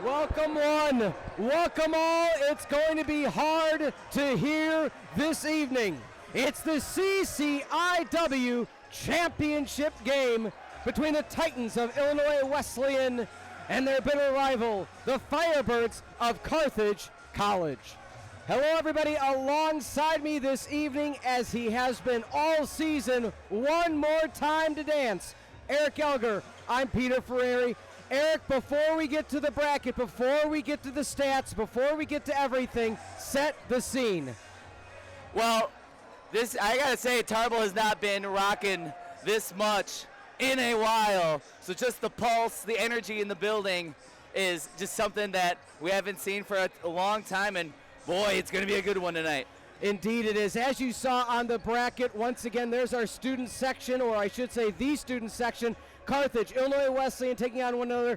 Welcome one, welcome all. It's going to be hard to hear this evening. It's the CCIW championship game between the Titans of Illinois Wesleyan and their bitter rival, the Firebirds of Carthage College. Hello everybody, alongside me this evening, as he has been all season, one more time to dance, Eric Elger. I'm Peter Ferreri. Eric, before we get to the bracket, before we get to the stats, before we get to everything, set the scene. Well, I gotta say, Tarble has not been rocking this much in a while. So just the pulse, the energy in the building is just something that we haven't seen for a long time, and boy, it's gonna be a good one tonight. Indeed it is. As you saw on the bracket, once again, there's our student section, or I should say the student section. Carthage, Illinois Wesleyan taking on one another.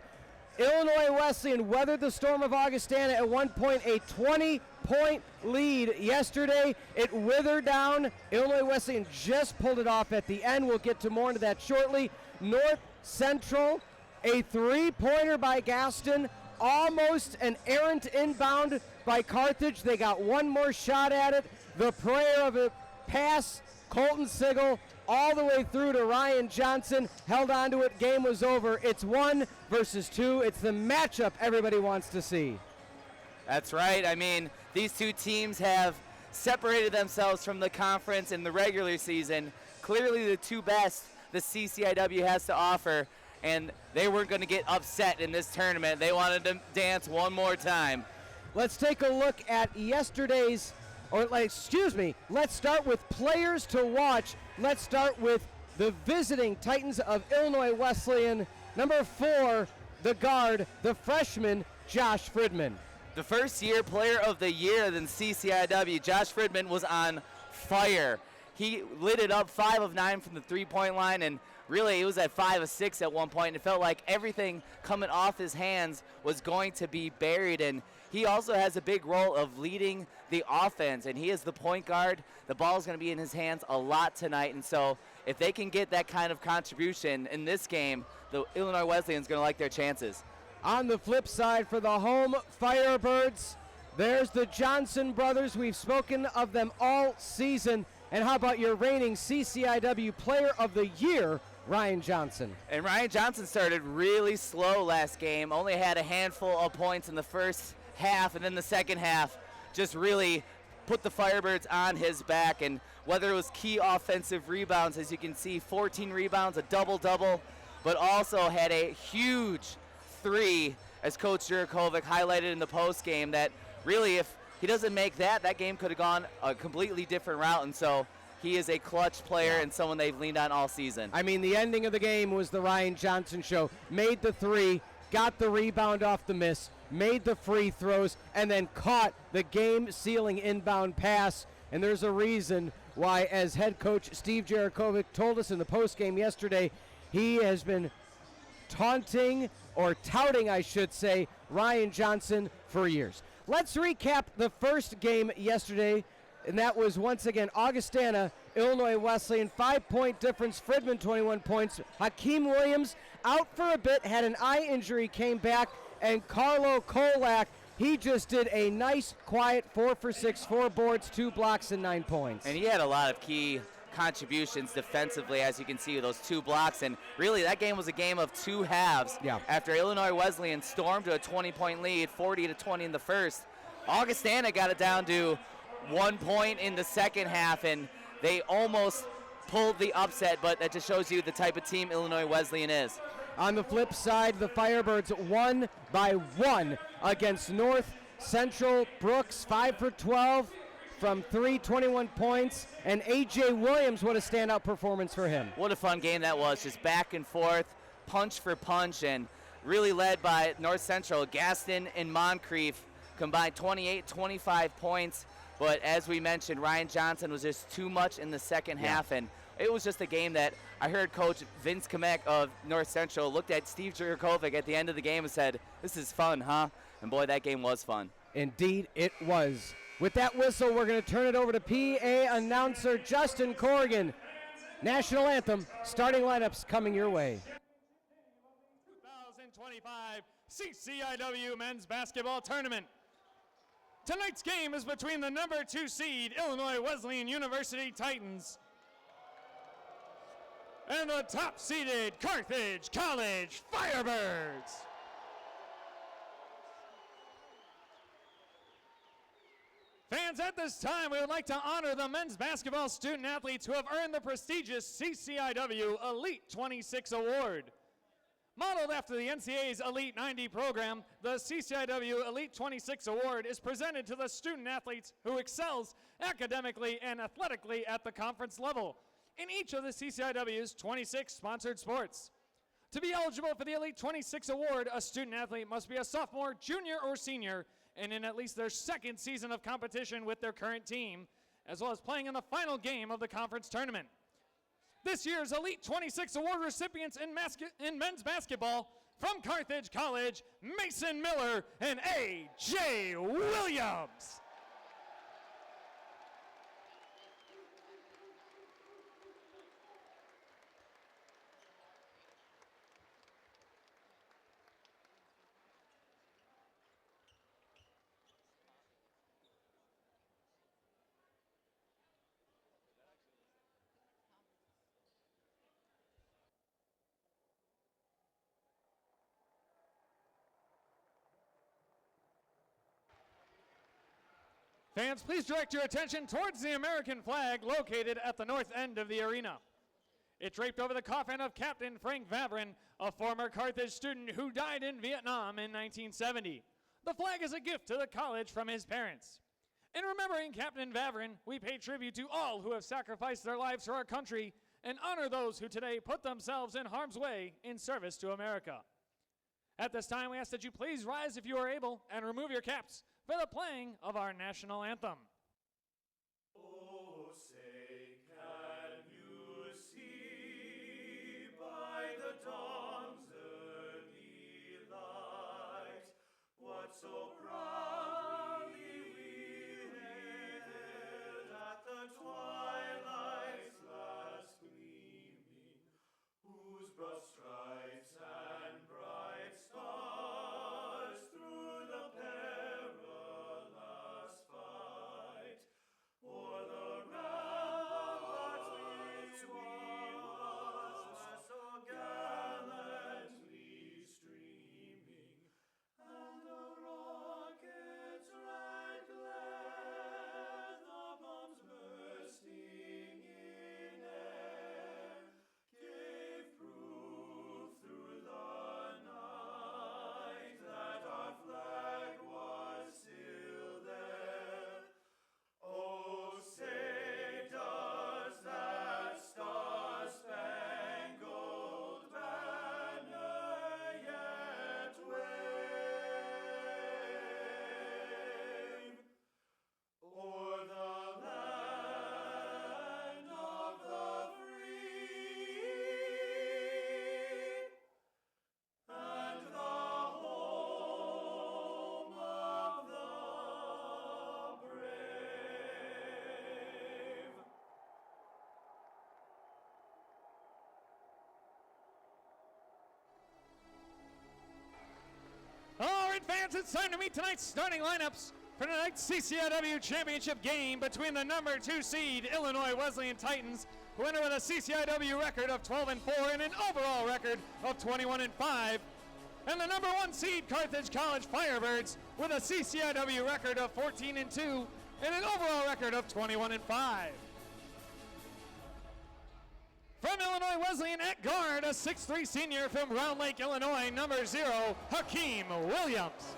Illinois Wesleyan weathered the storm of Augustana at one point, a 20-point lead yesterday. It withered down. Illinois Wesleyan just pulled it off at the end. We'll get to more into that shortly. North Central, a three-pointer by Gaston. Almost an errant inbound by Carthage. They got one more shot at it. The prayer of a pass, Colton Sigel, all the way through to Ryan Johnson, held on to it, game was over. It's 1 versus 2. It's the matchup everybody wants to see. That's right. I mean, these two teams have separated themselves from the conference in the regular season. Clearly the two best the CCIW has to offer, and they weren't going to get upset in this tournament. They wanted to dance one more time. Let's take a look at yesterday's, let's start with players to watch. Let's start with the visiting Titans of Illinois Wesleyan. Number 4, the guard, the freshman, Josh Fridman. The first year player of the year in CCIW, Josh Fridman, was on fire. He lit it up 5 of 9 from the three-point line, and really it was at 5 of 6 at one point, and it felt like everything coming off his hands was going to be buried. And he also has a big role of leading the offense, and he is the point guard. The ball is going to be in his hands a lot tonight, and so if they can get that kind of contribution in this game, the Illinois Wesleyan is going to like their chances. On the flip side, for the home Firebirds, there's the Johnson brothers. We've spoken of them all season. And how about your reigning CCIW Player of the Year, Ryan Johnson? And Ryan Johnson started really slow last game, only had a handful of points in the first half, and then the second half just really put the Firebirds on his back. And whether it was key offensive rebounds, as you can see, 14 rebounds, a double-double, but also had a huge three, as Coach Jurakovic highlighted in the postgame, that really, if he doesn't make that game could have gone a completely different route, and so he is a clutch player and someone they've leaned on all season. I mean, the ending of the game was the Ryan Johnson show. Made the three, got the rebound off the miss, made the free throws, and then caught the game-sealing inbound pass. And there's a reason why, as head coach Steve Jurakovic told us in the postgame yesterday, he has been taunting, or touting, I should say, Ryan Johnson for years. Let's recap the first game yesterday, and that was once again Augustana, Illinois Wesleyan, 5-point difference, Fridman 21 points. Hakeem Williams out for a bit, had an eye injury, came back, and Carlo Kolak, he just did a nice, quiet 4 for 6, 4 boards, 2 blocks, and 9 points. And he had a lot of key contributions defensively, as you can see, those 2 blocks, and really that game was a game of 2 halves. Yeah. After Illinois Wesleyan stormed to a 20-point lead, 40-20 in the first, Augustana got it down to 1 point in the second half, and they almost pulled the upset, but that just shows you the type of team Illinois Wesleyan is. On the flip side, the Firebirds won by 1 against North Central. Brooks 5 for 12 from 3, 21 points, and A.J. Williams, what a standout performance for him. What a fun game that was, just back and forth, punch for punch, and really led by North Central. Gaston and Moncrief combined 28, 25 points, but as we mentioned, Ryan Johnson was just too much in the second half, and it was just a game that I heard Coach Vince Kamek of North Central looked at Steve Jurakovic at the end of the game and said, "This is fun, huh?" And boy, that game was fun. Indeed it was. With that whistle, we're going to turn it over to PA announcer Justin Corrigan. National Anthem, starting lineups coming your way. 2025 CCIW Men's Basketball Tournament. Tonight's game is between the number 2 seed Illinois Wesleyan University Titans and the top-seeded Carthage College Firebirds. Fans, at this time, we would like to honor the men's basketball student athletes who have earned the prestigious CCIW Elite 26 Award. Modeled after the NCAA's Elite 90 program, the CCIW Elite 26 Award is presented to the student athletes who excels academically and athletically at the conference level in each of the CCIW's 26 sponsored sports. To be eligible for the Elite 26 Award, a student athlete must be a sophomore, junior, or senior, and in at least their second season of competition with their current team, as well as playing in the final game of the conference tournament. This year's Elite 26 Award recipients in men's basketball from Carthage College, Mason Miller and A.J. Williams. Fans, please direct your attention towards the American flag located at the north end of the arena. It draped over the coffin of Captain Frank Vavrin, a former Carthage student who died in Vietnam in 1970. The flag is a gift to the college from his parents. In remembering Captain Vavrin, we pay tribute to all who have sacrificed their lives for our country and honor those who today put themselves in harm's way in service to America. At this time, we ask that you please rise if you are able and remove your caps for the playing of our national anthem. Oh, say, can you see by the dawn's early light what so proudly we hailed at the twilight's last gleaming, whose broad stripes and bright stars through the perilous fight o'er the ramparts which was so gallantly streaming, and the rocket's red glare, the bombs bursting in air, gave proof through the night that our flag was still there. Oh, say, does that star-spangled banner yet wave o'er the land of the free and the home of the brave? All right, fans, it's time to meet tonight's starting lineups for tonight's CCIW championship game between the number 2 seed Illinois Wesleyan Titans, who enter with a CCIW record of 12-4 and an overall record of 21-5, and the number 1 seed Carthage College Firebirds with a CCIW record of 14-2 and an overall record of 21-5. From Illinois Wesleyan at guard, a 6'3 senior from Round Lake, Illinois, number 0, Hakeem Williams.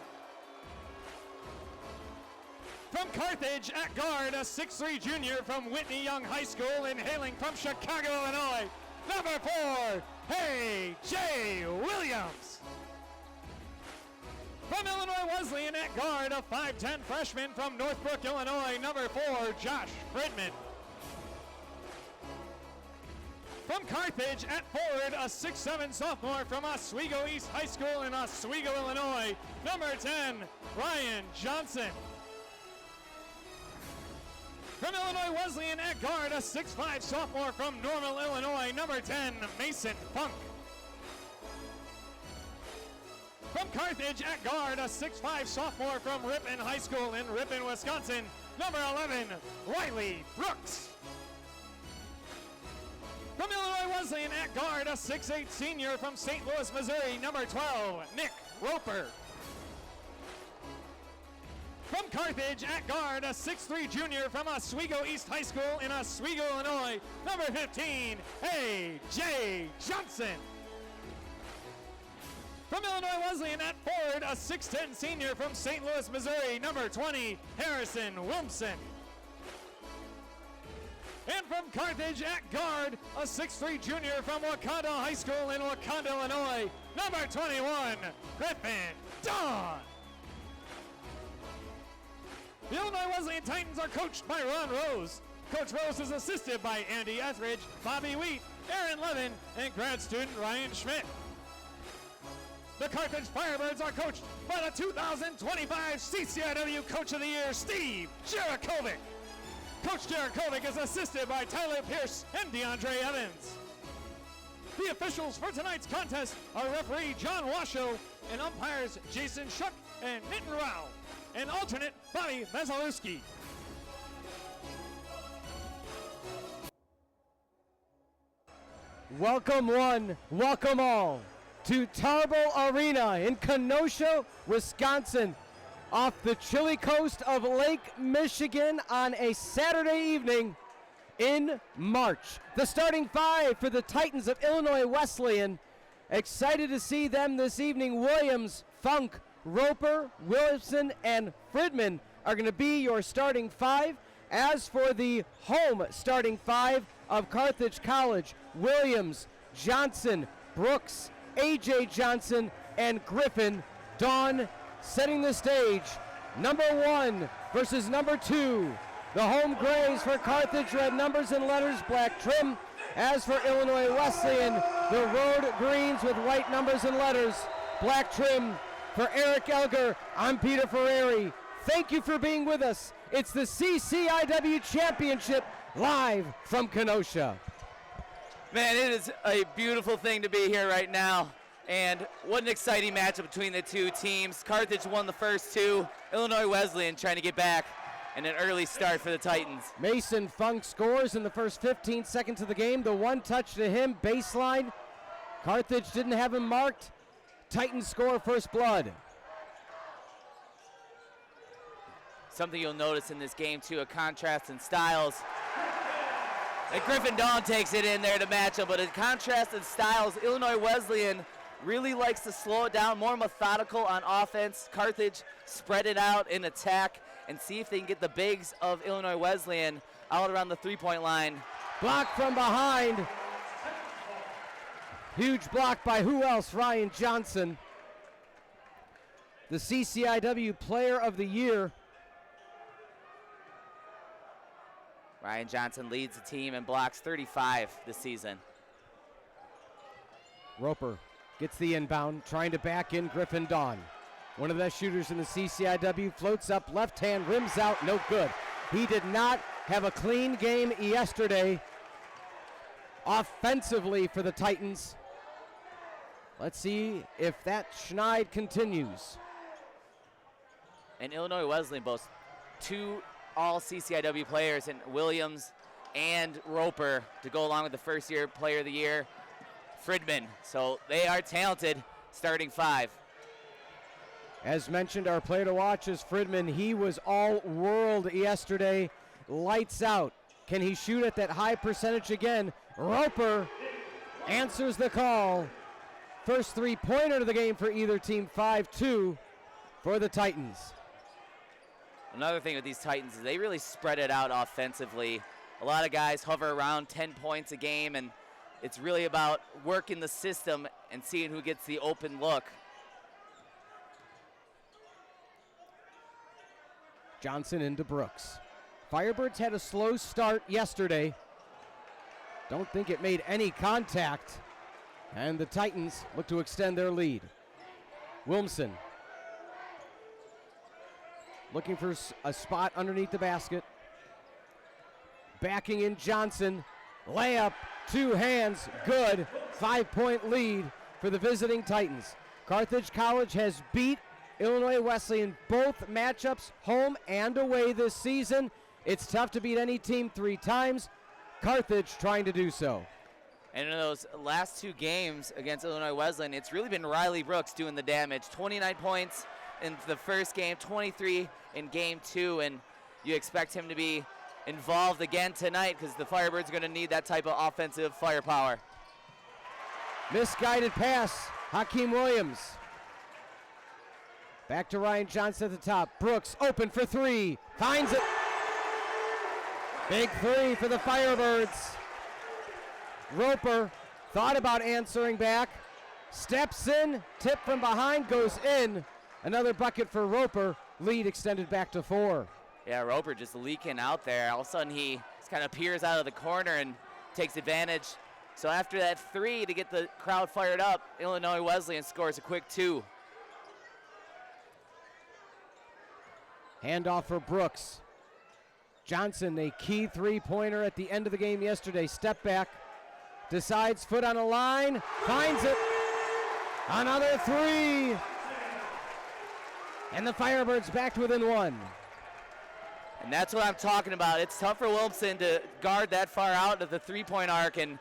From Carthage at guard, a 6'3 junior from Whitney Young High School and hailing from Chicago, Illinois, number 4, A.J. Williams. From Illinois Wesleyan at guard, a 5'10 freshman from Northbrook, Illinois, number 4, Josh Fridman. From Carthage at forward, a 6'7 sophomore from Oswego East High School in Oswego, Illinois, number 10, Ryan Johnson. From Illinois Wesleyan at guard, a 6'5 sophomore from Normal, Illinois, number 10, Mason Funk. From Carthage at guard, a 6'5" sophomore from Ripon High School in Ripon, Wisconsin, number 11, Riley Brooks. From Illinois Wesleyan at guard, a 6'8" senior from St. Louis, Missouri, number 12, Nick Roper. From Carthage at guard, a 6'3" junior from Oswego East High School in Oswego, Illinois, number 15, A.J. Johnson. From Illinois Wesleyan at forward, a 6'10" senior from St. Louis, Missouri, number 20, Harrison Wilmson. And from Carthage at guard, a 6'3" junior from Wakanda High School in Wakanda, Illinois, number 21, Griffin Dawn. The Illinois Wesleyan Titans are coached by Ron Rose. Coach Rose is assisted by Andy Etheridge, Bobby Wheat, Aaron Levin, and grad student Ryan Schmidt. The Carthage Firebirds are coached by the 2025 CCIW Coach of the Year, Steve Jarakovic. Coach Jarakovic is assisted by Tyler Pierce and DeAndre Evans. The officials for tonight's contest are referee John Washoe and umpires Jason Shuck and Nitin Rao, and alternate Bobby Mazalewski. Welcome one, welcome all to Tarble Arena in Kenosha, Wisconsin, off the chilly coast of Lake Michigan on a Saturday evening in March. The starting five for the Titans of Illinois Wesleyan. Excited to see them this evening. Williams, Funk, Roper, Wilson, and Fridman are going to be your starting five. As for the home starting five of Carthage College, Williams, Johnson, Brooks, A.J. Johnson, and Griffin Dawn setting the stage. Number 1 versus number 2. The home grays for Carthage, red numbers and letters, black trim. As for Illinois Wesleyan, the road greens with white numbers and letters, black trim. For Eric Elger, I'm Peter Ferreri. Thank you for being with us. It's the CCIW Championship live from Kenosha. Man, it is a beautiful thing to be here right now. And what an exciting matchup between the two teams. Carthage won the first two. Illinois Wesleyan trying to get back, and an early start for the Titans. Mason Funk scores in the first 15 seconds of the game. The one touch to him, baseline. Carthage didn't have him marked. Titans score first blood. Something you'll notice in this game, too, a contrast in styles. And Griffin Dawn takes it in there to match up, but a contrast in styles. Illinois Wesleyan really likes to slow it down, more methodical on offense. Carthage spread it out in attack and see if they can get the bigs of Illinois Wesleyan out around the three-point line. Block from behind. Huge block by who else? Ryan Johnson, the CCIW Player of the Year. Ryan Johnson leads the team and blocks 35 this season. Roper gets the inbound, trying to back in Griffin Dawn. One of the best shooters in the CCIW, floats up, left hand, rims out, no good. He did not have a clean game yesterday offensively for the Titans. Let's see if that schneid continues. And Illinois Wesleyan boasts two all CCIW players in Williams and Roper to go along with the first-year Player of the Year, Fridman. So they are talented, starting five. As mentioned, our player to watch is Fridman. He was all-world yesterday, lights out. Can he shoot at that high percentage again? Roper answers the call. First three-pointer of the game for either team, 5-2 for the Titans. Another thing with these Titans is they really spread it out offensively. A lot of guys hover around 10 points a game, and it's really about working the system and seeing who gets the open look. Johnson into Brooks. Firebirds had a slow start yesterday. Don't think it made any contact. And the Titans look to extend their lead. Wilmson looking for a spot underneath the basket. Backing in Johnson. Layup, two hands, good. 5-point lead for the visiting Titans. Carthage College has beat Illinois Wesleyan both matchups, home and away this season. It's tough to beat any team 3 times. Carthage trying to do so. And in those last 2 games against Illinois Wesleyan, it's really been Riley Brooks doing the damage. 29 points in the first game, 23 in game 2, and you expect him to be involved again tonight because the Firebirds are going to need that type of offensive firepower. Misguided pass, Hakeem Williams. Back to Ryan Johnson at the top. Brooks open for 3, finds it. Big 3 for the Firebirds. Roper thought about answering back, steps in, tip from behind, goes in. Another bucket for Roper, lead extended back to 4. Yeah, Roper just leaking out there. All of a sudden he just kind of peers out of the corner and takes advantage. So after that 3 to get the crowd fired up, Illinois Wesleyan scores a quick 2. Handoff for Brooks. Johnson, a key 3-pointer at the end of the game yesterday. Step back, decides, foot on a line, finds it. Another 3. And the Firebirds back to within 1. And that's what I'm talking about. It's tough for Wilmson to guard that far out of the 3-point arc and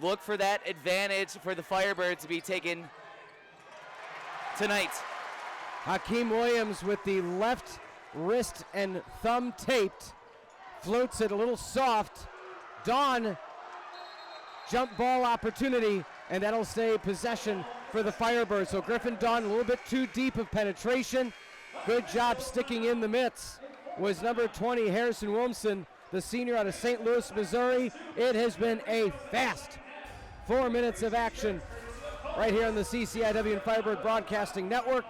look for that advantage for the Firebirds to be taken tonight. Hakeem Williams with the left wrist and thumb taped. Floats it a little soft. Dawn, jump ball opportunity, and that'll stay possession for the Firebirds. So Griffin Dawn a little bit too deep of penetration. Good job sticking in the mitts was number 20, Harrison Wilmson, the senior out of St. Louis, Missouri. It has been a fast 4 minutes of action right here on the CCIW and Firebird Broadcasting Network.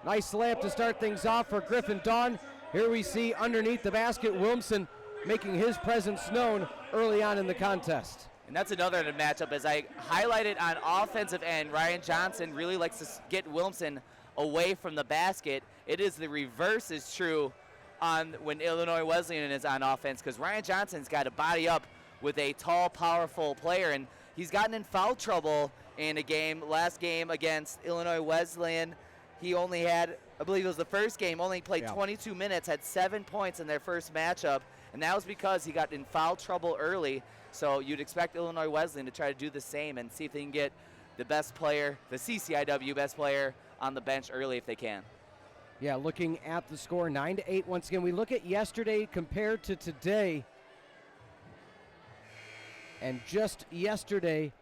Nice layup to start things off for Griffin Dawn. Here we see underneath the basket Wilmson making his presence known early on in the contest. And that's another matchup. As I highlighted on offensive end, Ryan Johnson really likes to get Wilmson away from the basket. It is the reverse is true on when Illinois Wesleyan is on offense, because Ryan Johnson's got to body up with a tall, powerful player, and he's gotten in foul trouble in a game. Last game against Illinois Wesleyan, he only had, I believe it was the first game, only played 22 minutes, had 7 points in their first matchup, and that was because he got in foul trouble early. So you'd expect Illinois Wesleyan to try to do the same and see if they can get the best player, the CCIW best player, on the bench early if they can. Yeah, looking at the score, 9-8 once again. We look at yesterday compared to today. And just yesterday,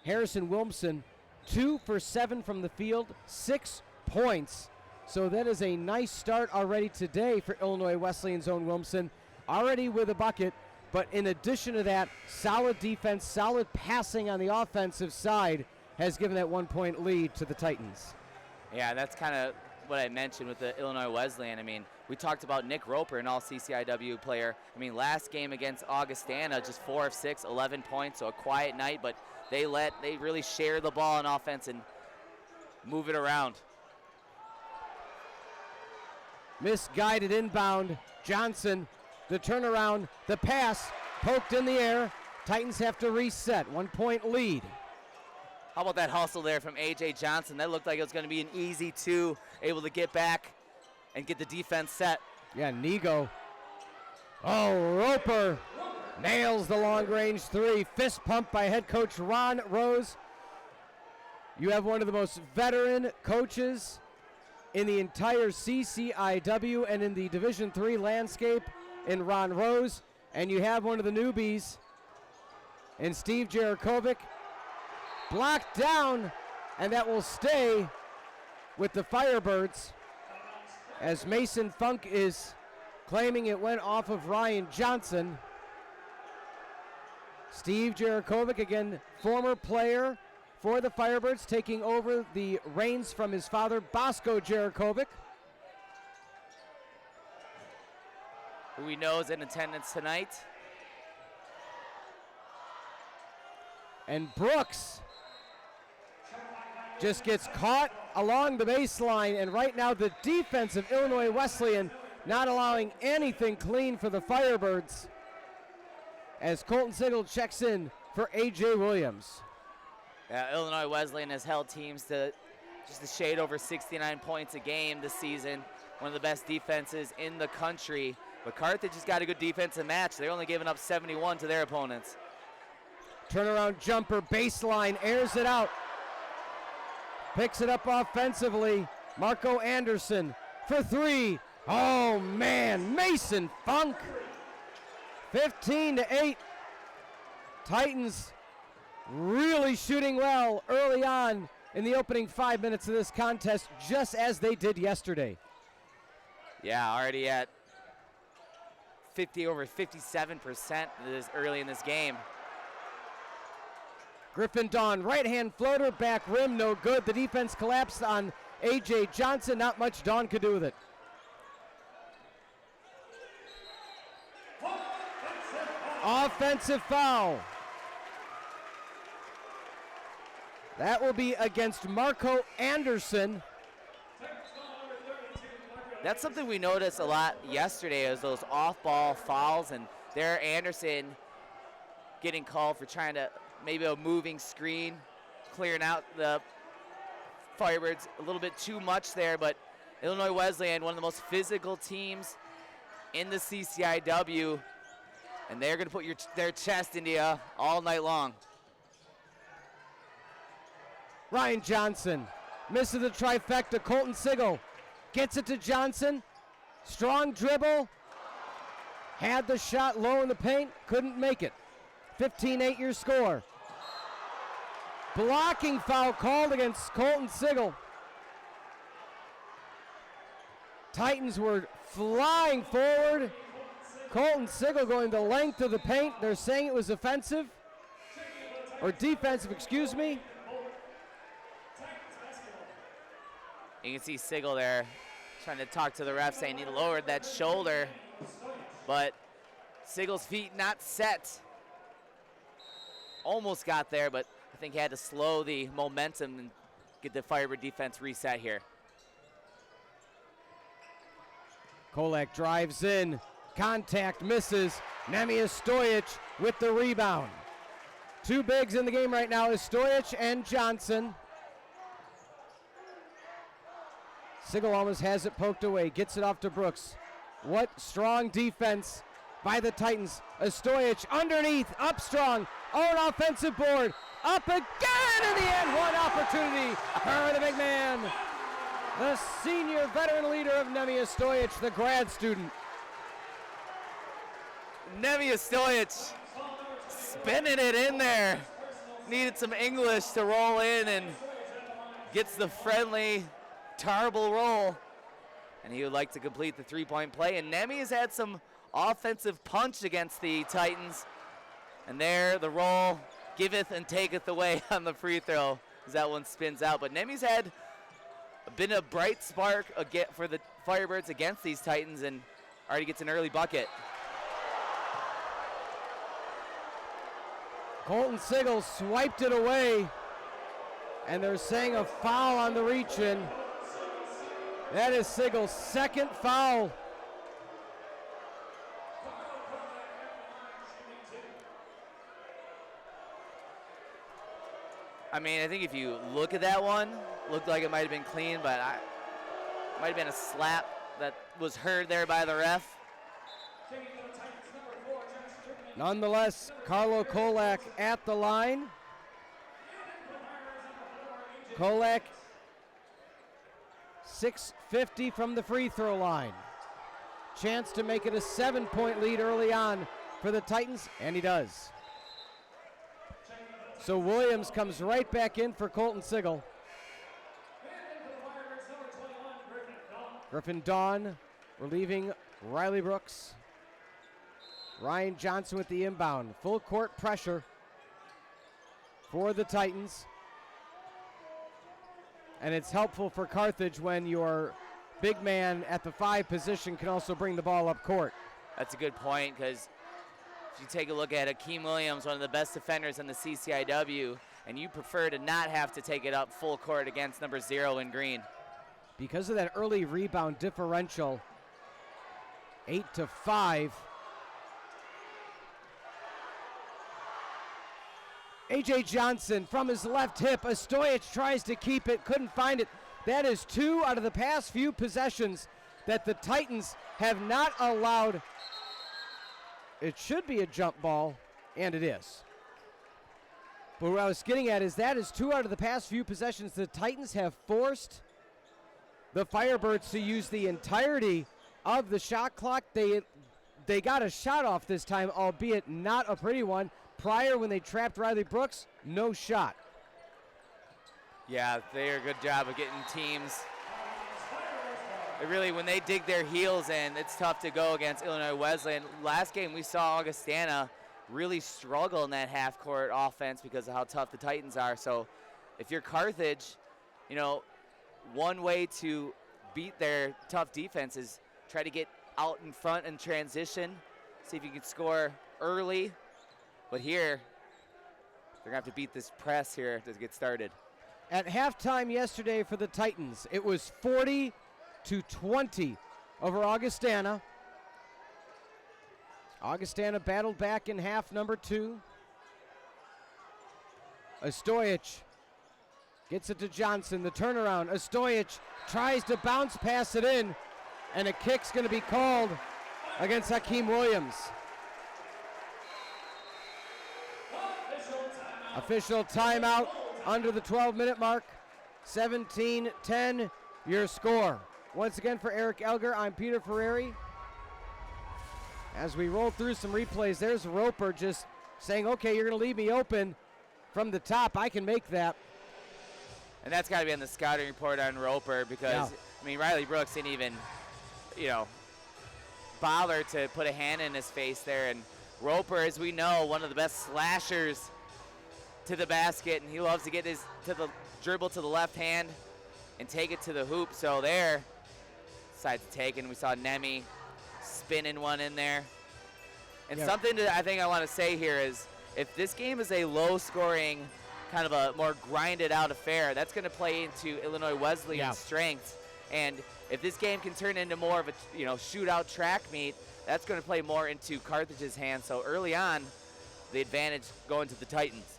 Harrison Wilmson, 2 for 7 from the field, 6 points. So that is a nice start already today for Illinois Wesleyan's own Wilmson, already with a bucket. But in addition to that, solid defense, solid passing on the offensive side has given that 1-point lead to the Titans. Yeah, that's kind of what I mentioned with the Illinois Wesleyan. I mean, we talked about Nick Roper, an all-CCIW player. I mean, last game against Augustana, just 4 of 6, 11 points, so a quiet night, but they really share the ball on offense and move it around. Misguided inbound. Johnson, the turnaround, the pass, poked in the air. Titans have to reset, 1-point lead. How about that hustle there from A.J. Johnson? That looked like it was going to be an easy 2, able to get back and get the defense set. Yeah, Nego. Oh, Roper nails the long-range 3. Fist pump by head coach Ron Rose. You have one of the most veteran coaches in the entire CCIW and in the Division III landscape in Ron Rose. And you have one of the newbies in Steve Jarakovic. Blocked down, and that will stay with the Firebirds as Mason Funk is claiming it went off of Ryan Johnson. Steve Jarakovic, again, former player for the Firebirds, taking over the reins from his father, Bosco Jarakovic. Who we know is in attendance tonight. And Brooks just gets caught along the baseline, and right now the defense of Illinois Wesleyan not allowing anything clean for the Firebirds as Colton Sigel checks in for A.J. Williams. Illinois Wesleyan has held teams to just a shade over 69 points a game this season. One of the best defenses in the country. But Carthage has got a good defensive match. They're only giving up 71 to their opponents. Turnaround jumper, baseline, airs it out. Picks it up offensively. Marco Anderson for three. Oh man, Mason Funk. 15-8. Titans really shooting well early on in the opening 5 minutes of this contest, just as they did yesterday. Yeah, already at over 57% this early in this game. Griffin Dawn, right hand floater, back rim, no good. The defense collapsed on A.J. Johnson. Not much Dawn could do with it. Offensive foul. That will be against Marco Anderson. That's something we noticed a lot yesterday, is those off-ball fouls, and there Anderson getting called for trying to maybe a moving screen, clearing out the Firebirds a little bit too much there, but Illinois Wesleyan, one of the most physical teams in the CCIW, and they're going to put their chest into you all night long. Ryan Johnson misses the trifecta. Colton Sigel gets it to Johnson. Strong dribble. Had the shot low in the paint. Couldn't make it. 15-8 your score. Blocking foul called against Colton Sigel. Titans were flying forward. Colton Sigel going the length of the paint. They're saying it was offensive. Or defensive, excuse me. You can see Sigel there trying to talk to the ref, saying he lowered that shoulder, but Sigel's feet not set. Almost got there, but I think he had to slow the momentum and get the Firebird defense reset here. Kolak drives in, contact misses. Nemanja Stojic with the rebound. Two bigs in the game right now is Stojic and Johnson. Sigel almost has it poked away, gets it off to Brooks. What strong defense by the Titans. Stojic underneath, up strong, own offensive board, up again in the end. One opportunity for the big man. The senior veteran leader of Nemanja Stojic, the grad student. Nemanja Stojic spinning it in there. Needed some English to roll in and gets the friendly Tarble roll. And he would like to complete the three-point play. And Nemi has had some offensive punch against the Titans. And there the roll giveth and taketh away on the free throw as that one spins out. But Nemi's had been a bright spark for the Firebirds against these Titans and already gets an early bucket. Colton Sigel swiped it away, and they're saying a foul on the reach-in. That is Sigel's second foul. I mean, I think if you look at that one, looked like it might have been clean, but it might have been a slap that was heard there by the ref. Nonetheless, Carlo Kolak at the line. Kolak, 6:50 from the free throw line. Chance to make it a 7-point lead early on for the Titans, and he does. So Williams comes right back in for Colton Sigel. Griffin Dawn relieving Riley Brooks. Ryan Johnson with the inbound. Full court pressure for the Titans. And it's helpful for Carthage when your big man at the 5 position can also bring the ball up court. That's a good point, because if you take a look at Akeem Williams, one of the best defenders in the CCIW, and you prefer to not have to take it up full court against number 0 in green. Because of that early rebound differential, 8-5. A.J. Johnson from his left hip. Ostojic tries to keep it, couldn't find it. That is 2 out of the past few possessions that the Titans have not allowed. It should be a jump ball, and it is. But what I was getting at is that is 2 out of the past few possessions the Titans have forced the Firebirds to use the entirety of the shot clock. They got a shot off this time, albeit not a pretty one. Prior, when they trapped Riley Brooks, no shot. Yeah, they are a good job of getting teams. Really, when they dig their heels in, it's tough to go against Illinois Wesleyan. Last game, we saw Augustana really struggle in that half-court offense because of how tough the Titans are. So if you're Carthage, you know, one way to beat their tough defense is try to get out in front and transition, see if you can score early. But here, they're going to have to beat this press here to get started. At halftime yesterday for the Titans, it was 40-20 over Augustana. Augustana battled back in half number 2. Ostojic gets it to Johnson, the turnaround. Ostojic tries to bounce pass it in, and a kick's going to be called against Hakeem Williams. Official timeout under the 12-minute mark. 17-10, your score. Once again for Eric Elger, I'm Peter Ferreri. As we roll through some replays, there's Roper just saying, okay, you're going to leave me open from the top. I can make that. And that's got to be on the scouting report on Roper because, Yeah. I mean, Riley Brooks didn't even, bother to put a hand in his face there. And Roper, as we know, one of the best slashers to the basket, and he loves to get his dribble to the left hand and take it to the hoop. So there, decides to take it. And we saw Nemi spinning one in there. And something that I think I want to say here is if this game is a low-scoring, kind of a more grinded-out affair, that's going to play into Illinois Wesleyan's strengths. And if this game can turn into more of a shootout track meet, that's going to play more into Carthage's hands. So early on, the advantage going to the Titans.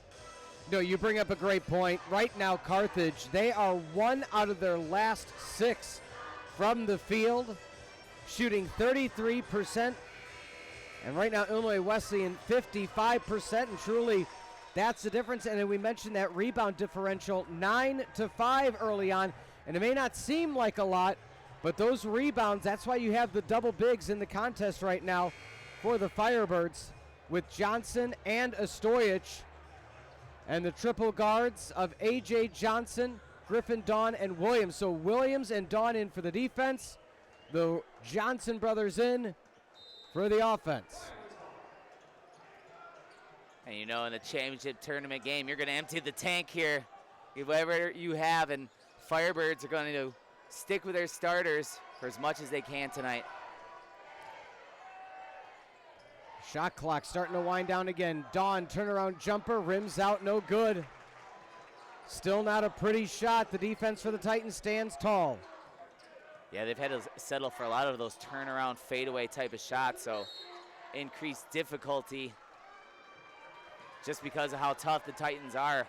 No, you bring up a great point. Right now, Carthage, they are 1 out of their last 6 from the field, shooting 33%. And right now, Illinois Wesleyan, 55%. And truly, that's the difference. And then we mentioned that rebound differential, 9-5 early on. And it may not seem like a lot, but those rebounds, that's why you have the double bigs in the contest right now for the Firebirds with Johnson and Ostojic. And the triple guards of A.J. Johnson, Griffin, Dawn, and Williams. So Williams and Dawn in for the defense. The Johnson brothers in for the offense. And in the championship tournament game, you're going to empty the tank here. Whatever you have, and Firebirds are going to stick with their starters for as much as they can tonight. Shot clock starting to wind down again. Dawn, turnaround jumper, rims out, no good. Still not a pretty shot. The defense for the Titans stands tall. Yeah, they've had to settle for a lot of those turnaround fadeaway type of shots, so increased difficulty just because of how tough the Titans are.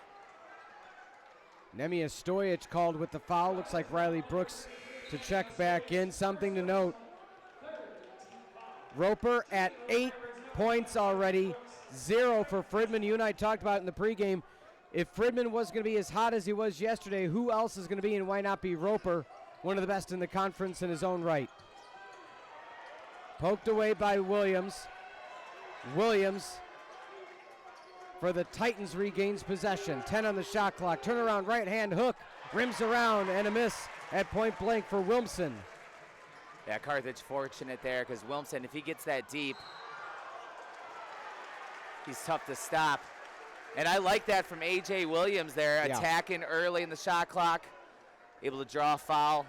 Nemi Ostojic called with the foul. Looks like Riley Brooks to check back in. Something to note. Roper at 8 points already, 0 for Fridman. You and I talked about it in the pregame. If Fridman was going to be as hot as he was yesterday, who else is going to be, and why not be Roper, one of the best in the conference in his own right. Poked away by Williams. Williams for the Titans regains possession. 10 on the shot clock. Turnaround right hand hook. Rims around and a miss at point blank for Wilmson. Yeah, Carthage fortunate there because Wilmson, if he gets that deep, he's tough to stop. And I like that from A.J. Williams there, attacking early in the shot clock, able to draw a foul.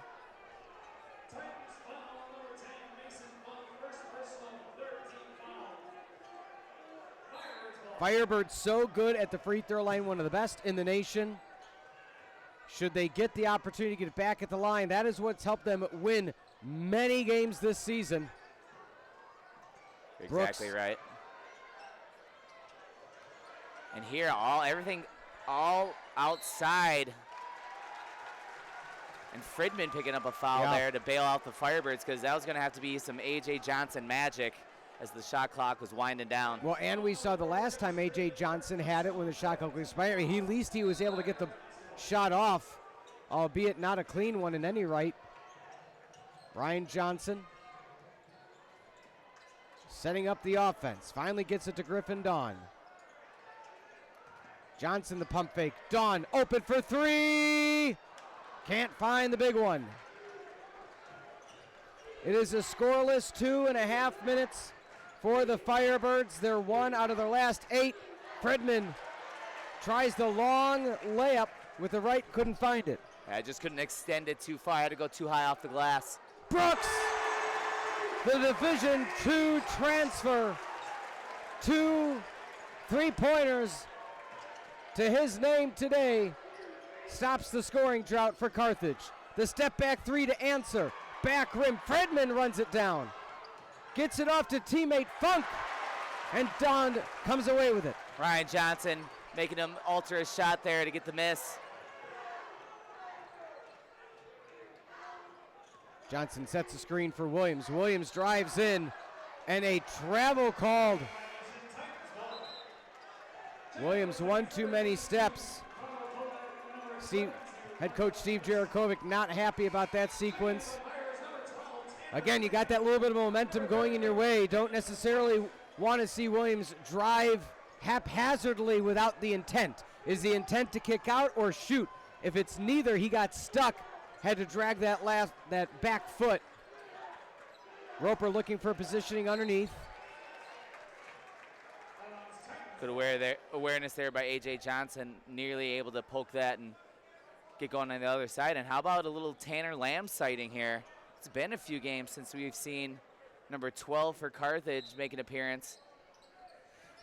Firebirds so good at the free throw line, one of the best in the nation. Should they get the opportunity to get it back at the line, that is what's helped them win many games this season. Exactly Brooks. right. And here, everything all outside. And Fridman picking up a foul there to bail out the Firebirds, because that was going to have to be some A.J. Johnson magic as the shot clock was winding down. Well, and we saw the last time A.J. Johnson had it when the shot clock was expired. At least he was able to get the shot off, albeit not a clean one in any right. Brian Johnson setting up the offense. Finally gets it to Griffin Dawn. Johnson the pump fake. Dawn open for three. Can't find the big one. It is a scoreless 2.5 minutes for the Firebirds. They're 1 out of their last 8. Fridman tries the long layup with the right, couldn't find it. I just couldn't extend it too far. I had to go too high off the glass. Brooks, the Division II transfer, 2 3-pointers to his name today, stops the scoring drought for Carthage. The step back 3 to answer. Back rim, Fridman runs it down. Gets it off to teammate Funk, and Don comes away with it. Ryan Johnson making him alter his shot there to get the miss. Johnson sets a screen for Williams. Williams drives in, and a travel called. Williams one too many steps. Head coach Steve Jarakovic not happy about that sequence. Again, you got that little bit of momentum going in your way. Don't necessarily want to see Williams drive haphazardly without the intent. Is the intent to kick out or shoot? If it's neither, he got stuck, had to drag that back foot. Roper looking for positioning underneath. Good awareness there by A.J. Johnson, nearly able to poke that and get going on the other side. And how about a little Tanner Lamb sighting here? It's been a few games since we've seen number 12 for Carthage make an appearance.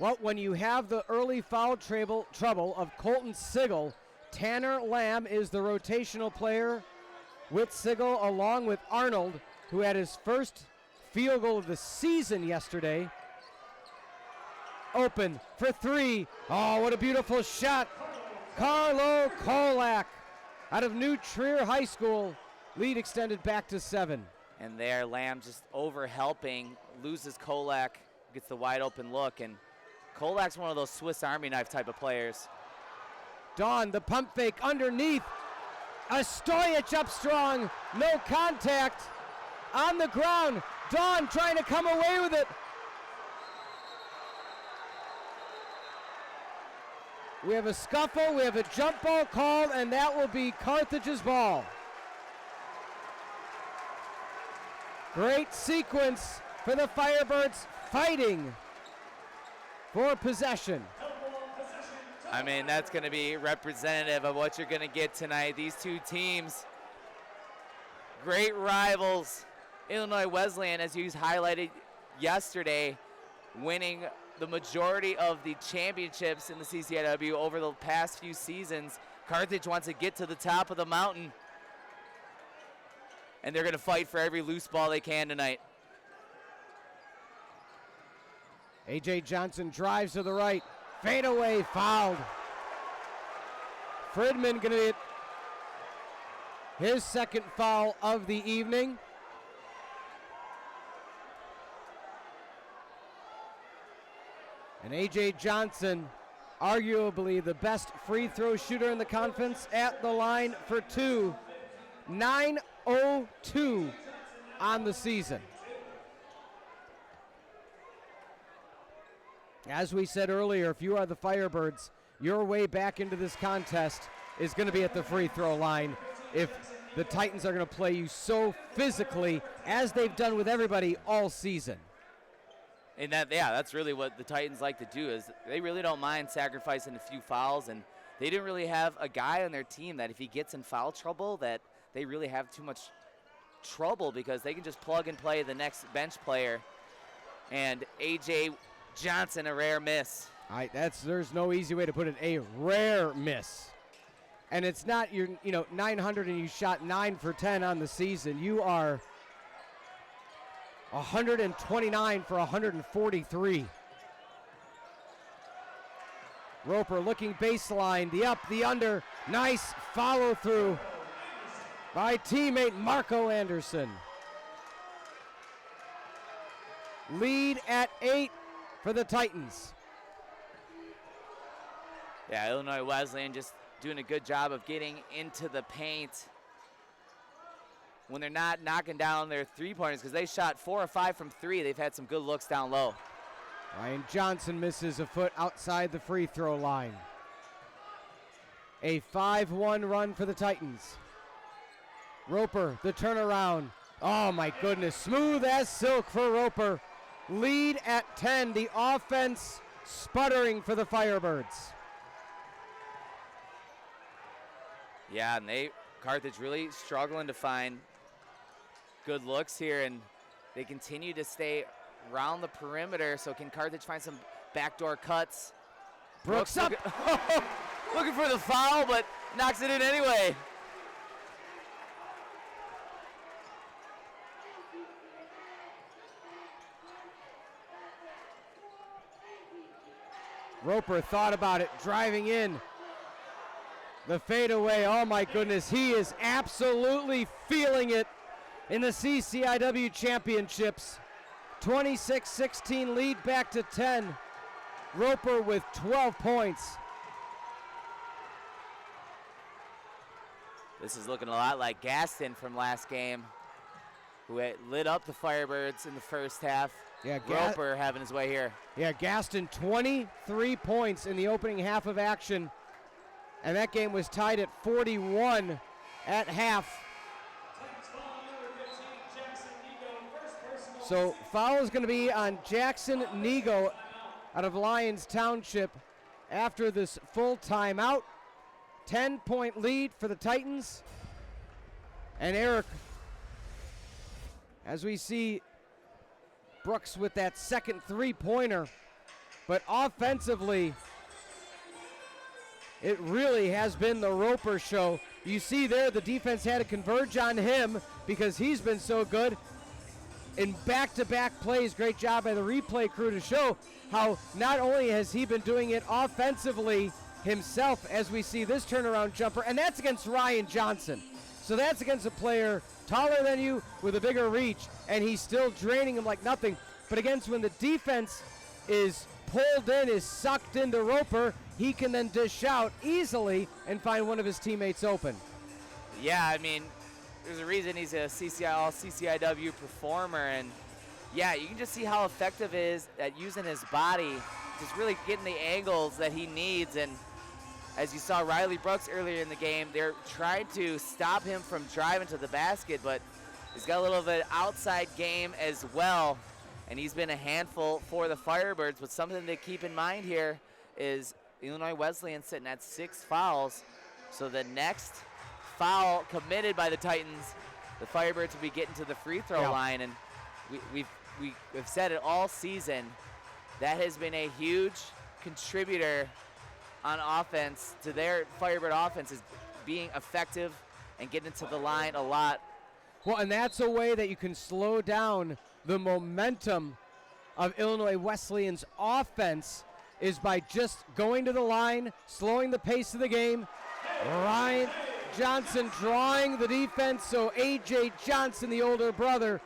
Well, when you have the early foul trouble of Colton Sigel, Tanner Lamb is the rotational player with Sigel, along with Arnold, who had his first field goal of the season yesterday. Open for 3. Oh, what a beautiful shot. Carlo Kolak out of New Trier High School. Lead extended back to 7. And there, Lamb just over helping, loses Kolak, gets the wide open look, and Kolak's one of those Swiss Army knife type of players. Dawn, the pump fake underneath. A Stojic up strong, no contact. On the ground, Dawn trying to come away with it. We have a scuffle, we have a jump ball called, and that will be Carthage's ball. Great sequence for the Firebirds, fighting for possession. I mean, that's going to be representative of what you're going to get tonight. These two teams, great rivals. Illinois Wesleyan, as you highlighted yesterday, winning the majority of the championships in the CCIW over the past few seasons. Carthage wants to get to the top of the mountain, and they're going to fight for every loose ball they can tonight. A.J. Johnson drives to the right. Fade away, fouled. Fridman going to get his second foul of the evening. And A.J. Johnson, arguably the best free throw shooter in the conference, at the line for 2. 9-0-2 on the season. As we said earlier, if you are the Firebirds, your way back into this contest is going to be at the free throw line if the Titans are going to play you so physically as they've done with everybody all season. And that's really what the Titans like to do, is they really don't mind sacrificing a few fouls, and they didn't really have a guy on their team that if he gets in foul trouble that they really have too much trouble, because they can just plug and play the next bench player. And A.J. Johnson, a rare miss. There's no easy way to put it, a rare miss. And it's not your 900 and you shot 9 for 10 on the season. You are 129 for 143. Roper looking baseline, the up, the under. Nice follow through by teammate Marco Anderson. Lead at 8 for the Titans. Yeah, Illinois Wesleyan just doing a good job of getting into the paint when they're not knocking down their three-pointers, because they shot 4 or 5 from 3. They've had some good looks down low. Ryan Johnson misses a foot outside the free throw line. A 5-1 run for the Titans. Roper, the turnaround. Oh my goodness, smooth as silk for Roper. Lead at 10, the offense sputtering for the Firebirds. Yeah, and Carthage really struggling to find good looks here, and they continue to stay around the perimeter. So can Carthage find some backdoor cuts? Brooks up. Looking for the foul, but knocks it in anyway. Roper thought about it, driving in. The fadeaway, oh my goodness, he is absolutely feeling it in the CCIW championships. 26-16 lead back to 10. Roper with 12 points. This is looking a lot like Gaston from last game, who had lit up the Firebirds in the first half. Yeah, Roper having his way here. Yeah, Gaston 23 points in the opening half of action. And that game was tied at 41 at half. So foul is going to be on Jackson Nego out of Lyons Township after this full timeout. 10-point lead for the Titans. And Eric, as we see Brooks with that second three-pointer, but offensively, it really has been the Roper show. You see there the defense had to converge on him because he's been so good. In back-to-back plays, great job by the replay crew to show how not only has he been doing it offensively himself, as we see this turnaround jumper, and that's against Ryan Johnson. So that's against a player taller than you with a bigger reach, and he's still draining him like nothing. But against when the defense is pulled in, is sucked into Roper, he can then dish out easily and find one of his teammates open. Yeah, I mean, there's a reason he's a all-CCIW performer, and yeah, you can just see how effective he is at using his body, just really getting the angles that he needs. And as you saw Riley Brooks earlier in the game, they're trying to stop him from driving to the basket, but he's got a little bit of outside game as well, and he's been a handful for the Firebirds. But something to keep in mind here is Illinois Wesleyan sitting at 6 fouls, so the next foul committed by the Titans, the Firebirds will be getting to the free throw line. And we've said it all season, that has been a huge contributor on offense to their Firebird offense, is being effective and getting to the line a lot. Well, and that's a way that you can slow down the momentum of Illinois Wesleyan's offense, is by just going to the line, slowing the pace of the game. Ryan Johnson drawing the defense so A.J. Johnson, the older brother,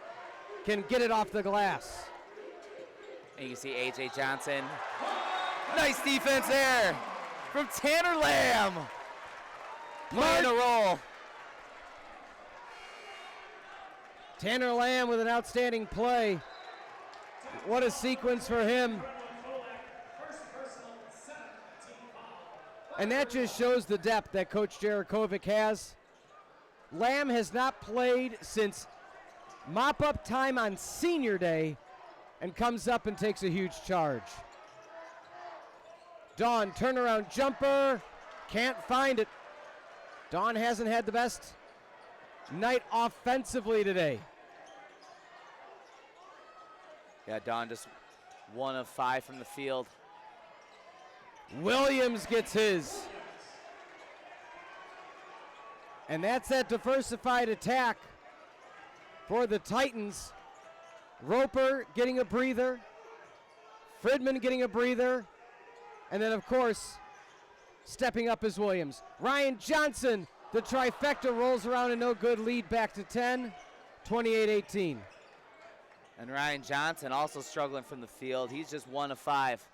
can get it off the glass. And you see A.J. Johnson. Nice defense there from Tanner Lamb. Playing a roll. Tanner Lamb with an outstanding play. What a sequence for him. And that just shows the depth that Coach Jarakovic has. Lamb has not played since mop-up time on senior day and comes up and takes a huge charge. Dawn, turnaround jumper, can't find it. Dawn hasn't had the best night offensively today. Yeah, Dawn just 1 of 5 from the field. Williams gets his. And that's that diversified attack for the Titans. Roper getting a breather, Fridman getting a breather, and then of course stepping up is Williams. Ryan Johnson, the trifecta rolls around and no good, lead back to 10, 28-18. And Ryan Johnson also struggling from the field. He's just 1 of 5.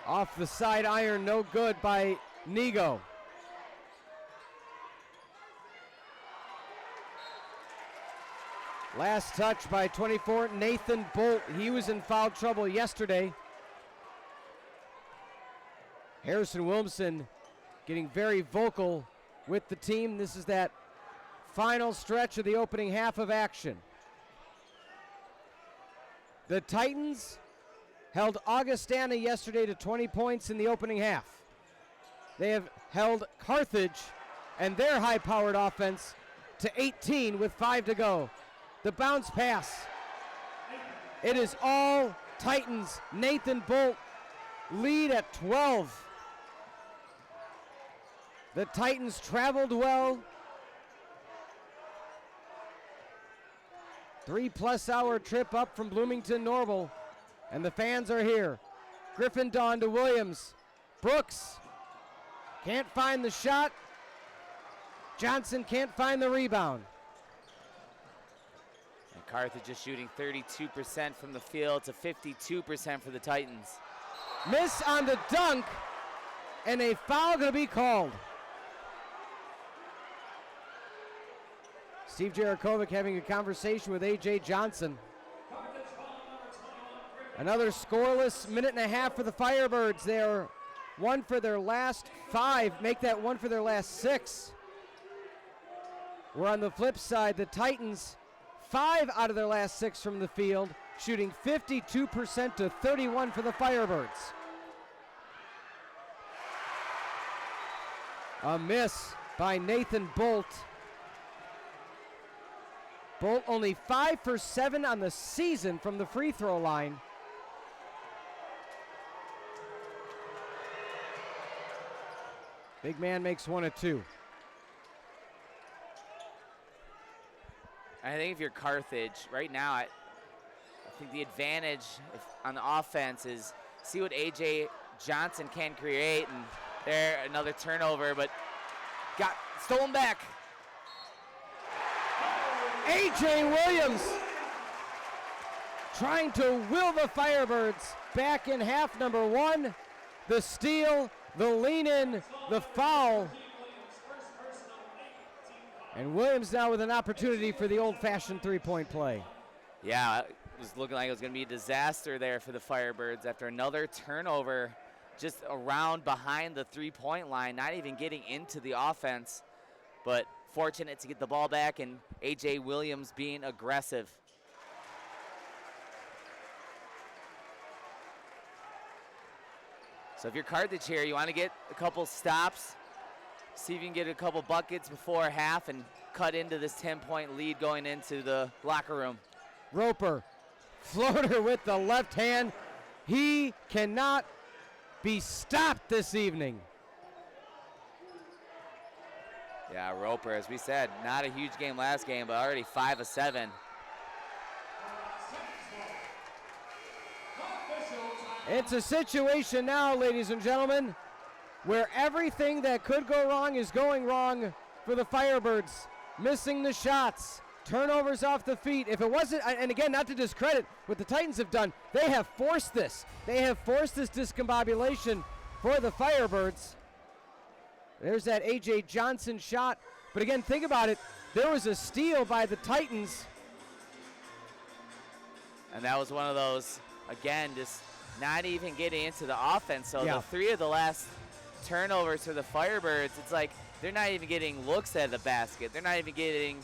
Off the side iron, no good by Nego. Last touch by 24, Nathan Bolt. He was in foul trouble yesterday. Harrison Williamson getting very vocal with the team. This is that final stretch of the opening half of action. The Titans held Augustana yesterday to 20 points in the opening half. They have held Carthage and their high-powered offense to 18 with 5 to go. The bounce pass. It is all Titans. Nathan Bolt lead at 12. The Titans traveled well. 3+ hour trip up from Bloomington Normal, and the fans are here. Griffin Dawn to Williams. Brooks can't find the shot. Johnson can't find the rebound. And Carthage is shooting 32% from the field to 52% for the Titans. Miss on the dunk, and a foul going to be called. Steve Jarakovic having a conversation with A.J. Johnson. Another scoreless minute and a half for the Firebirds. They're 1 for their last 5. Make that 1 for their last 6. We're on the flip side. The Titans, 5 out of their last 6 from the field, shooting 52% to 31 for the Firebirds. A miss by Nathan Bolt. Bolt only 5 for 7 on the season from the free throw line. Big man makes 1 of 2. I think if you're Carthage, right now, I think the advantage on the offense is see what A.J. Johnson can create, and there, another turnover, but got stolen back. A.J. Williams trying to will the Firebirds back in half number 1. The steal, the lean in, the foul. And Williams now with an opportunity for the old-fashioned three-point play. Yeah, it was looking like it was going to be a disaster there for the Firebirds after another turnover just around behind the three-point line, not even getting into the offense, but fortunate to get the ball back, and A.J. Williams being aggressive. So if you're Carthage here, you want to get a couple stops, see if you can get a couple buckets before half and cut into this 10-point lead going into the locker room. Roper, floater with the left hand. He cannot be stopped this evening. Yeah, Roper, as we said, not a huge game last game, but already 5 of 7. It's a situation now, ladies and gentlemen, where everything that could go wrong is going wrong for the Firebirds. Missing the shots, turnovers off the feet. If it wasn't, and again, not to discredit what the Titans have done, they have forced this. They have forced this discombobulation for the Firebirds. There's that A.J. Johnson shot. But again, think about it. There was a steal by the Titans. And that was one of those, again, just not even getting into the offense. So Yeah. the 3 of the last turnovers for the Firebirds, it's like they're not even getting looks at the basket. They're not even getting,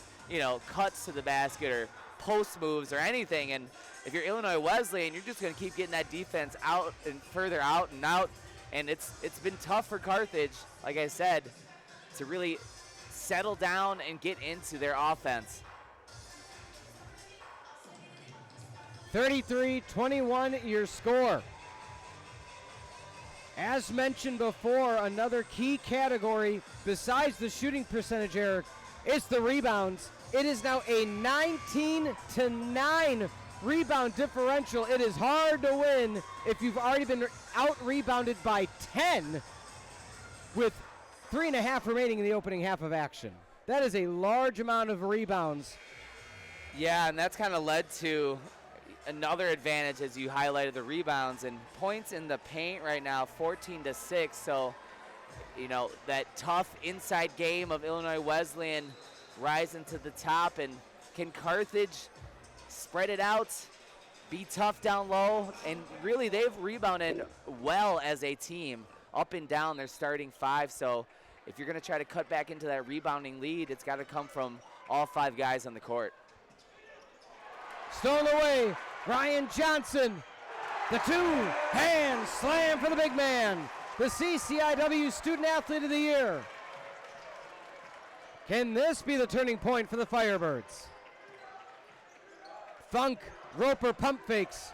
cuts to the basket or post moves or anything. And if you're Illinois Wesleyan, you're just going to keep getting that defense out and further out and out. And it's been tough for Carthage, like I said, to really settle down and get into their offense. 33-21 your score. As mentioned before, another key category besides the shooting percentage, Eric, it's the rebounds. It is now a 19-9 rebound differential. It is hard to win if you've already been out-rebounded by 10 with 3.5 remaining in the opening half of action. That is a large amount of rebounds. Yeah, and that's kind of led to another advantage as you highlighted the rebounds and points in the paint right now, 14-6. So, you know, that tough inside game of Illinois Wesleyan rising to the top. And can Carthage spread it out, be tough down low? And really, they've rebounded well as a team, up and down their starting five. So if you're going to try to cut back into that rebounding lead, it's got to come from all 5 guys on the court. Stolen away, Ryan Johnson. The two-hand slam for the big man, the CCIW Student Athlete of the Year. Can this be the turning point for the Firebirds? Funk, Roper pump fakes.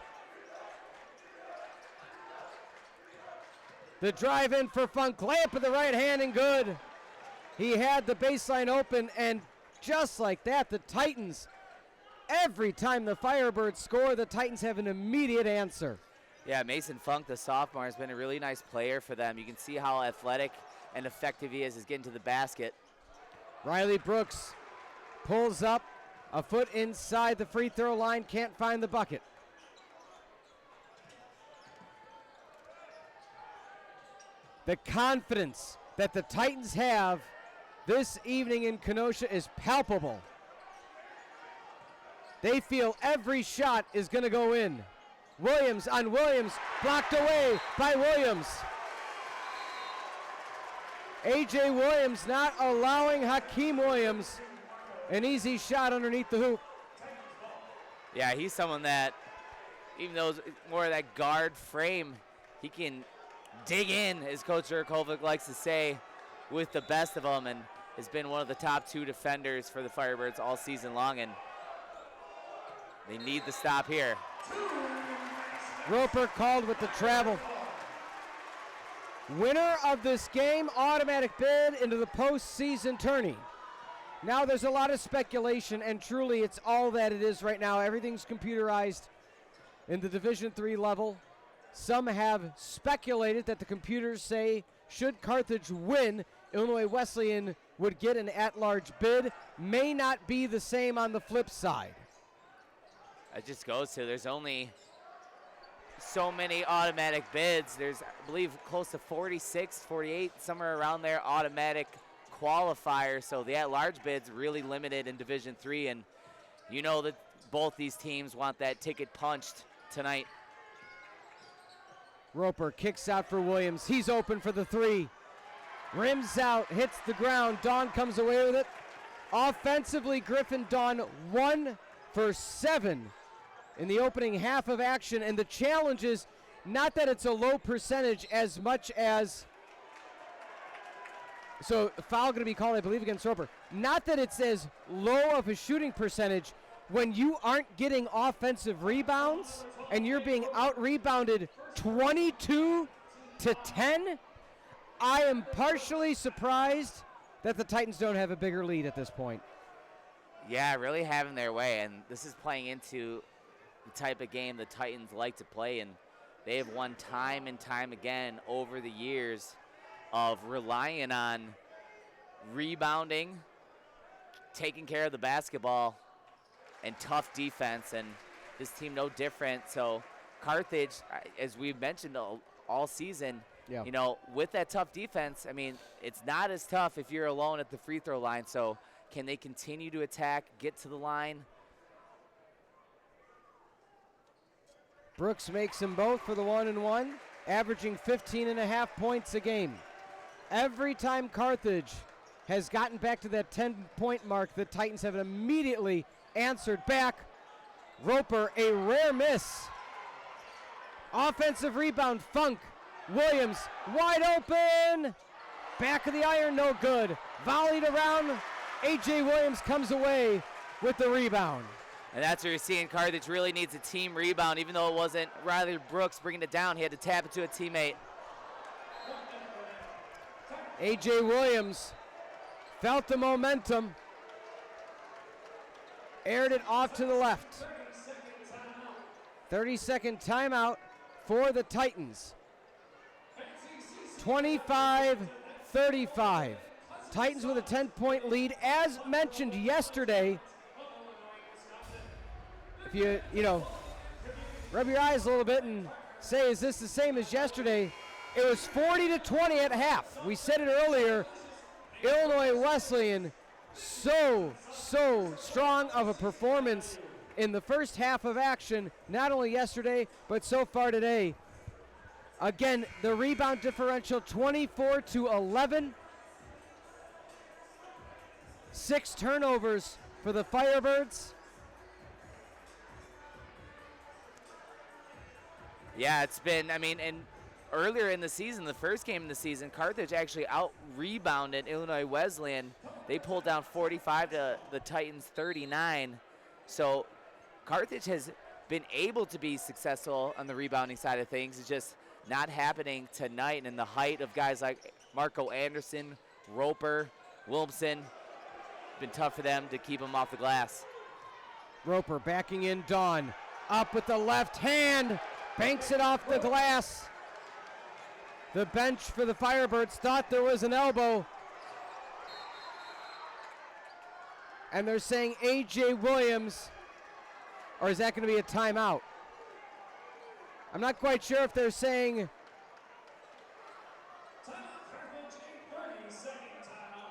The drive in for Funk, layup with the right hand and good. He had the baseline open, and just like that, the Titans, every time the Firebirds score, the Titans have an immediate answer. Yeah, Mason Funk, the sophomore, has been a really nice player for them. You can see how athletic and effective he is getting to the basket. Riley Brooks pulls up a foot inside the free throw line, can't find the bucket. The confidence that the Titans have this evening in Kenosha is palpable. They feel every shot is going to go in. Williams on Williams, blocked away by Williams. A.J. Williams not allowing Hakeem Williams an easy shot underneath the hoop. Yeah, he's someone that, even though it's more of that guard frame, he can dig in, as Coach Jurkovic likes to say, with the best of them, and has been one of the top 2 defenders for the Firebirds all season long, and they need the stop here. Roper called with the travel. Winner of this game, automatic bid into the postseason tourney. Now there's a lot of speculation, and truly it's all that it is right now. Everything's computerized in the Division III level. Some have speculated that the computers say should Carthage win, Illinois Wesleyan would get an at-large bid. May not be the same on the flip side. It just goes to there's only so many automatic bids. There's, I believe, close to 46, 48, somewhere around there, automatic qualifiers. So the at-large bid's really limited in Division III, and you know that both these teams want that ticket punched tonight. Roper kicks out for Williams. He's open for the 3. Rims out, hits the ground. Dawn comes away with it. Offensively, Griffin Dawn 1 for 7 in the opening half of action. And the challenge is not that it's a low percentage as much as, so foul going to be called, I believe, against Roper. Not that it's as low of a shooting percentage when you aren't getting offensive rebounds and you're being out-rebounded 22-10. I am partially surprised that the Titans don't have a bigger lead at this point. Yeah, really having their way, and this is playing into the type of game the Titans like to play, and they have won time and time again over the years of relying on rebounding, taking care of the basketball, and tough defense, and this team no different. So Carthage, as we've mentioned all season, yeah, you know, with that tough defense, I mean, it's not as tough if you're alone at the free throw line. So can they continue to attack, get to the line? Brooks makes them both for the 1-and-1, averaging 15.5 points a game. Every time Carthage has gotten back to that 10-point mark, the Titans have immediately answered back. Roper, a rare miss. Offensive rebound, Funk. Williams, wide open. Back of the iron, no good. Volleyed around. A.J. Williams comes away with the rebound. And that's where you're seeing Carthage really needs a team rebound. Even though it wasn't Riley Brooks bringing it down, he had to tap it to a teammate. A.J. Williams felt the momentum, aired it off to the left. 30-second timeout for the Titans. 25-35. Titans with a 10-point lead. As mentioned yesterday, if you rub your eyes a little bit and say, is this the same as yesterday? It was 40-20 at half. We said it earlier, Illinois Wesleyan, so strong of a performance in the first half of action, not only yesterday, but so far today. Again, the rebound differential 24-11. 6 turnovers for the Firebirds. Yeah, it's been, and earlier in the season, the first game in the season, Carthage actually out-rebounded Illinois Wesleyan. They pulled down 45 to the Titans 39. So Carthage has been able to be successful on the rebounding side of things. It's just not happening tonight. And in the height of guys like Marco Anderson, Roper, Wilmson, been tough for them to keep them off the glass. Roper backing in Dawn. Up with the left hand. Banks it off the glass. The bench for the Firebirds thought there was an elbow. And they're saying A.J. Williams, or is that going to be a timeout? I'm not quite sure if they're saying.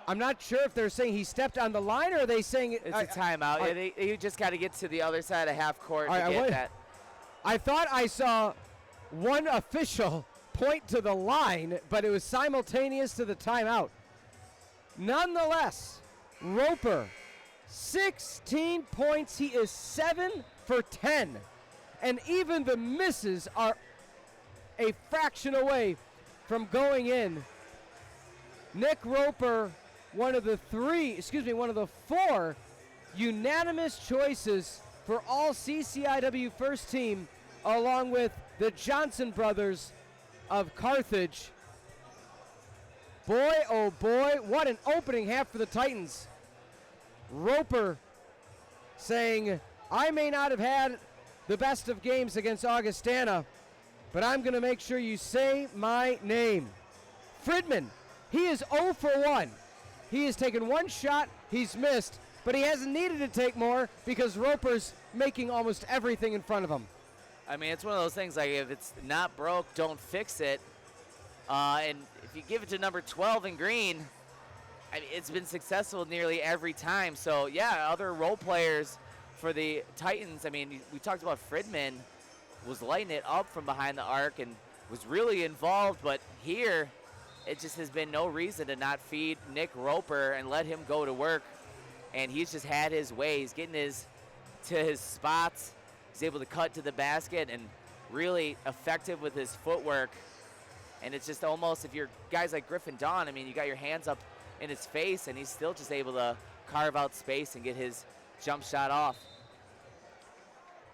I'm not sure if they're saying he stepped on the line, or are they saying it's a timeout. Yeah, they just got to get to the other side of half court to get that. I thought I saw one official point to the line, but it was simultaneous to the timeout. Nonetheless, Roper, 16 points. He is 7 for 10. And even the misses are a fraction away from going in. Nick Roper, one of the 4 unanimous choices for all CCIW first team, along with the Johnson brothers of Carthage. Boy, oh boy, what an opening half for the Titans. Roper saying, I may not have had the best of games against Augustana, but I'm going to make sure you say my name. Fridman, he is 0 for 1. He has taken one shot, he's missed, but he hasn't needed to take more because Roper's making almost everything in front of him. It's one of those things, like, if it's not broke, don't fix it. And if you give it to number 12 in green, it's been successful nearly every time. So, yeah, other role players for the Titans, we talked about Fridman was lighting it up from behind the arc and was really involved, but here it just has been no reason to not feed Nick Roper and let him go to work. And he's just had his way. He's getting to his spots. He's able to cut to the basket and really effective with his footwork. And it's just almost, if you're guys like Griffin Dawn, you got your hands up in his face, and he's still just able to carve out space and get his jump shot off.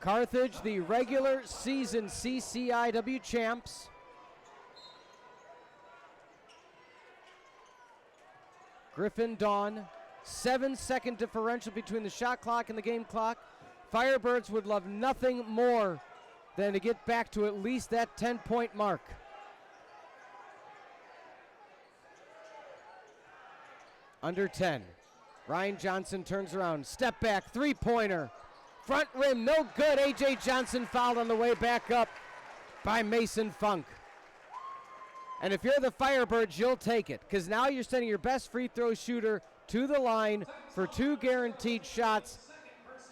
Carthage, the regular season CCIW champs. Griffin Dawn, 7-second differential between the shot clock and the game clock. Firebirds would love nothing more than to get back to at least that 10-point mark. Under 10. Ryan Johnson turns around, step back, three-pointer. Front rim, no good. A.J. Johnson fouled on the way back up by Mason Funk. And if you're the Firebirds, you'll take it, because now you're sending your best free throw shooter to the line for 2 guaranteed shots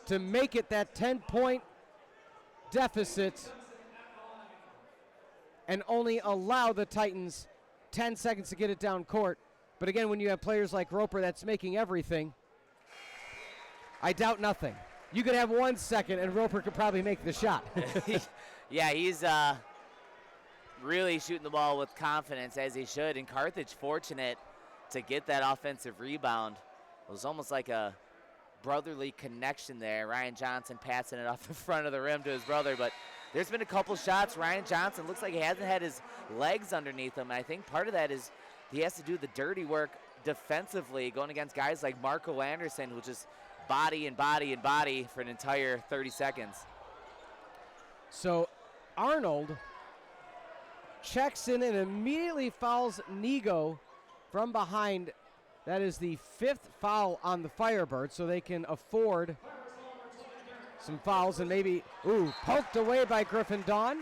to make it that 10-point deficit and only allow the Titans 10 seconds to get it down court. But again, when you have players like Roper that's making everything, I doubt nothing. You could have 1 second and Roper could probably make the shot. Yeah, he's really shooting the ball with confidence, as he should. And Carthage fortunate to get that offensive rebound. It was almost like a brotherly connection there. Ryan Johnson passing it off the front of the rim to his brother, but there's been a couple shots. Ryan Johnson looks like he hasn't had his legs underneath him, and I think part of that is he has to do the dirty work defensively, going against guys like Marco Anderson, who just body and body and body for an entire 30 seconds. So Arnold checks in and immediately fouls Nego from behind. That is the 5th foul on the Firebirds, so they can afford some fouls and maybe, poked away by Griffin Dawn.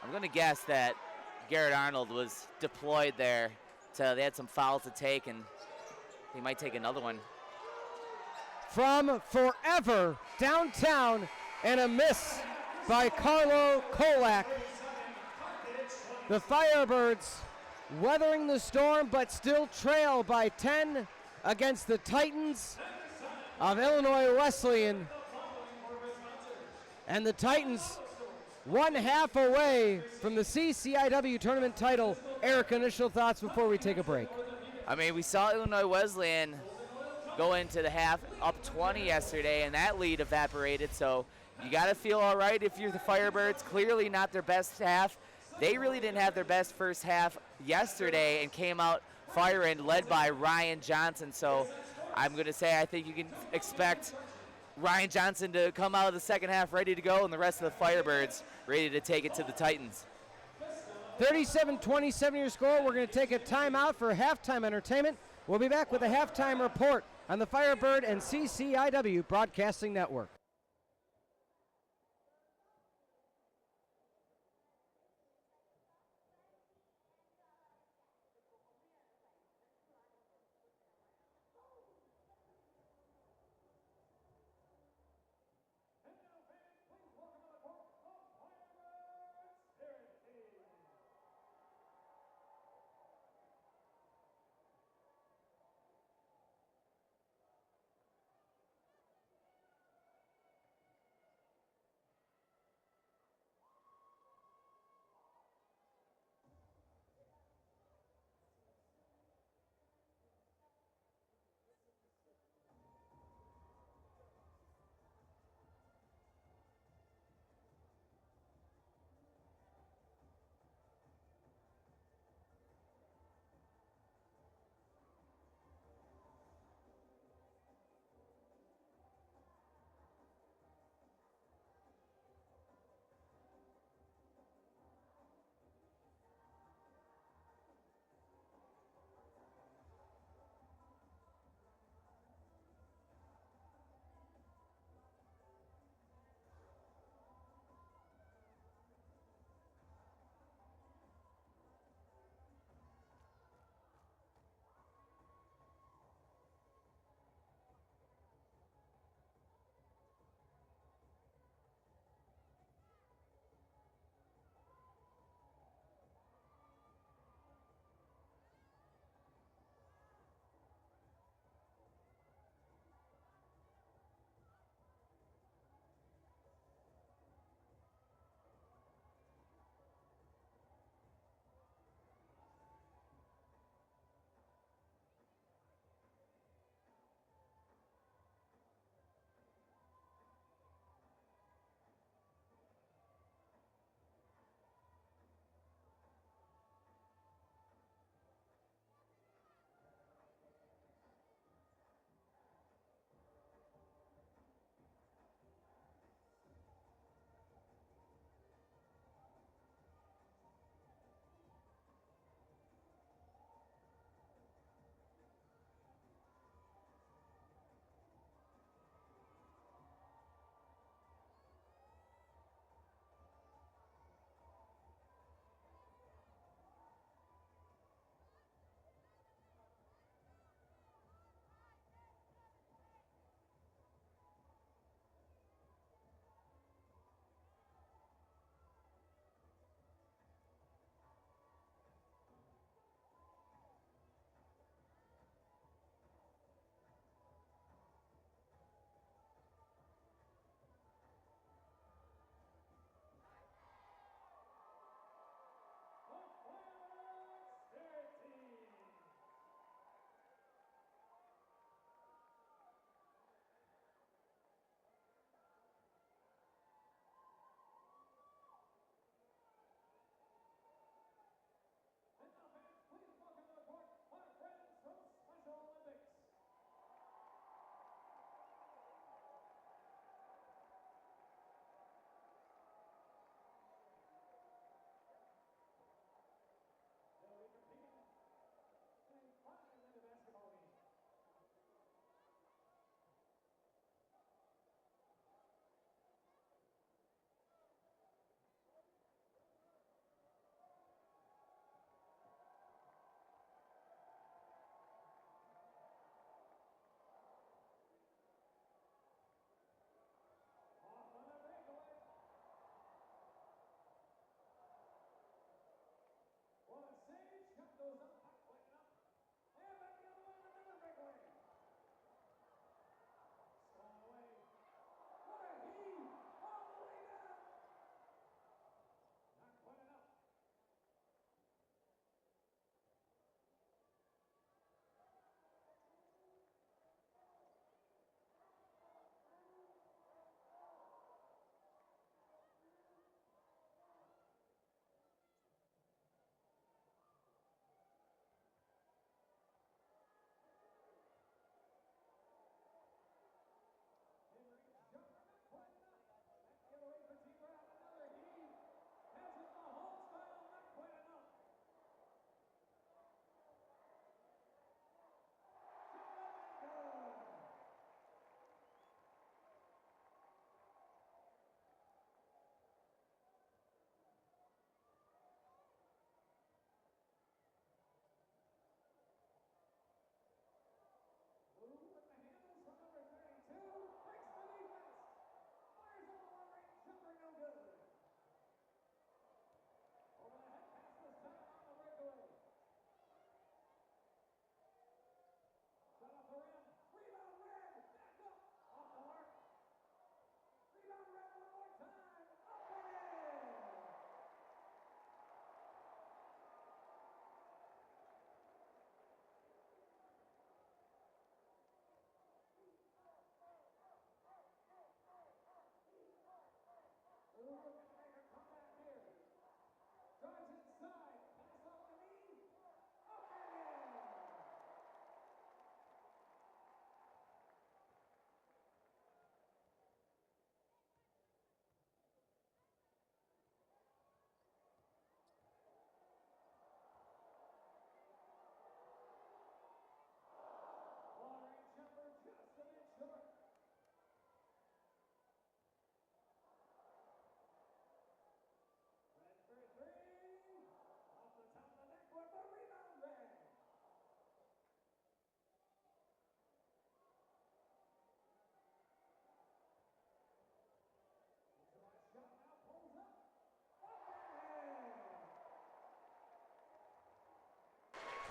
I'm going to guess that Garrett Arnold was deployed there. So they had some fouls to take, and they might take another one. From forever downtown, and a miss by Carlo Kolak. The Firebirds weathering the storm, but still trail by 10 against the Titans of Illinois Wesleyan. And the Titans 1/2 away from the CCIW tournament title. Eric, initial thoughts before we take a break? I mean, we saw Illinois Wesleyan go into the half up 20 yesterday, and that lead evaporated. So you got to feel all right if you're the Firebirds. Clearly not their best half. They really didn't have their best first half yesterday and came out firing, led by Ryan Johnson. So I'm going to say I think you can expect Ryan Johnson to come out of the second half ready to go, and the rest of the Firebirds ready to take it to the Titans. 37-27 your score. We're going to take a timeout for halftime entertainment. We'll be back with a halftime report on the Firebird and CCIW Broadcasting Network.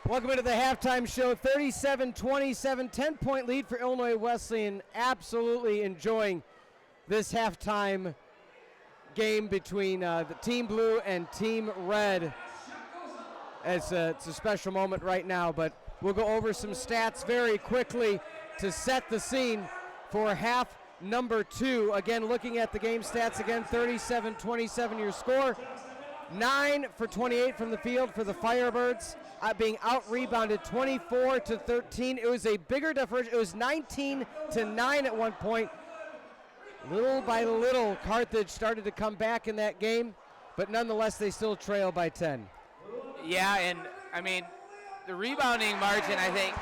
Welcome into the halftime show. 37-27, 10-point lead for Illinois Wesleyan. Absolutely enjoying this halftime game between the Team Blue and Team Red. It's a special moment right now, but we'll go over some stats very quickly to set the scene for half number 2. Again, looking at the game stats again, 37-27 your score. 9 for 28 from the field for the Firebirds, being out-rebounded 24-13. It was a bigger difference. It was 19-9 at one point. Little by little, Carthage started to come back in that game, but nonetheless, they still trail by 10. Yeah, and I mean, the rebounding margin, I think,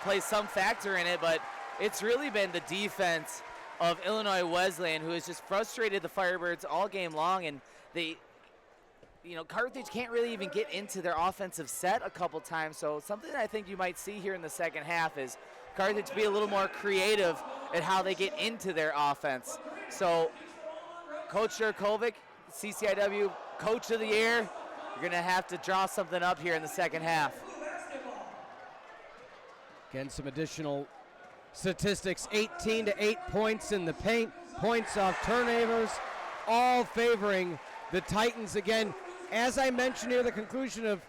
plays some factor in it, but it's really been the defense of Illinois Wesleyan who has just frustrated the Firebirds all game long, and Carthage can't really even get into their offensive set a couple times, so something I think you might see here in the second half is Carthage be a little more creative at how they get into their offense. So, Coach Jurkovic, CCIW Coach of the Year, you're going to have to draw something up here in the second half. Again, some additional statistics, 18 to 8 points in the paint, points off turnovers, all favoring the Titans. Again, as I mentioned near the conclusion of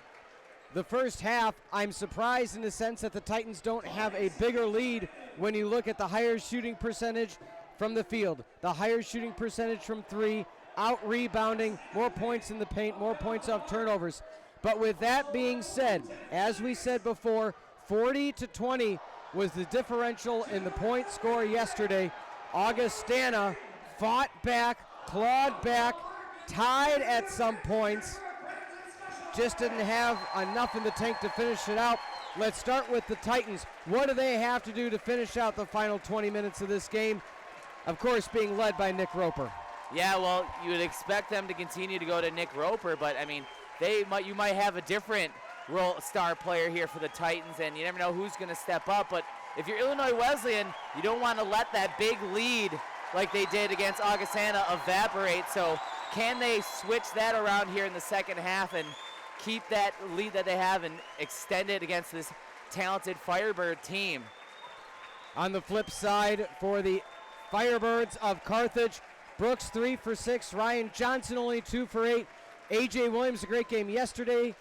the first half, I'm surprised in the sense that the Titans don't have a bigger lead when you look at the higher shooting percentage from the field, the higher shooting percentage from three, out rebounding, more points in the paint, more points off turnovers. But with that being said, as we said before, 40-20 was the differential in the point score yesterday. Augustana fought back, clawed back, tied at some points, just didn't have enough in the tank to finish it out. Let's start with the Titans. What do they have to do to finish out the final 20 minutes of this game? Of course, being led by Nick Roper. Yeah, well, you would expect them to continue to go to Nick Roper, but I mean, you might have a different star player here for the Titans, and you never know who's going to step up. But if you're Illinois Wesleyan, you don't want to let that big lead like they did against Augustana evaporate. So can they switch that around here in the second half and keep that lead that they have and extend it against this talented Firebird team? On the flip side, for the Firebirds of Carthage, Brooks 3 for 6, Ryan Johnson only 2 for 8. AJ Williams, a great game yesterday,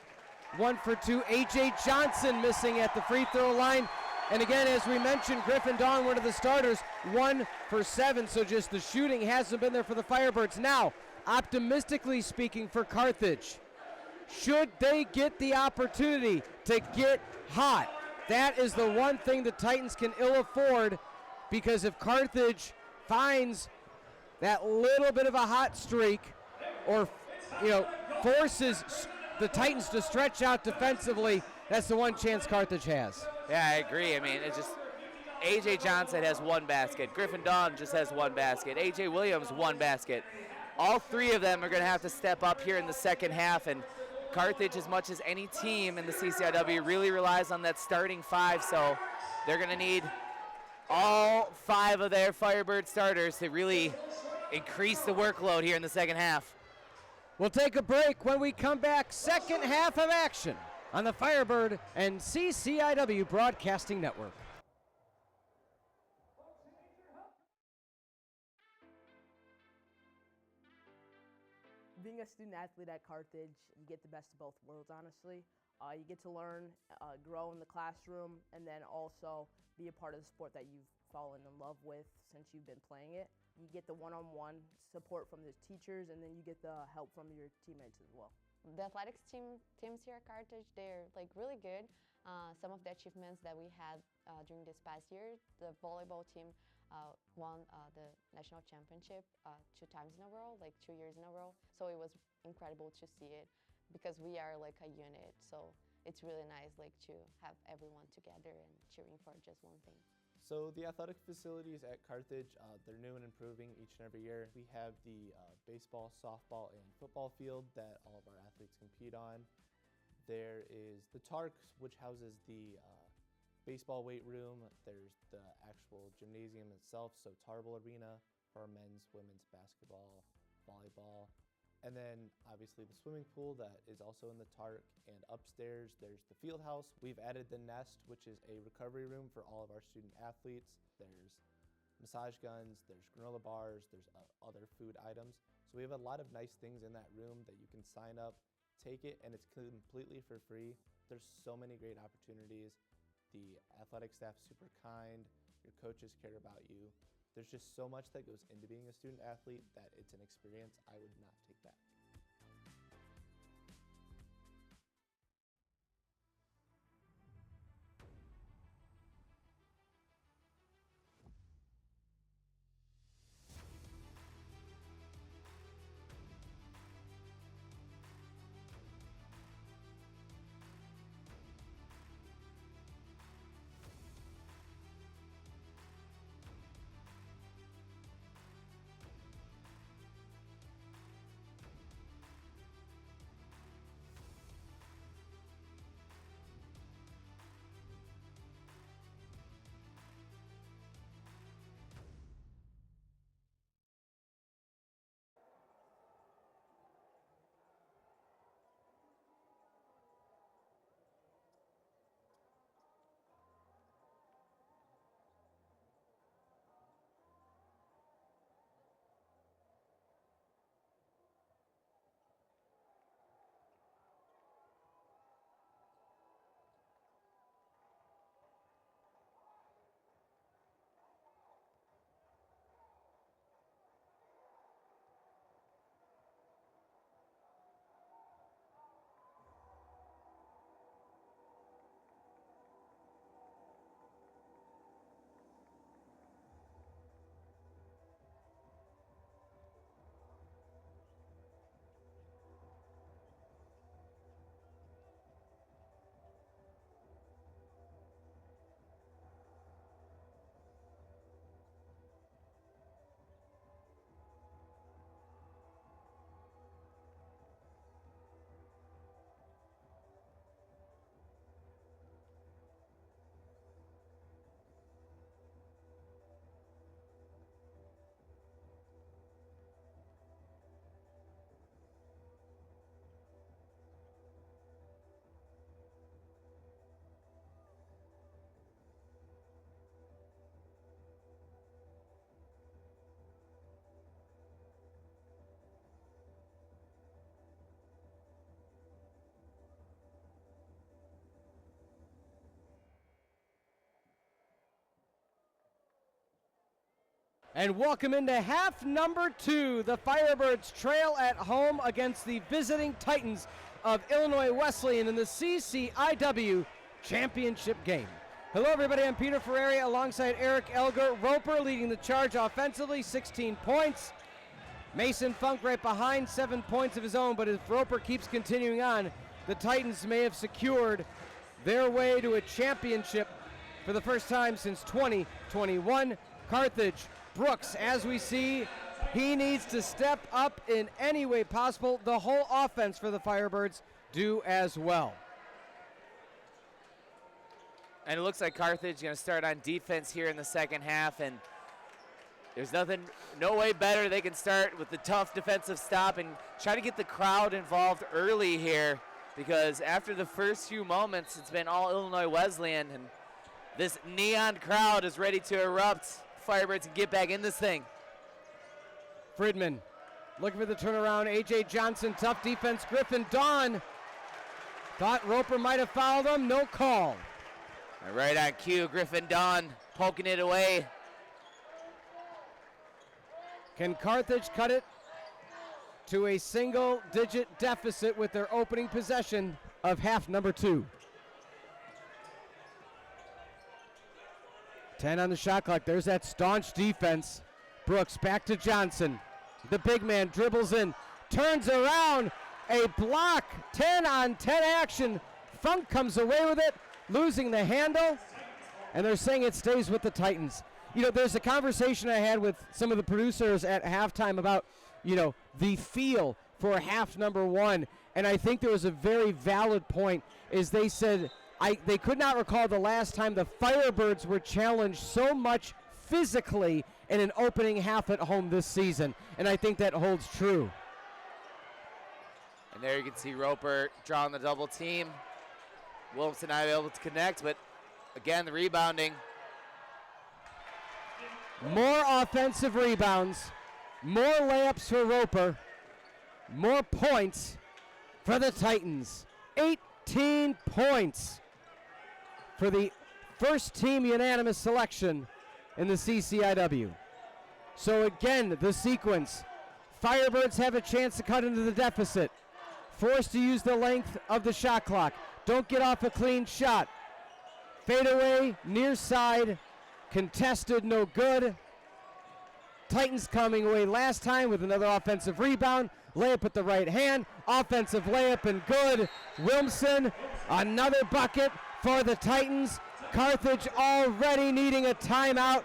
1 for 2. AJ Johnson missing at the free throw line. And again, as we mentioned, Griffin Dawn, one of the starters, 1 for 7. So just the shooting hasn't been there for the Firebirds. Now, optimistically speaking for Carthage, should they get the opportunity to get hot, that is the one thing the Titans can ill afford, because if Carthage finds that little bit of a hot streak or forces the Titans to stretch out defensively, that's the one chance Carthage has. Yeah, I agree. I mean, it's just A.J. Johnson has 1 basket. Griffin Dawn just has 1 basket. A.J. Williams, 1 basket. All 3 of them are going to have to step up here in the second half, and Carthage, as much as any team in the CCIW, really relies on that starting 5, so they're going to need all 5 of their Firebird starters to really increase the workload here in the second half. We'll take a break. When we come back, second half of action on the Firebird and CCIW Broadcasting Network. Being a student athlete at Carthage, you get the best of both worlds, honestly. You get to learn, grow in the classroom, and then also be a part of the sport that you've fallen in love with since you've been playing it. You get the one-on-one support from the teachers, and then you get the help from your teammates as well. The athletics teams here at Carthage, they're really good. Some of the achievements that we had during this past year, the volleyball team won the national championship 2 times in a row, 2 years in a row. So it was incredible to see it, because we are a unit. So it's really nice to have everyone together and cheering for just one thing. So the athletic facilities at Carthage, they're new and improving each and every year. We have the baseball, softball, and football field that all of our athletes compete on. There is the Tark, which houses the baseball weight room. There's the actual gymnasium itself, so Tarble Arena for men's, women's basketball, volleyball. And then obviously the swimming pool that is also in the Tark, and upstairs there's the field house. We've added the Nest, which is a recovery room for all of our student athletes. There's massage guns, there's granola bars, there's other food items. So we have a lot of nice things in that room that you can sign up, take it, and it's completely for free. There's so many great opportunities. The athletic staff's super kind, your coaches care about you. There's just so much that goes into being a student athlete that it's an experience I would not take back. And welcome into half number 2. The Firebirds trail at home against the visiting Titans of Illinois Wesleyan in the CCIW championship game. Hello everybody, I'm Peter Ferreri alongside Eric Elger. Roper leading the charge offensively, 16 points. Mason Funk right behind, 7 points of his own, but if Roper keeps continuing on, the Titans may have secured their way to a championship for the first time since 2021. Carthage, Brooks, as we see, he needs to step up in any way possible. The whole offense for the Firebirds do as well. And it looks like Carthage is going to start on defense here in the second half, and there's no way better they can start with the tough defensive stop and try to get the crowd involved early here, because after the first few moments, it's been all Illinois Wesleyan, and this neon crowd is ready to erupt. Firebirds can get back in this thing. Friedman looking for the turnaround. A.J. Johnson, tough defense. Griffin Dawn thought Roper might have fouled him. No call. Right on cue, Griffin Dawn poking it away. Can Carthage cut it to a single-digit deficit with their opening possession of half number 2? 10 on the shot clock. There's that staunch defense. Brooks back to Johnson. The big man dribbles in, turns around, a block, 10 on 10 action. Funk comes away with it, losing the handle, and they're saying it stays with the Titans. You know, there's a conversation I had with some of the producers at halftime about, you know, the feel for half number 1, and I think there was a very valid point, is they said they could not recall the last time the Firebirds were challenged so much physically in an opening half at home this season, and I think that holds true. And there you can see Roper drawing the double team. Williamson not able to connect, but again, the rebounding. More offensive rebounds, more layups for Roper, more points for the Titans. 18 points for the first team unanimous selection in the CCIW. So again, the sequence. Firebirds have a chance to cut into the deficit. Forced to use the length of the shot clock. Don't get off a clean shot. Fadeaway, near side, contested, no good. Titans coming away last time with another offensive rebound. Layup at the right hand, offensive layup and good. Wilmson, another bucket for the Titans. Carthage already needing a timeout.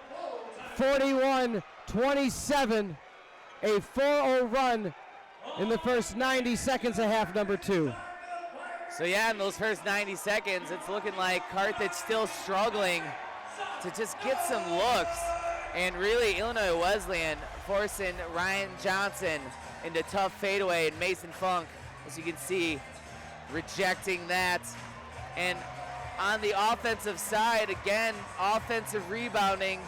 41-27, a 4-0 run in the first 90 seconds of half number 2. So yeah, in those first 90 seconds, it's looking like Carthage still struggling to just get some looks. And really, Illinois Wesleyan forcing Ryan Johnson into tough fadeaway, and Mason Funk, as you can see, rejecting that. And on the offensive side, again, offensive rebounding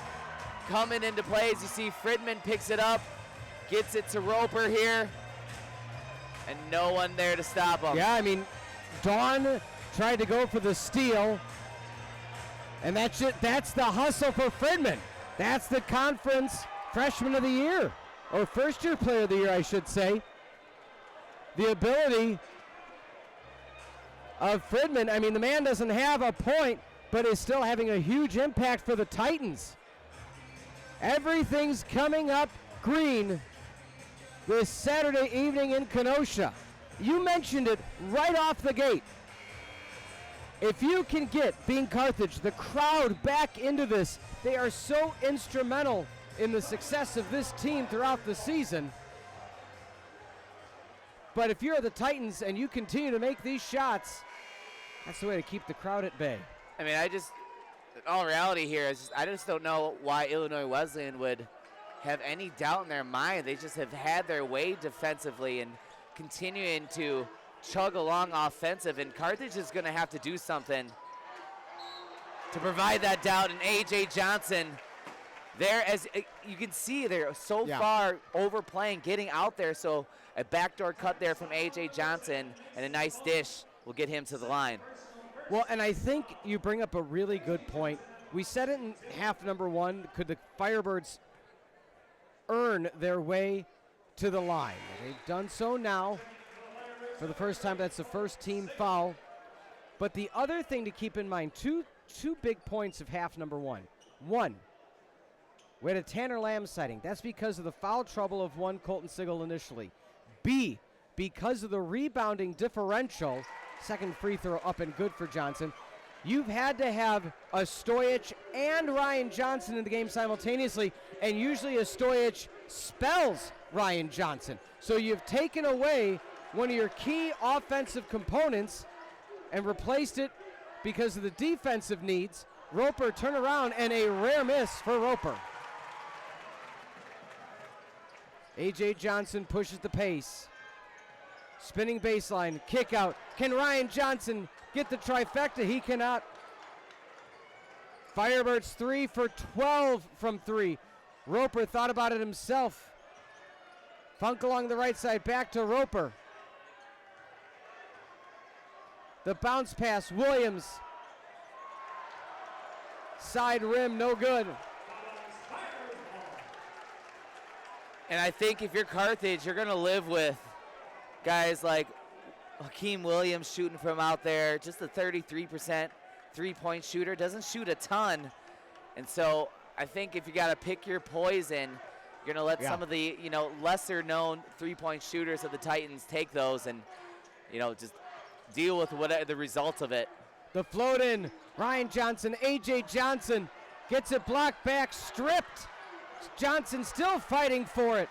coming into play. As you see, Fridman picks it up, gets it to Roper here, and no one there to stop him. Yeah, I mean, Dawn tried to go for the steal, and that's the hustle for Fridman. That's the conference freshman of the year, or first year player of the year, I should say. The ability of Fridman, I mean, the man doesn't have a point, but is still having a huge impact for the Titans. Everything's coming up green this Saturday evening in Kenosha. You mentioned it right off the gate. If you can get, being Carthage, the crowd back into this, they are so instrumental in the success of this team throughout the season. But if you're the Titans and you continue to make these shots, that's the way to keep the crowd at bay. I mean, in all reality here, I just don't know why Illinois Wesleyan would have any doubt in their mind. They just have had their way defensively and continuing to chug along offensive, and Carthage is going to have to do something to provide that doubt. And A.J. Johnson there, as you can see, they're so far overplaying, getting out there, so a backdoor cut there from A.J. Johnson and a nice dish will get him to the line. Well, and I think you bring up a really good point. We said it in half number 1, could the Firebirds earn their way to the line? They've done so now. For the first time, that's the first team foul. But the other thing to keep in mind, two big points of half number 1. One, we had a Tanner Lamb sighting. That's because of the foul trouble of one Colton Sigel initially. B, because of the rebounding differential, second free throw up and good for Johnson. You've had to have a Stojic and Ryan Johnson in the game simultaneously, and usually a Stojic spells Ryan Johnson. So you've taken away one of your key offensive components and replaced it because of the defensive needs. Roper turn around, and a rare miss for Roper. A.J. Johnson pushes the pace. Spinning baseline, kick out. Can Ryan Johnson get the trifecta? He cannot. Firebirds 3 for 12 from 3. Roper thought about it himself. Funk along the right side, back to Roper. The bounce pass, Williams. Side rim, no good. And I think if you're Carthage, you're going to live with guys like Hakeem Williams shooting from out there, just a 33% three-point shooter, doesn't shoot a ton. And so I think if you got to pick your poison, you're going to let some of the, lesser-known three-point shooters of the Titans take those and, just deal with whatever the results of it. The float in, Ryan Johnson, A.J. Johnson gets it blocked back, stripped. Johnson still fighting for it.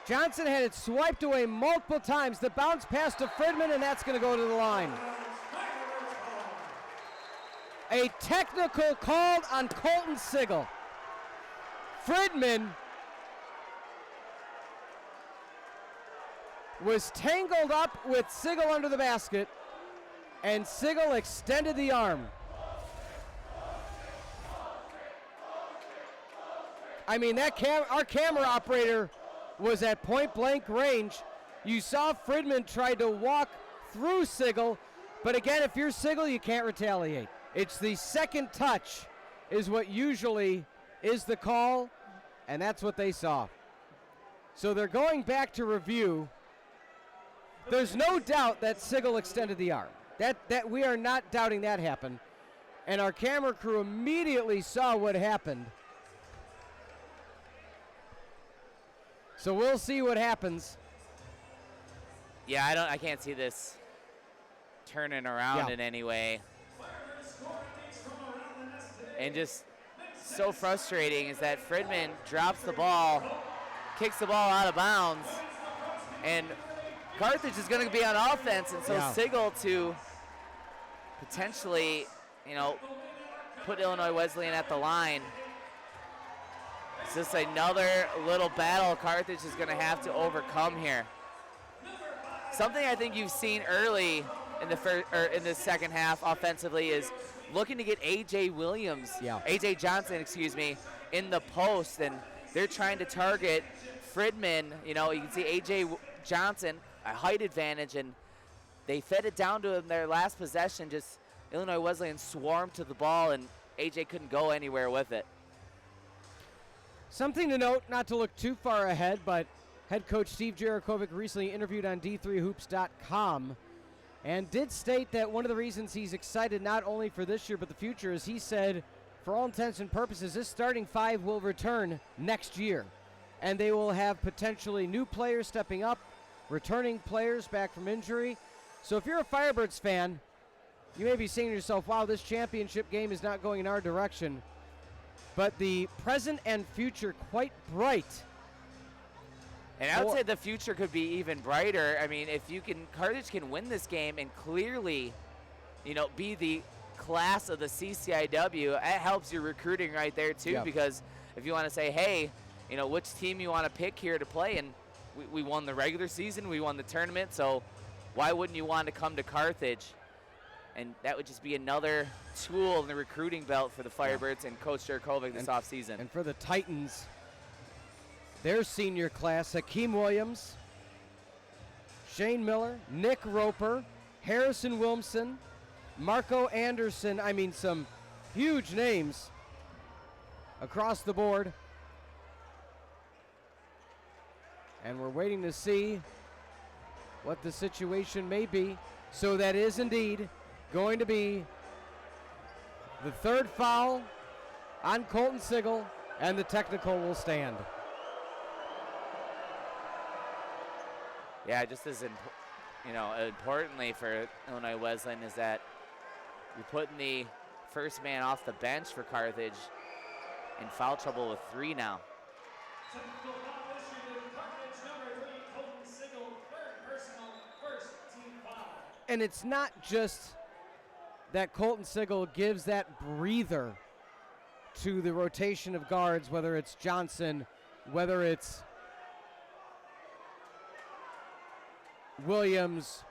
Johnson had it swiped away multiple times. The bounce pass to Fridman, and that's going to go to the line. A technical called on Colton Sigel. was tangled up with Sigel under the basket, and Sigel extended the arm. I mean, our camera operator was at point blank range. You saw Fridman tried to walk through Sigel, but again, if you're Sigel, you can't retaliate. It's the second touch is what usually is the call, and that's what they saw. So they're going back to review. There's no doubt that Sigel extended the arm. That we are not doubting that happened. And our camera crew immediately saw what happened. So we'll see what happens. Yeah, I can't see this turning around in any way. And just so frustrating is that Fridman drops the ball, kicks the ball out of bounds, and Carthage is going to be on offense, and so Sigel to potentially, put Illinois Wesleyan at the line. It's just another little battle Carthage is going to have to overcome here. Something I think you've seen early in the second half offensively is looking to get AJ Johnson, in the post, and they're trying to target Fridman. You can see AJ Johnson, a height advantage, and they fed it down to him their last possession. Just Illinois Wesleyan swarmed to the ball, and AJ couldn't go anywhere with it. Something to note, not to look too far ahead, but head coach Steve Jarakovic recently interviewed on D3Hoops.com and did state that one of the reasons he's excited not only for this year but the future is he said, for all intents and purposes, this starting five will return next year. And they will have potentially new players stepping up, returning players back from injury. So if you're a Firebirds fan, you may be saying to yourself, wow, this championship game is not going in our direction. But the present and future quite bright. And I would say the future could be even brighter. I mean, if Carthage can win this game and clearly, be the class of the CCIW, it helps your recruiting right there too. Because if you want to say, hey, which team you want to pick here to play, and we won the regular season, we won the tournament, so why wouldn't you want to come to Carthage? And that would just be another tool in the recruiting belt for the Firebirds and Coach Jarakovic this offseason. And for the Titans, their senior class, Hakeem Williams, Shane Miller, Nick Roper, Harrison Wilmson, Marco Anderson. I mean, some huge names across the board. And we're waiting to see what the situation may be. So that is indeed going to be the third foul on Colton Sigel, and the technical will stand. Yeah, just as importantly for Illinois Wesleyan is that you're putting the first man off the bench for Carthage in foul trouble with 3 now. And it's not just that Colton Sigel gives that breather to the rotation of guards, whether it's Johnson, whether it's Williams.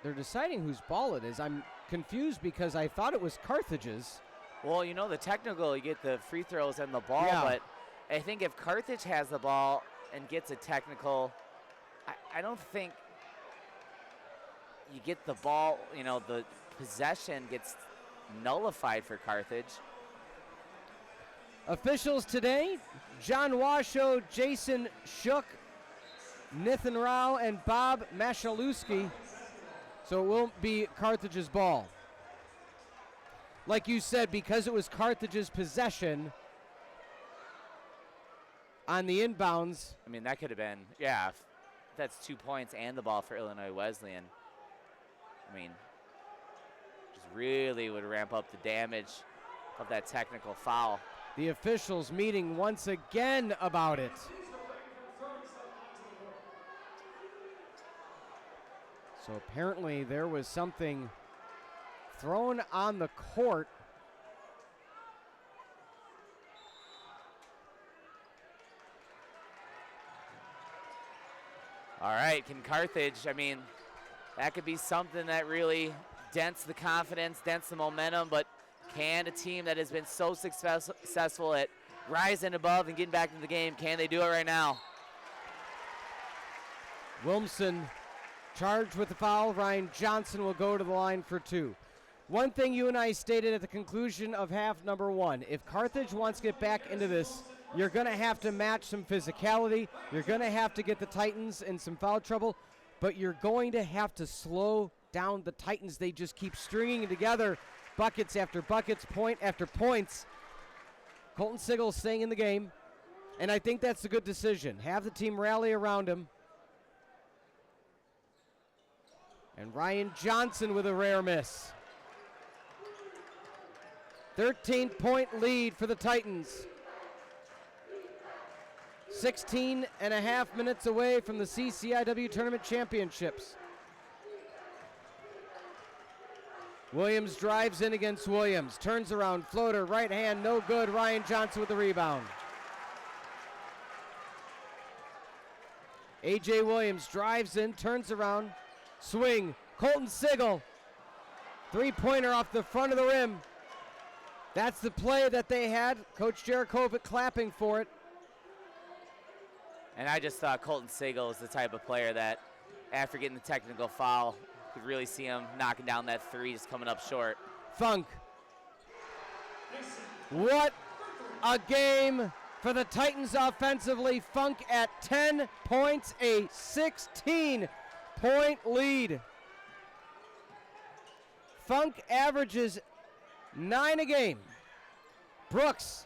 They're deciding whose ball it is. I'm confused because I thought it was Carthage's. Well, the technical, you get the free throws and the ball, but I think if Carthage has the ball and gets a technical, I don't think you get the ball, the possession gets nullified for Carthage. Officials today, John Washoe, Jason Shook, Nathan Rao, and Bob Mashalewski. So it will be Carthage's ball. Like you said, because it was Carthage's possession on the inbounds. I mean, that could have been, that's 2 points and the ball for Illinois Wesleyan. I mean, just really would ramp up the damage of that technical foul. The officials meeting once again about it. So apparently there was something thrown on the court. All right, can Carthage, I mean, that could be something that really dents the confidence, dents the momentum, but can a team that has been so successful at rising above and getting back into the game, can they do it right now? Wilmson charged with the foul. Ryan Johnson will go to the line for 2. One thing you and I stated at the conclusion of half number 1, if Carthage wants to get back into this, you're going to have to match some physicality. You're going to have to get the Titans in some foul trouble, but you're going to have to slow down the Titans. They just keep stringing together buckets after buckets, point after points. Colton Sigel staying in the game, and I think that's a good decision. Have the team rally around him. And Ryan Johnson with a rare miss. 13-point lead for the Titans. 16 and a half minutes away from the CCIW Tournament Championships. Williams drives in against Williams. Turns around, floater, right hand, no good. Ryan Johnson with the rebound. A.J. Williams drives in, turns around, swing. Colton Sigel, three-pointer off the front of the rim. That's the play that they had. Coach Jarakovic clapping for it. And I just thought Colton Sigel is the type of player that, after getting the technical foul, you could really see him knocking down that three, just coming up short. Funk. What a game for the Titans offensively. Funk at 10 points, a 16-point lead. Funk averages 9 a game. Brooks,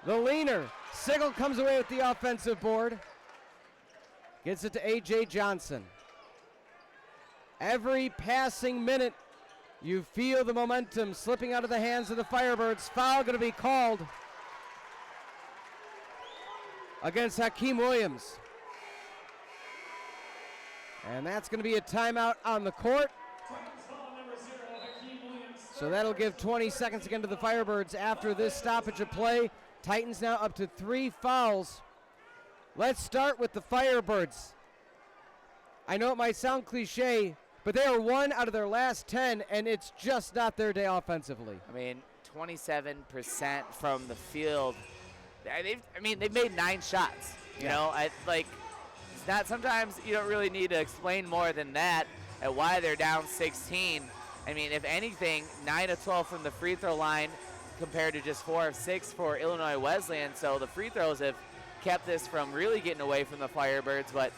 the leaner. Sigel comes away with the offensive board. Gets it to A.J. Johnson. Every passing minute, you feel the momentum slipping out of the hands of the Firebirds. Foul going to be called against Hakeem Williams. And that's going to be a timeout on the court. So that'll give 20 seconds again to the Firebirds after this stoppage of play. Titans now up to 3 fouls. Let's start with the Firebirds. I know it might sound cliche, but they are 1 out of their last 10, and it's just not their day offensively. I mean, 27% from the field. They've made 9 shots. You know, it's not. Sometimes you don't really need to explain more than that at why they're down 16. I mean, if anything, 9 of 12 from the free throw line compared to just 4 of 6 for Illinois Wesleyan. So the free throws have kept this from really getting away from the Firebirds. But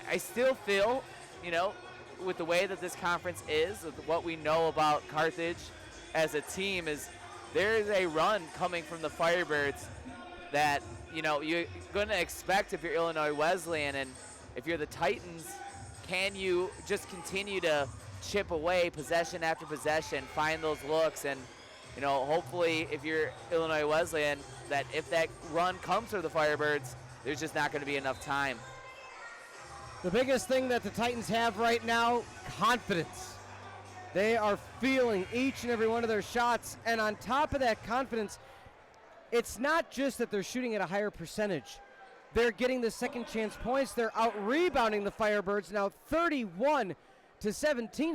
I still feel, you know, with the way that this conference is, with what we know about Carthage as a team, is there is a run coming from the Firebirds that, you know, you're going to expect if you're Illinois Wesleyan. And if you're the Titans, can you just continue to chip away possession after possession, find those looks, and, you know, hopefully if you're Illinois Wesleyan, that if that run comes for the Firebirds, there's just not going to be enough time. The biggest thing that the Titans have right now, confidence. They are feeling each and every one of their shots, and on top of that confidence, it's not just that they're shooting at a higher percentage. They're getting the second chance points. They're out-rebounding the Firebirds now 31-17,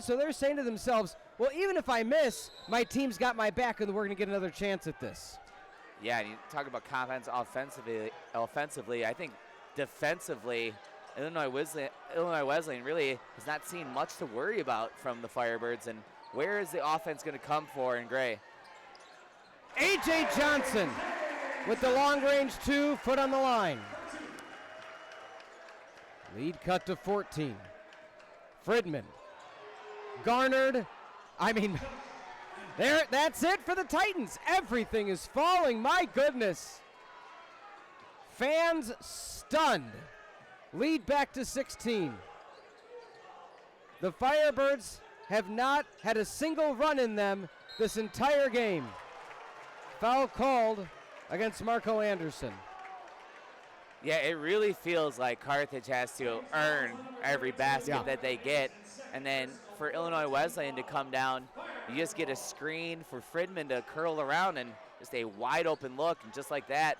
so they're saying to themselves, well, even if I miss, my team's got my back and we're going to get another chance at this. Yeah, and you talk about confidence offensively. I think defensively, Illinois Wesleyan really has not seen much to worry about from the Firebirds. And where is the offense going to come for in gray? A.J. Johnson with the long-range 2, foot on the line. Lead cut to 14. Fridman garnered. That's it for the Titans. Everything is falling. My goodness. Fans stunned. Lead back to 16. The Firebirds have not had a single run in them this entire game. Foul called against Marco Anderson. Yeah, it really feels like Carthage has to earn every basket that they get. And then for Illinois Wesleyan to come down, you just get a screen for Fridman to curl around and just a wide open look. And just like that,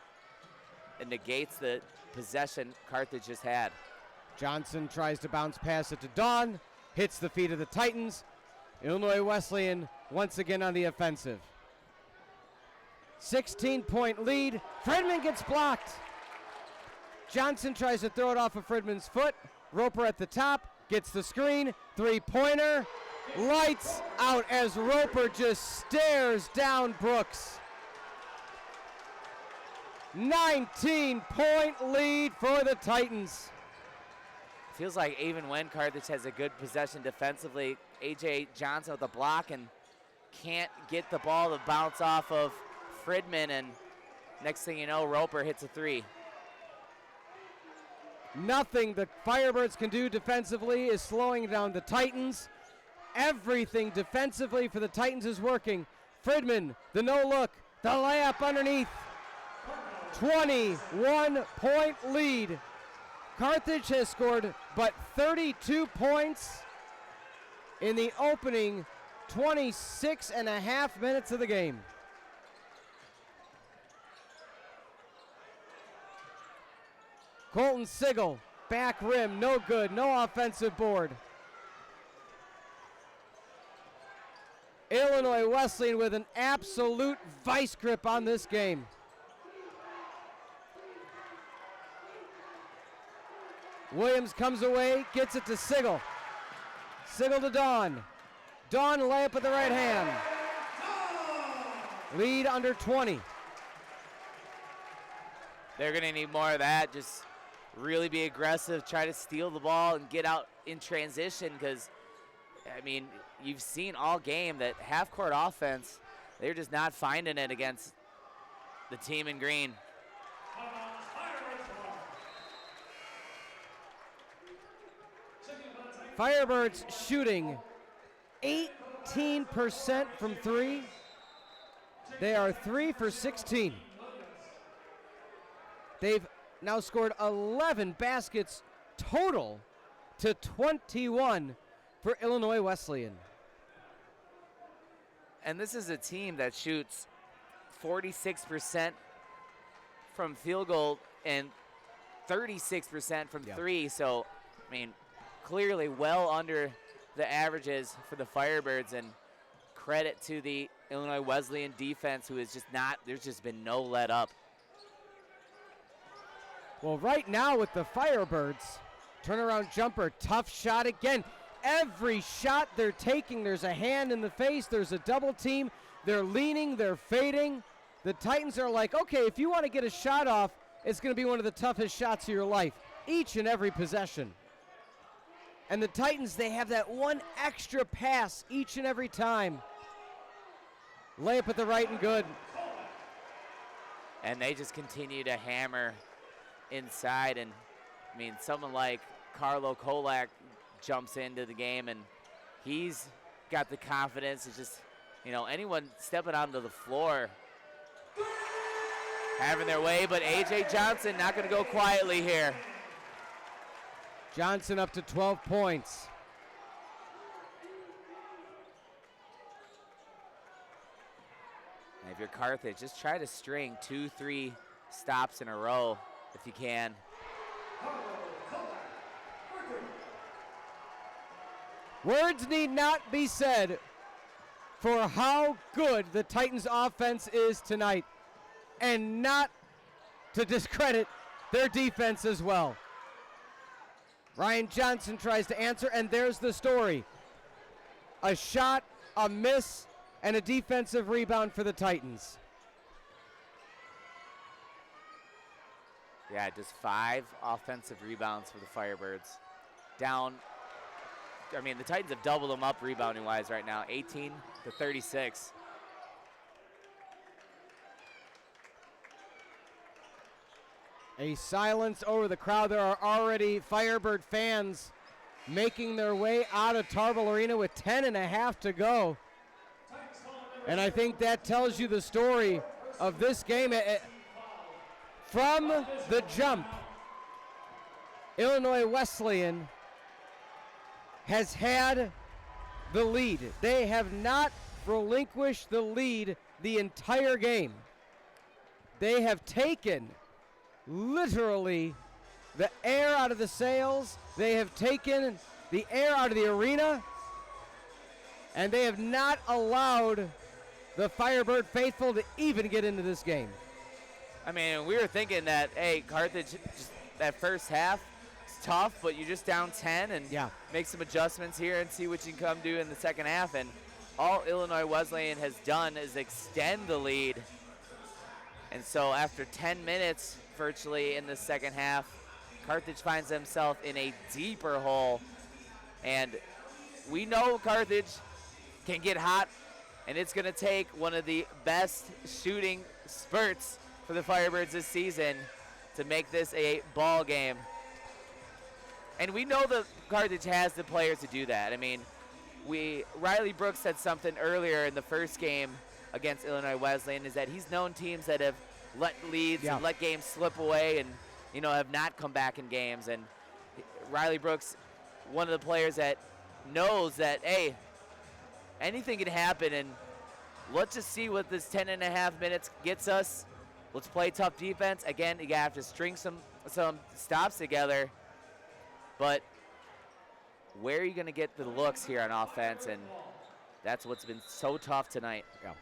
it negates the possession Carthage just had. Johnson tries to bounce pass it to Dawn, hits the feet of the Titans. Illinois Wesleyan once again on the offensive. 16-point lead. Fridman gets blocked. Johnson tries to throw it off of Fridman's foot. Roper at the top, gets the screen. Three-pointer. Lights out as Roper just stares down Brooks. 19-point lead for the Titans. Feels like even when Carthage has a good possession defensively, A.J. Johnson with the block and can't get the ball to bounce off of Fridman, and next thing you know, Roper hits a three. Nothing the Firebirds can do defensively is slowing down the Titans. Everything defensively for the Titans is working. Fridman, the no-look, the layup underneath. 21-point lead. Carthage has scored but 32 points in the opening 26 and a half minutes of the game. Colton Sigel, back rim, no good, no offensive board. Illinois Wesleyan with an absolute vice grip on this game. Williams comes away, gets it to Sigel. Sigel to Dawn. Dawn layup with the right hand. Lead under 20. They're going to need more of that. Just really be aggressive, try to steal the ball and get out in transition, because, I mean, you've seen all game that half-court offense, they're just not finding it against the team in green. Firebirds shooting 18% from three. They are 3 for 16. They've now scored 11 baskets total to 21 for Illinois Wesleyan. And this is a team that shoots 46% from field goal and 36% from three. So, I mean, clearly well under the averages for the Firebirds, and credit to the Illinois Wesleyan defense, who is just not, there's just been no let up. Well, right now with the Firebirds, turnaround jumper, tough shot again. Every shot they're taking, there's a hand in the face, there's a double team, they're leaning, they're fading. The Titans are like, okay, if you want to get a shot off, it's going to be one of the toughest shots of your life, each and every possession. And the Titans, they have that one extra pass each and every time. Layup at the right and good. And they just continue to hammer inside. And, I mean, someone like Carlo Kolak jumps into the game, and he's got the confidence. It's just, you know, anyone stepping onto the floor having their way, but A.J. Johnson not going to go quietly here. Johnson up to 12 points. And if you're Carthage, just try to string 2-3 stops in a row if you can. Words need not be said for how good the Titans offense is tonight, and not to discredit their defense as well. Ryan Johnson tries to answer, and there's the story. A shot, a miss, and a defensive rebound for the Titans. Yeah, just 5 offensive rebounds for the Firebirds. Down, I mean, the Titans have doubled them up rebounding-wise right now, 18 to 36. A silence over the crowd. There are already Firebird fans making their way out of Tarble Arena with 10.5 to go. And I think that tells you the story of this game. From the jump, Illinois Wesleyan has had the lead. They have not relinquished the lead the entire game. They have taken literally the air out of the sails. They have taken the air out of the arena. And they have not allowed the Firebird faithful to even get into this game. I mean, we were thinking that, hey, Carthage, just that first half is tough, but you're just down 10 and make some adjustments here and see what you can come do in the second half. And all Illinois Wesleyan has done is extend the lead. And so after 10 minutes virtually in the second half, Carthage finds themselves in a deeper hole. And we know Carthage can get hot, and it's going to take one of the best shooting spurts for the Firebirds this season to make this a ball game. And we know that Carthage has the players to do that. I mean, Riley Brooks said something earlier in the first game against Illinois Wesleyan, is that he's known teams that have let leads and let games slip away and, you know, have not come back in games. And Riley Brooks, one of the players that knows that, hey, anything can happen, and let's just see what this 10.5 minutes gets us. Let's play tough defense. Again, you have to string some stops together, but where are you going to get the looks here on offense? And that's what's been so tough tonight. Yeah.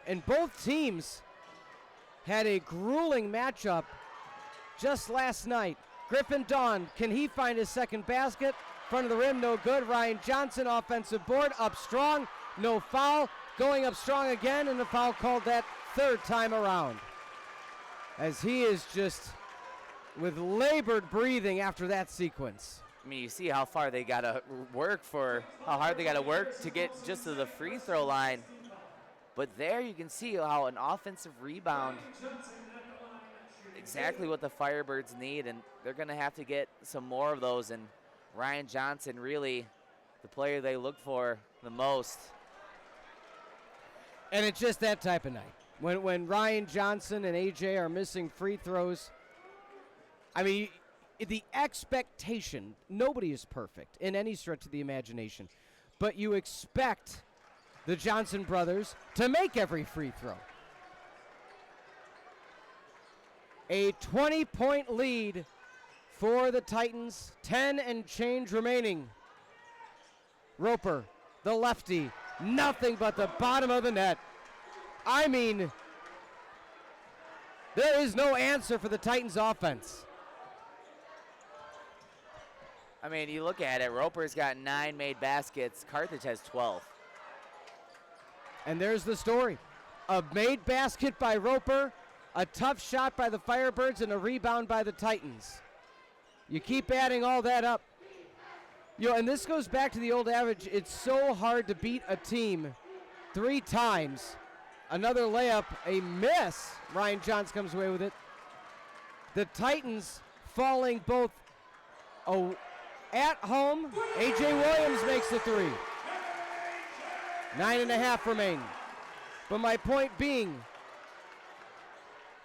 And both teams had a grueling matchup just last night. Griffin Dawn, can he find his second basket? Front of the rim, no good. Ryan Johnson, offensive board, up strong, no foul. Going up strong again, and the foul called that third time around. As he is just with labored breathing after that sequence. I mean, you see how far they got to work how hard they got to work to get just to the free throw line. But there you can see how an offensive rebound, exactly what the Firebirds need, and they're going to have to get some more of those. And Ryan Johnson, really the player they look for the most. And it's just that type of night. When Ryan Johnson and AJ are missing free throws, I mean, the expectation, nobody is perfect in any stretch of the imagination, but you expect the Johnson brothers to make every free throw. A 20-point lead for the Titans, 10 and change remaining. Roper, the lefty, nothing but the bottom of the net. I mean, there is no answer for the Titans offense. I mean, you look at it, Roper's got 9 made baskets, Carthage has 12. And there's the story. A made basket by Roper, a tough shot by the Firebirds, and a rebound by the Titans. You keep adding all that up. You know, and this goes back to the old adage, it's so hard to beat a team 3 times. Another layup, a miss. Ryan Johns comes away with it. The Titans falling both at home. A.J. Williams makes the 3. 9.5 remain. But my point being,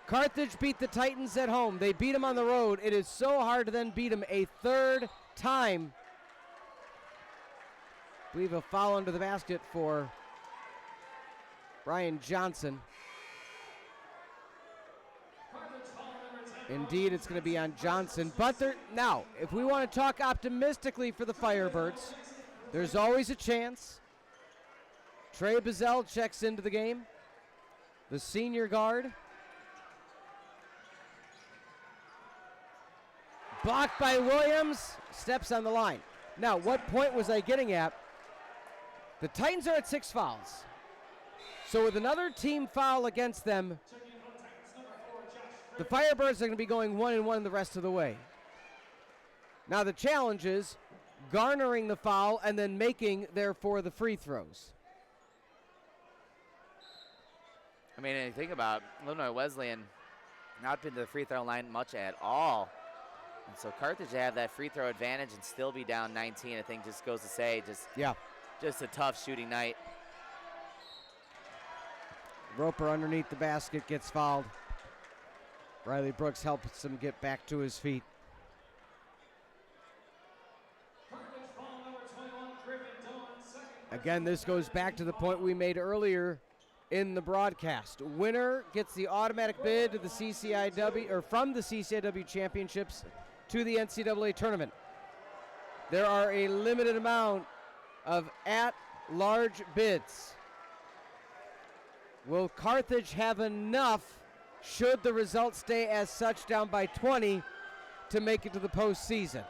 Carthage beat the Titans at home. They beat them on the road. It is so hard to then beat them a third time. I believe a foul under the basket for Ryan Johnson. Indeed, it's going to be on Johnson. But now, if we want to talk optimistically for the Firebirds, there's always a chance. Trey Bazell checks into the game. The senior guard. Blocked by Williams. Steps on the line. Now, what point was I getting at? The Titans are at 6 fouls. So with another team foul against them, the Firebirds are going to be going 1-1 the rest of the way. Now the challenge is garnering the foul and then making, therefore, the free throws. I mean, and you think about Illinois Wesleyan not been to the free throw line much at all. And so Carthage have that free throw advantage and still be down 19, I think just goes to say just a tough shooting night. Roper underneath the basket gets fouled. Riley Brooks helps him get back to his feet. Again, this goes back to the point we made earlier in the broadcast. Winner gets the automatic bid to the CCIW, or from the CCIW championships to the NCAA tournament. There are a limited amount of at-large bids. Will Carthage have enough, should the result stay as such, down by 20, to make it to the postseason?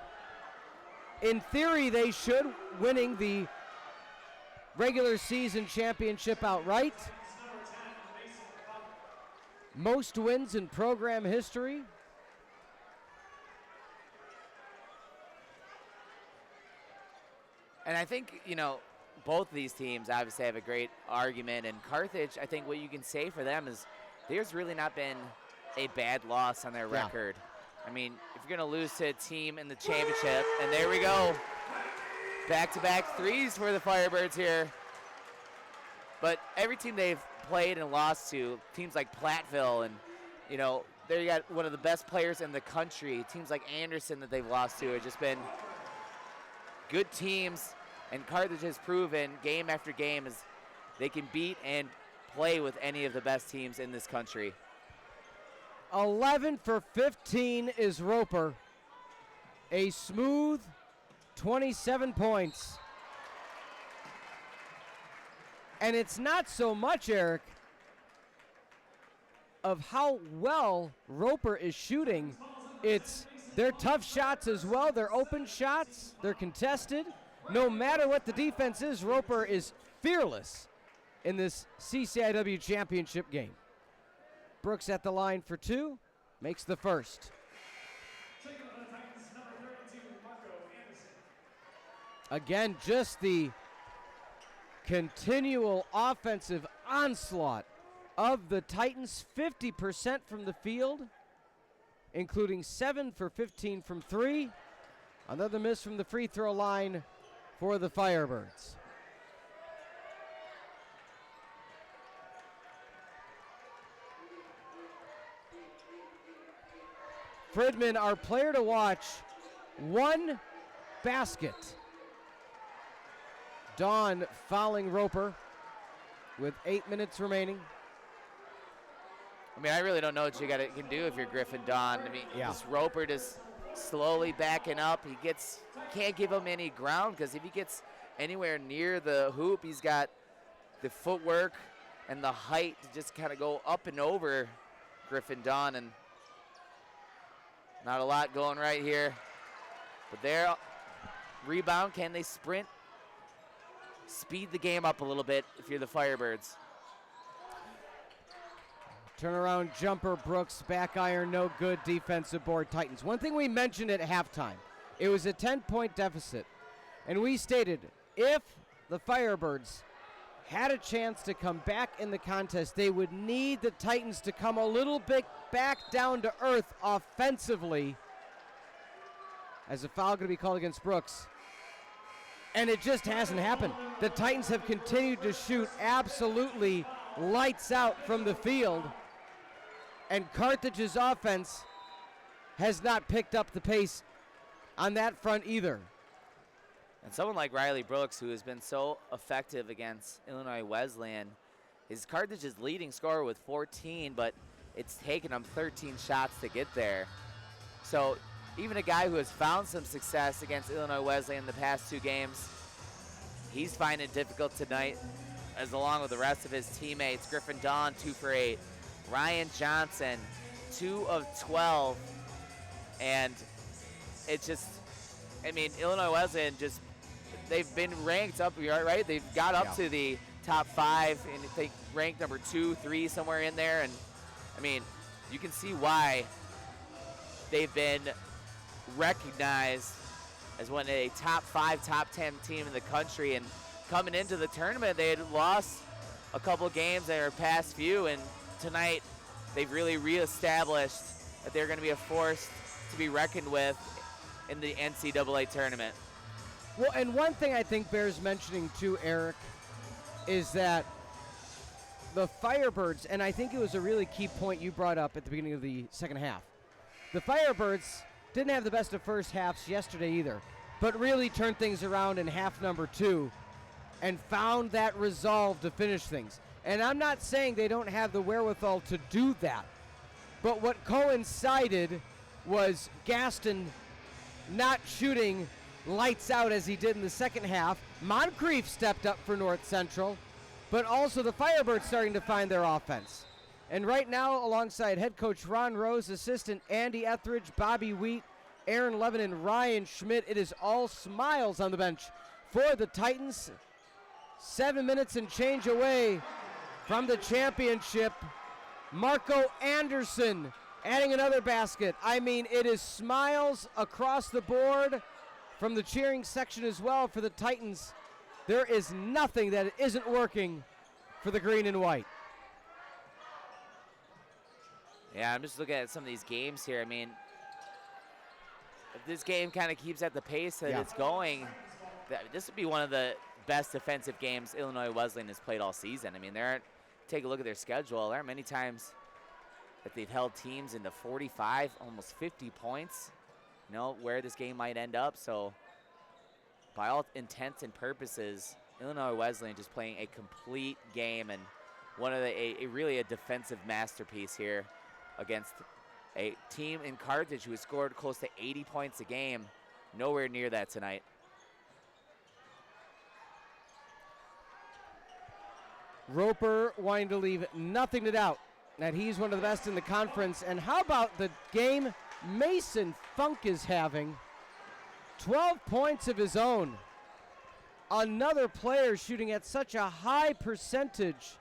In theory, they should, winning the regular season championship outright. Most wins in program history. And I think, both of these teams obviously have a great argument. And Carthage, I think what you can say for them is there's really not been a bad loss on their record. I mean, if you're going to lose to a team in the championship, and there we go. Back-to-back threes for the Firebirds here. But every team they've played and lost to, teams like Platteville, and, there you got one of the best players in the country. Teams like Anderson that they've lost to have just been good teams. And Carthage has proven game after game is they can beat and play with any of the best teams in this country. 11 for 15 is Roper. A smooth 27 points. And it's not so much, Eric, of how well Roper is shooting. It's their tough shots as well. They're open shots. They're contested. No matter what the defense is, Roper is fearless in this CCIW championship game. Brooks at the line for two, makes the first. Again, just the continual offensive onslaught of the Titans. 50% from the field, including 7 for 15 from three. Another miss from the free throw line for the Firebirds. Fridman, our player to watch, 1 basket. Dawn fouling Roper with 8 minutes remaining. I mean, I really don't know what you can do if you're Griffin Dawn. I mean, this Roper just slowly backing up. He can't give him any ground, because if he gets anywhere near the hoop, he's got the footwork and the height to just kind of go up and over Griffin Dawn, and not a lot going right here. But there, rebound, can they sprint? Speed the game up a little bit if you're the Firebirds. Turnaround jumper, Brooks, back iron, no good, defensive board, Titans. One thing we mentioned at halftime, it was a 10-point deficit, and we stated if the Firebirds had a chance to come back in the contest, they would need the Titans to come a little bit back down to earth offensively, as a foul going to be called against Brooks. And it just hasn't happened. The Titans have continued to shoot absolutely lights out from the field, and Carthage's offense has not picked up the pace on that front either. And someone like Riley Brooks, who has been so effective against Illinois Wesleyan, is Carthage's leading scorer with 14, but it's taken him 13 shots to get there. So even a guy who has found some success against Illinois Wesleyan in the past 2 games, he's finding it difficult tonight, as along with the rest of his teammates. Griffin Dawn, 2 for 8. Ryan Johnson, 2 of 12. And it's just, I mean, Illinois Wesleyan just, they've been ranked up, right? They've got up to the top 5, and I think ranked number 2, 3, somewhere in there. And I mean, you can see why they've been recognized as one of a top 5, top 10 team in the country. And coming into the tournament, they had lost a couple games in their past few, and tonight they've really reestablished that they're going to be a force to be reckoned with in the NCAA tournament. Well, and one thing I think bears mentioning too, Eric, is that the Firebirds, and I think it was a really key point you brought up at the beginning of the second half, the Firebirds didn't have the best of first halves yesterday either, but really turned things around in half number 2 and found that resolve to finish things. And I'm not saying they don't have the wherewithal to do that, but what coincided was Gaston not shooting lights out as he did in the second half. Moncrief stepped up for North Central, but also the Firebirds starting to find their offense. And right now, alongside head coach Ron Rose, assistant Andy Etheridge, Bobby Wheat, Aaron Levin, and Ryan Schmidt, it is all smiles on the bench for the Titans. 7 minutes and change away from the championship. Marco Anderson adding another basket. I mean, it is smiles across the board from the cheering section as well for the Titans. There is nothing that isn't working for the green and white. Yeah, I'm just looking at some of these games here. I mean, if this game kind of keeps at the pace that it's going, this would be one of the best defensive games Illinois Wesleyan has played all season. I mean, take a look at their schedule. There aren't many times that they've held teams into 45, almost 50 points, you know, where this game might end up. So by all intents and purposes, Illinois Wesleyan just playing a complete game and one of really a defensive masterpiece here against a team in Carthage who has scored close to 80 points a game. Nowhere near that tonight. Roper wanting to leave nothing to doubt that he's one of the best in the conference. And how about the game Mason Funk is having? 12 points of his own. Another player shooting at such a high percentage.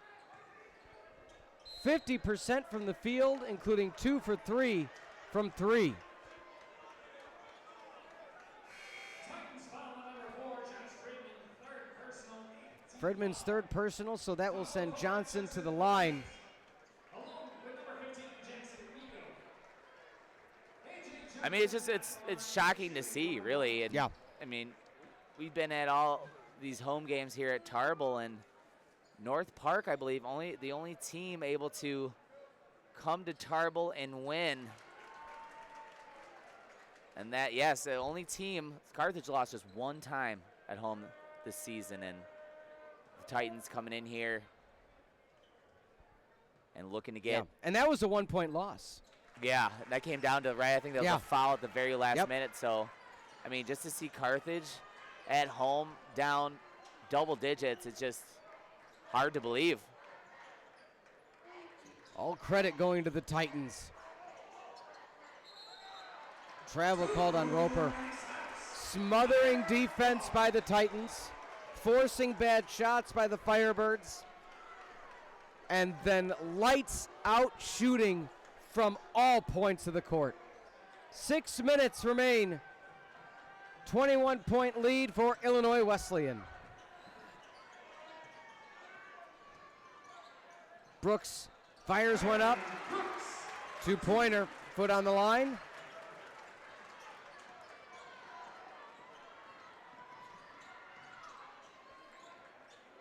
50% from the field, including 2 for 3 from 3. Fredman's third personal, so that will send Johnson to the line. I mean, it's shocking to see, really. And yeah. I mean, we've been at all these home games here at Tarble and North Park, I believe, the only team able to come to Tarble and win. And that, yes, the only team, Carthage lost just one time at home this season, and the Titans coming in here and looking to get. Yeah. And that was a 1-point loss. Yeah, that came down to, right, I think that was a foul at the very last minute. So, I mean, just to see Carthage at home down double digits, it's just hard to believe. All credit going to the Titans. Travel called on Roper. Smothering defense by the Titans. Forcing bad shots by the Firebirds. And then lights out shooting from all points of the court. 6 minutes remain. 21-point lead for Illinois Wesleyan. Brooks fires one up. 2-pointer, foot on the line.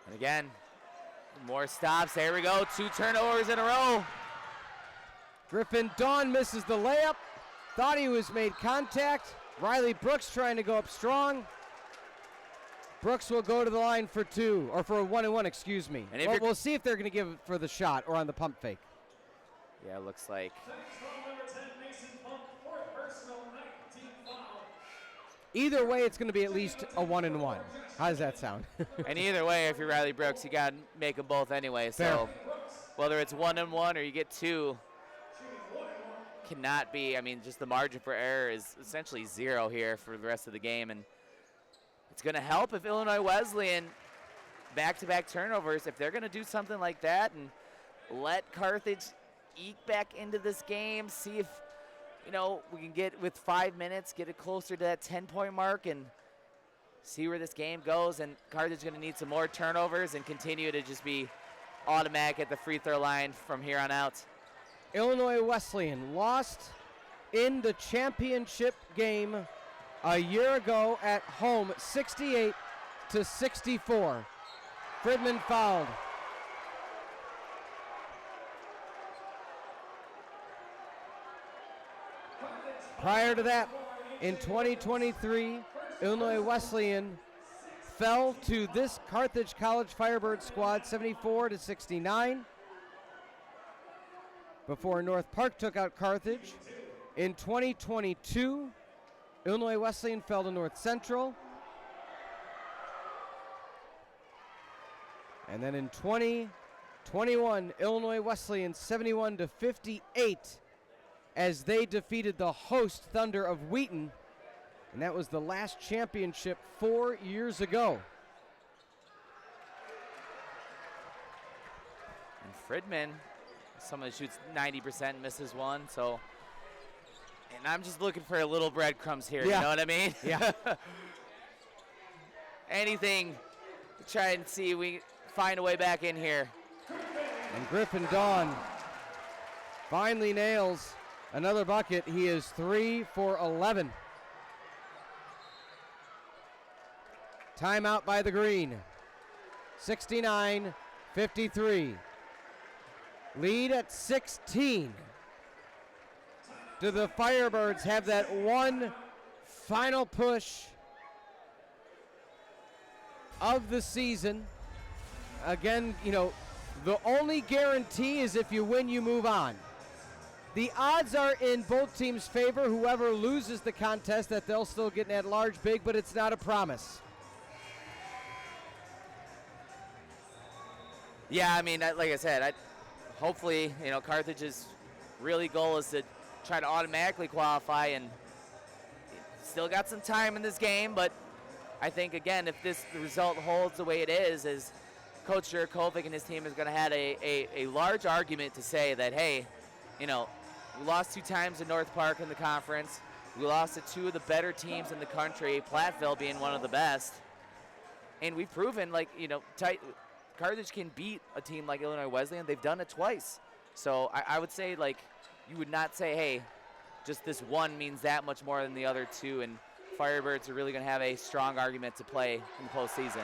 And again, more stops. There we go. 2 turnovers in a row. Griffin Dawn misses the layup. Thought he was made contact. Riley Brooks trying to go up strong. Brooks will go to the line for 2, or for a 1-and-1, excuse me. And we'll see if they're going to give it for the shot or on the pump fake. Yeah, it looks like. Either way, it's going to be at least a 1-and-1. How does that sound? And either way, if you're Riley Brooks, you got to make them both anyway. So whether it's 1-and-1 or you get 2, cannot be. I mean, just the margin for error is essentially 0 here for the rest of the game. And it's going to help if Illinois Wesleyan, back-to-back turnovers, if they're going to do something like that and let Carthage eke back into this game, see if, you know, we can get, with 5 minutes, get it closer to that 10-point mark and see where this game goes. And Carthage is going to need some more turnovers and continue to just be automatic at the free throw line from here on out. Illinois Wesleyan lost in the championship game a year ago at home, 68-64. Fridman fouled. Prior to that, in 2023, Illinois Wesleyan fell to this Carthage College Firebird squad 74-69. Before North Park took out Carthage. In 2022, Illinois Wesleyan fell to North Central. And then in 2021, Illinois Wesleyan 71-58 as they defeated the host Thunder of Wheaton. And that was the last championship 4 years ago. And Fridman, someone that shoots 90%, misses one, so. And I'm just looking for a little breadcrumbs here, Yeah. you know what I mean? Yeah. Anything to try and see if we find a way back in here. And Griffin Dawn finally nails another bucket. He is 3 for 11. Timeout by the Green. 69-53. Lead at 16. Do the Firebirds have that one final push of the season? Again, you know, the only guarantee is if you win, you move on. The odds are in both teams' favor. Whoever loses the contest, that they'll still get an at-large big, but it's not a promise. Yeah, I mean, like I said, hopefully, you know, Carthage's really goal is to try to automatically qualify, and still got some time in this game, but I think, again, if the result holds the way it is Coach Jurkovic and his team is going to have a large argument to say that, hey, you know, we lost 2 times in North Park in the conference. We lost to 2 of the better teams in the country, Platteville being one of the best. And we've proven, like, you know, Carthage can beat a team like Illinois Wesleyan. They've done it twice. So I would say, like, you would not say, hey, just this one means that much more than the other 2. And Firebirds are really going to have a strong argument to play in the postseason.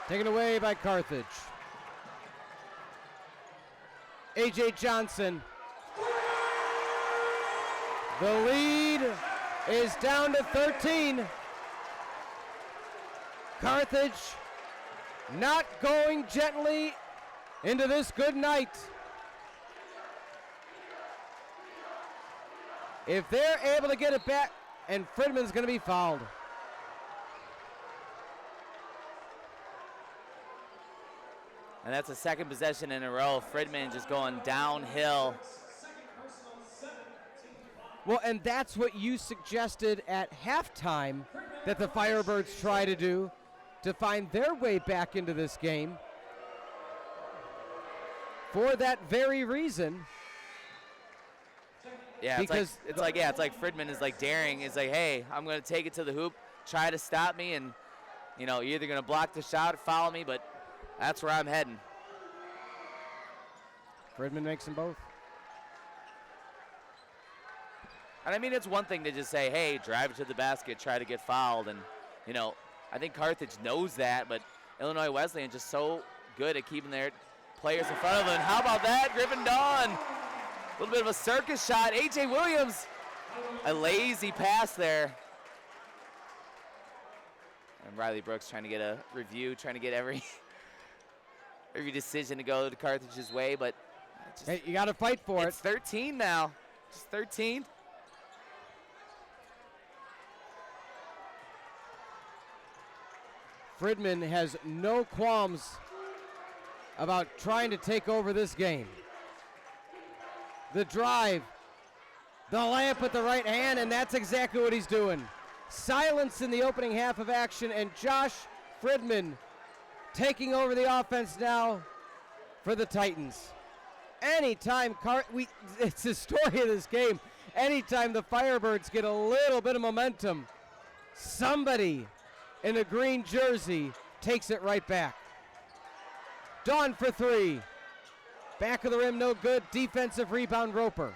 Taken away by Carthage. A.J. Johnson. The lead is down to 13. Carthage not going gently into this good night. If they're able to get it back, and Fridman's going to be fouled. And that's the second possession in a row. Fridman just going downhill. Well, and that's what you suggested at halftime that the Firebirds try to do to find their way back into this game. For that very reason. Yeah, it's like Fridman is like daring. It's like, hey, I'm going to take it to the hoop, try to stop me, and, you know, you're either going to block the shot or foul me, but that's where I'm heading. Fridman makes them both. And I mean, it's one thing to just say, hey, drive it to the basket, try to get fouled. And, you know, I think Carthage knows that, but Illinois Wesleyan just so good at keeping their players in front of them. And how about that? Griffin Dawn. A little bit of a circus shot. A.J. Williams. A lazy pass there. And Riley Brooks trying to get a review, trying to get every decision to go to Carthage's way, but Hey, you got to fight for it's 13 now. Just 13. Fridman has no qualms about trying to take over this game. The drive, the layup with the right hand, and that's exactly what he's doing. Silence in the opening half of action, and Josh Fridman taking over the offense now for the Titans. Anytime it's the story of this game. Anytime the Firebirds get a little bit of momentum, somebody in a green jersey takes it right back. Dawn for 3. Back of the rim, no good. Defensive rebound, Roper.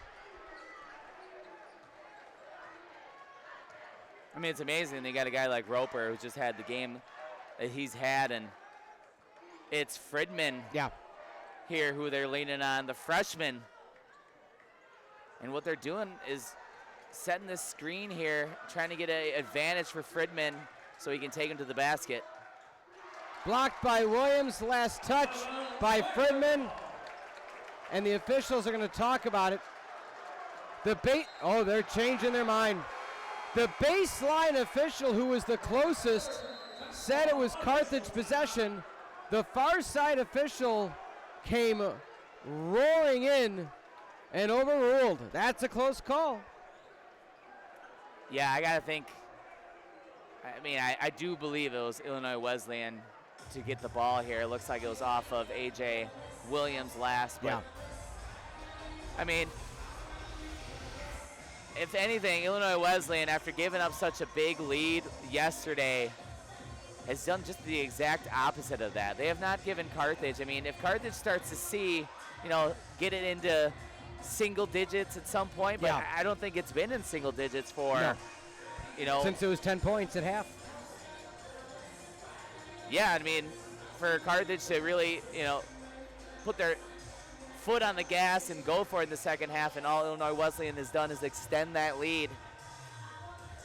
I mean, it's amazing. They got a guy like Roper who just had the game that he's had, and it's Fridman here who they're leaning on, the freshman. And what they're doing is setting this screen here, trying to get an advantage for Fridman so he can take him to the basket. Blocked by Williams, last touch by Fridman. And the officials are going to talk about it. They're changing their mind. The baseline official, who was the closest, said it was Carthage possession. The far side official came roaring in and overruled. That's a close call. Yeah, I got to think. I mean, I do believe it was Illinois Wesleyan to get the ball here. It looks like it was off of A.J. Williams last. But, Yeah. I mean, if anything, Illinois Wesleyan, after giving up such a big lead yesterday, has done just the exact opposite of that. They have not given Carthage. I mean, if Carthage starts to see, get it into single digits at some point, but Yeah. I don't think it's been in single digits for, No. Since it was 10 points at half. Yeah, I mean, for Carthage to really, put their foot on the gas and go for it in the second half, and all Illinois Wesleyan has done is extend that lead.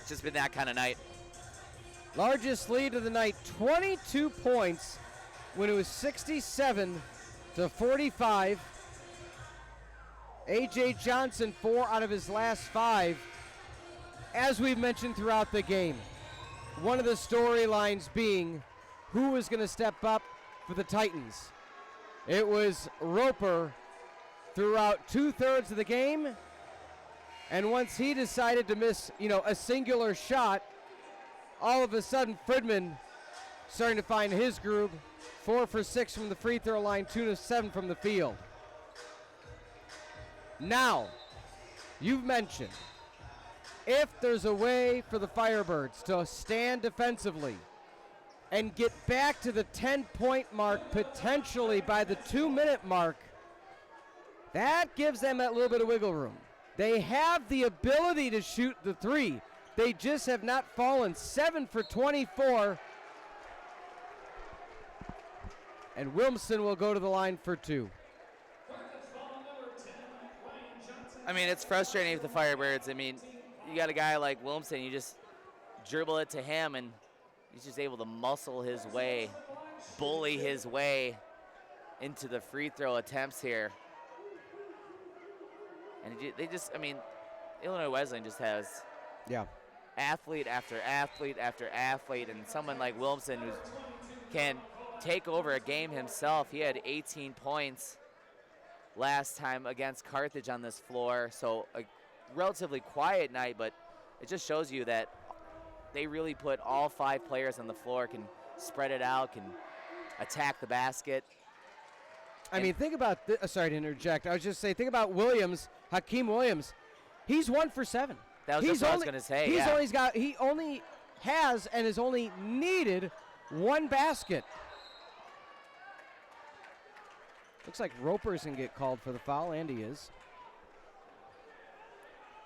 It's just been that kind of night. Largest lead of the night, 22 points when it was 67-45. A.J. Johnson, 4 out of his last 5. As we've mentioned throughout the game, one of the storylines being who was going to step up for the Titans. It was Roper throughout 2/3 of the game, and once he decided to miss, a singular shot, all of a sudden Fridman starting to find his groove. 4 for 6 from the free throw line, 2 of 7 from the field. Now, you've mentioned if there's a way for the Firebirds to stand defensively and get back to the 10-point mark potentially by the 2-minute mark, that gives them that little bit of wiggle room. They have the ability to shoot the three. They just have not fallen. 7 for 24. And Wilmson will go to the line for 2. I mean, it's frustrating with the Firebirds. I mean, you got a guy like Wilmson, you just dribble it to him, and he's just able to muscle his way, bully his way into the free throw attempts here. And Illinois Wesleyan just has athlete after athlete after athlete, and someone like Wilmson who can take over a game himself. He had 18 points last time against Carthage on this floor, so a relatively quiet night, but it just shows you that they really put all 5 players on the floor, can spread it out, can attack the basket. I mean, think about this. Sorry to interject. I was just saying, think about Williams, Hakeem Williams. He's 1 for 7. That was just what I was going to say. He only has and has only needed 1 basket. Looks like Roper's going to get called for the foul, and he is.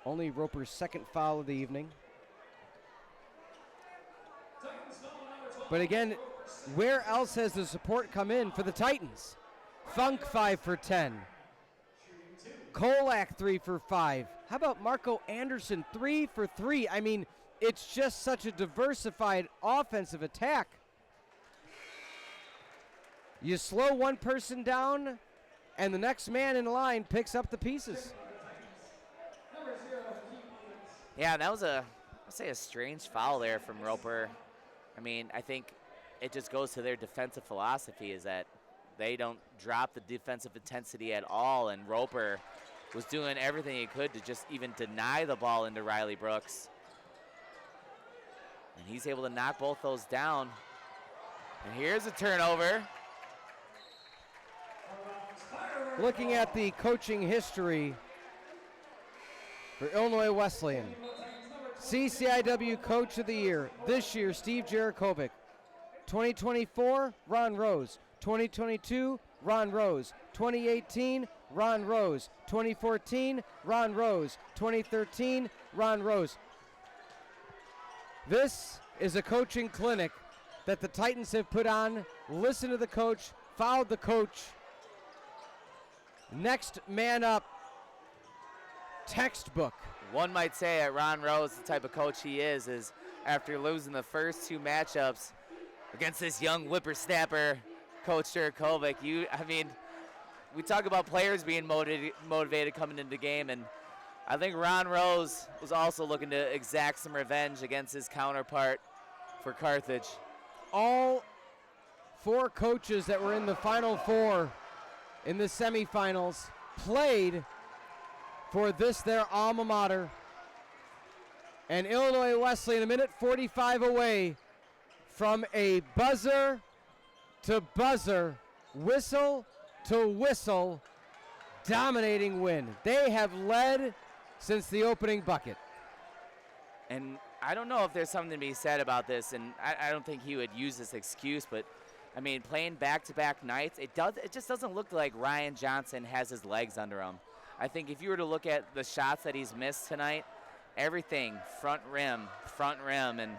Only Roper's 2nd foul of the evening. But again, where else has the support come in for the Titans? Funk 5 for 10. Kolak 3 for 5. How about Marco Anderson 3 for 3? I mean, it's just such a diversified offensive attack. You slow one person down, and the next man in line picks up the pieces. Yeah, that was a strange foul there from Roper. I mean, I think it just goes to their defensive philosophy, is that they don't drop the defensive intensity at all, and Roper was doing everything he could to just even deny the ball into Riley Brooks. And he's able to knock both those down. And here's a turnover. Looking at the coaching history for Illinois Wesleyan, CCIW Coach of the Year this year, Steve Jarakovic. 2024, Ron Rose. 2022, Ron Rose. 2018, Ron Rose. 2014, Ron Rose. 2013, Ron Rose. This is a coaching clinic that the Titans have put on. Listen to the coach, followed the coach. Next man up, textbook. One might say that Ron Rose, the type of coach he is after losing the first 2 matchups against this young whippersnapper, Coach Jurakovic, we talk about players being motivated coming into the game, and I think Ron Rose was also looking to exact some revenge against his counterpart for Carthage. All 4 coaches that were in the Final Four in the semifinals played for their alma mater. And Illinois Wesleyan, a minute 45 away from a buzzer to buzzer, whistle to whistle, dominating win. They have led since the opening bucket. And I don't know if there's something to be said about this, and I don't think he would use this excuse, but I mean, playing back-to-back nights, it just doesn't look like Ryan Johnson has his legs under him. I think if you were to look at the shots that he's missed tonight, everything front rim, and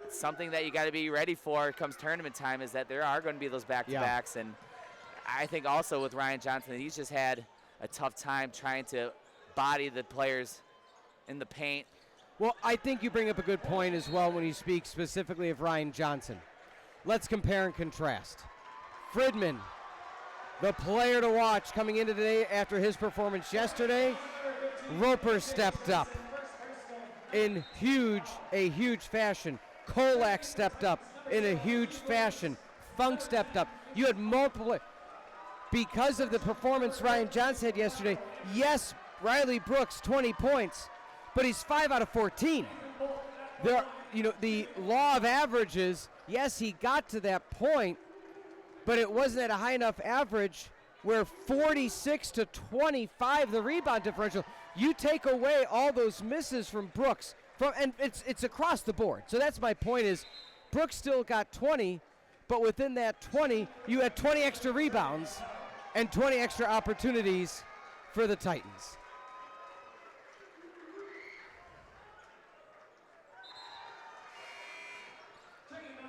it's something that you got to be ready for comes tournament time, is that there are going to be those back-to-backs. And I think also with Ryan Johnson, he's just had a tough time trying to body the players in the paint. Well, I think you bring up a good point as well when you speak specifically of Ryan Johnson. Let's compare and contrast. Fridman, the player to watch coming into today after his performance yesterday. Roper stepped up in a huge fashion. Kolak stepped up in a huge fashion. Funk stepped up. You had multiple. Because of the performance Ryan Johnson had yesterday, yes, Riley Brooks, 20 points, but he's 5 out of 14. The law of averages, yes, he got to that point, but it wasn't at a high enough average where 46 to 25, the rebound differential, you take away all those misses from Brooks, and it's across the board. So that's my point is, Brooks still got 20, but within that 20, you had 20 extra rebounds and 20 extra opportunities for the Titans.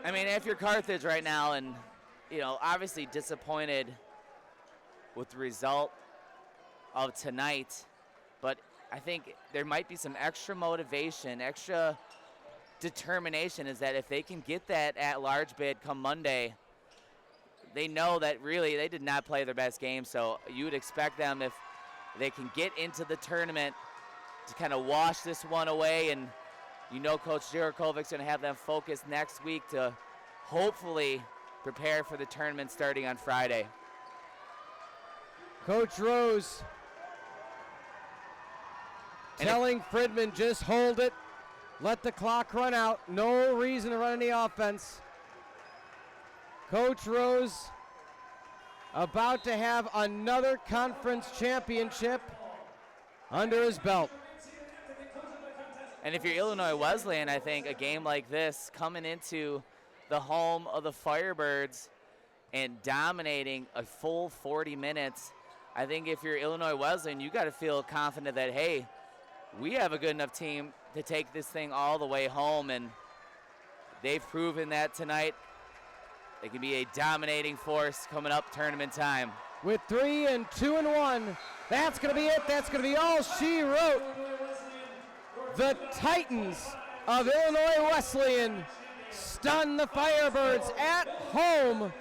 I mean, if you're Carthage right now and, obviously disappointed with the result of tonight, but I think there might be some extra motivation, extra determination, is that if they can get that at-large bid come Monday, they know that really they did not play their best game, so you would expect them, if they can get into the tournament, to kind of wash this one away. And Coach Jurakovic's going to have them focused next week to hopefully prepare for the tournament starting on Friday. Coach Rose telling Fridman, just hold it, let the clock run out, no reason to run any offense. Coach Rose about to have another conference championship under his belt. And if you're Illinois Wesleyan, I think a game like this, coming into the home of the Firebirds and dominating a full 40 minutes, I think if you're Illinois Wesleyan, you got to feel confident that, hey, we have a good enough team to take this thing all the way home, and they've proven that tonight. They can be a dominating force coming up tournament time. With 3 and 2 and 1, that's going to be it. That's going to be all she wrote. The Titans of Illinois Wesleyan stun the Firebirds at home.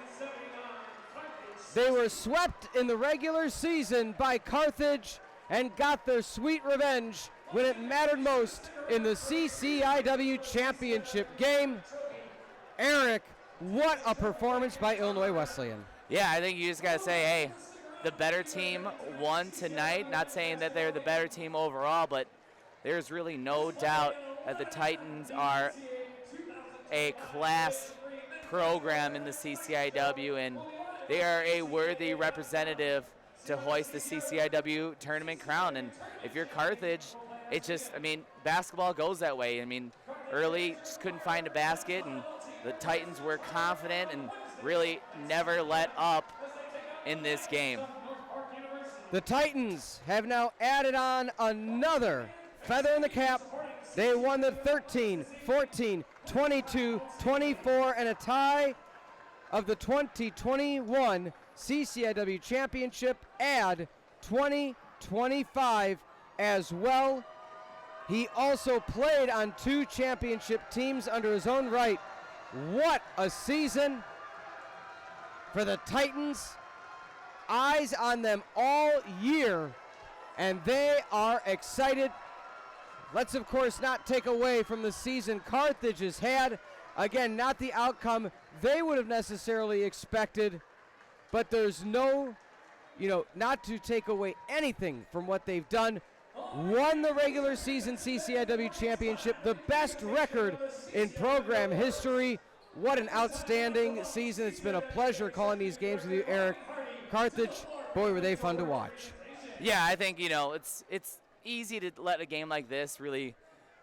They were swept in the regular season by Carthage and got their sweet revenge when it mattered most in the CCIW championship game. Eric, what a performance by Illinois Wesleyan. Yeah, I think you just got to say, hey, the better team won tonight. Not saying that they're the better team overall, but there's really no doubt that the Titans are a class program in the CCIW, and they are a worthy representative to hoist the CCIW tournament crown. And if you're Carthage, basketball goes that way. Early just couldn't find a basket, and the Titans were confident and really never let up in this game. The Titans have now added on another feather in the cap. They won the 13, 14, 22, 24, and a tie of the 2021 CCIW Championship. Add 2025 as well. He also played on 2 championship teams under his own right. What a season for the Titans. Eyes on them all year and they are excited. Let's, of course, not take away from the season Carthage has had. Again, not the outcome they would have necessarily expected, but there's no, not to take away anything from what they've done. Won the regular season CCIW championship, the best record in program history. What an outstanding season. It's been a pleasure calling these games with you, Eric. Carthage, boy, were they fun to watch. Yeah, I think, it's easy to let a game like this really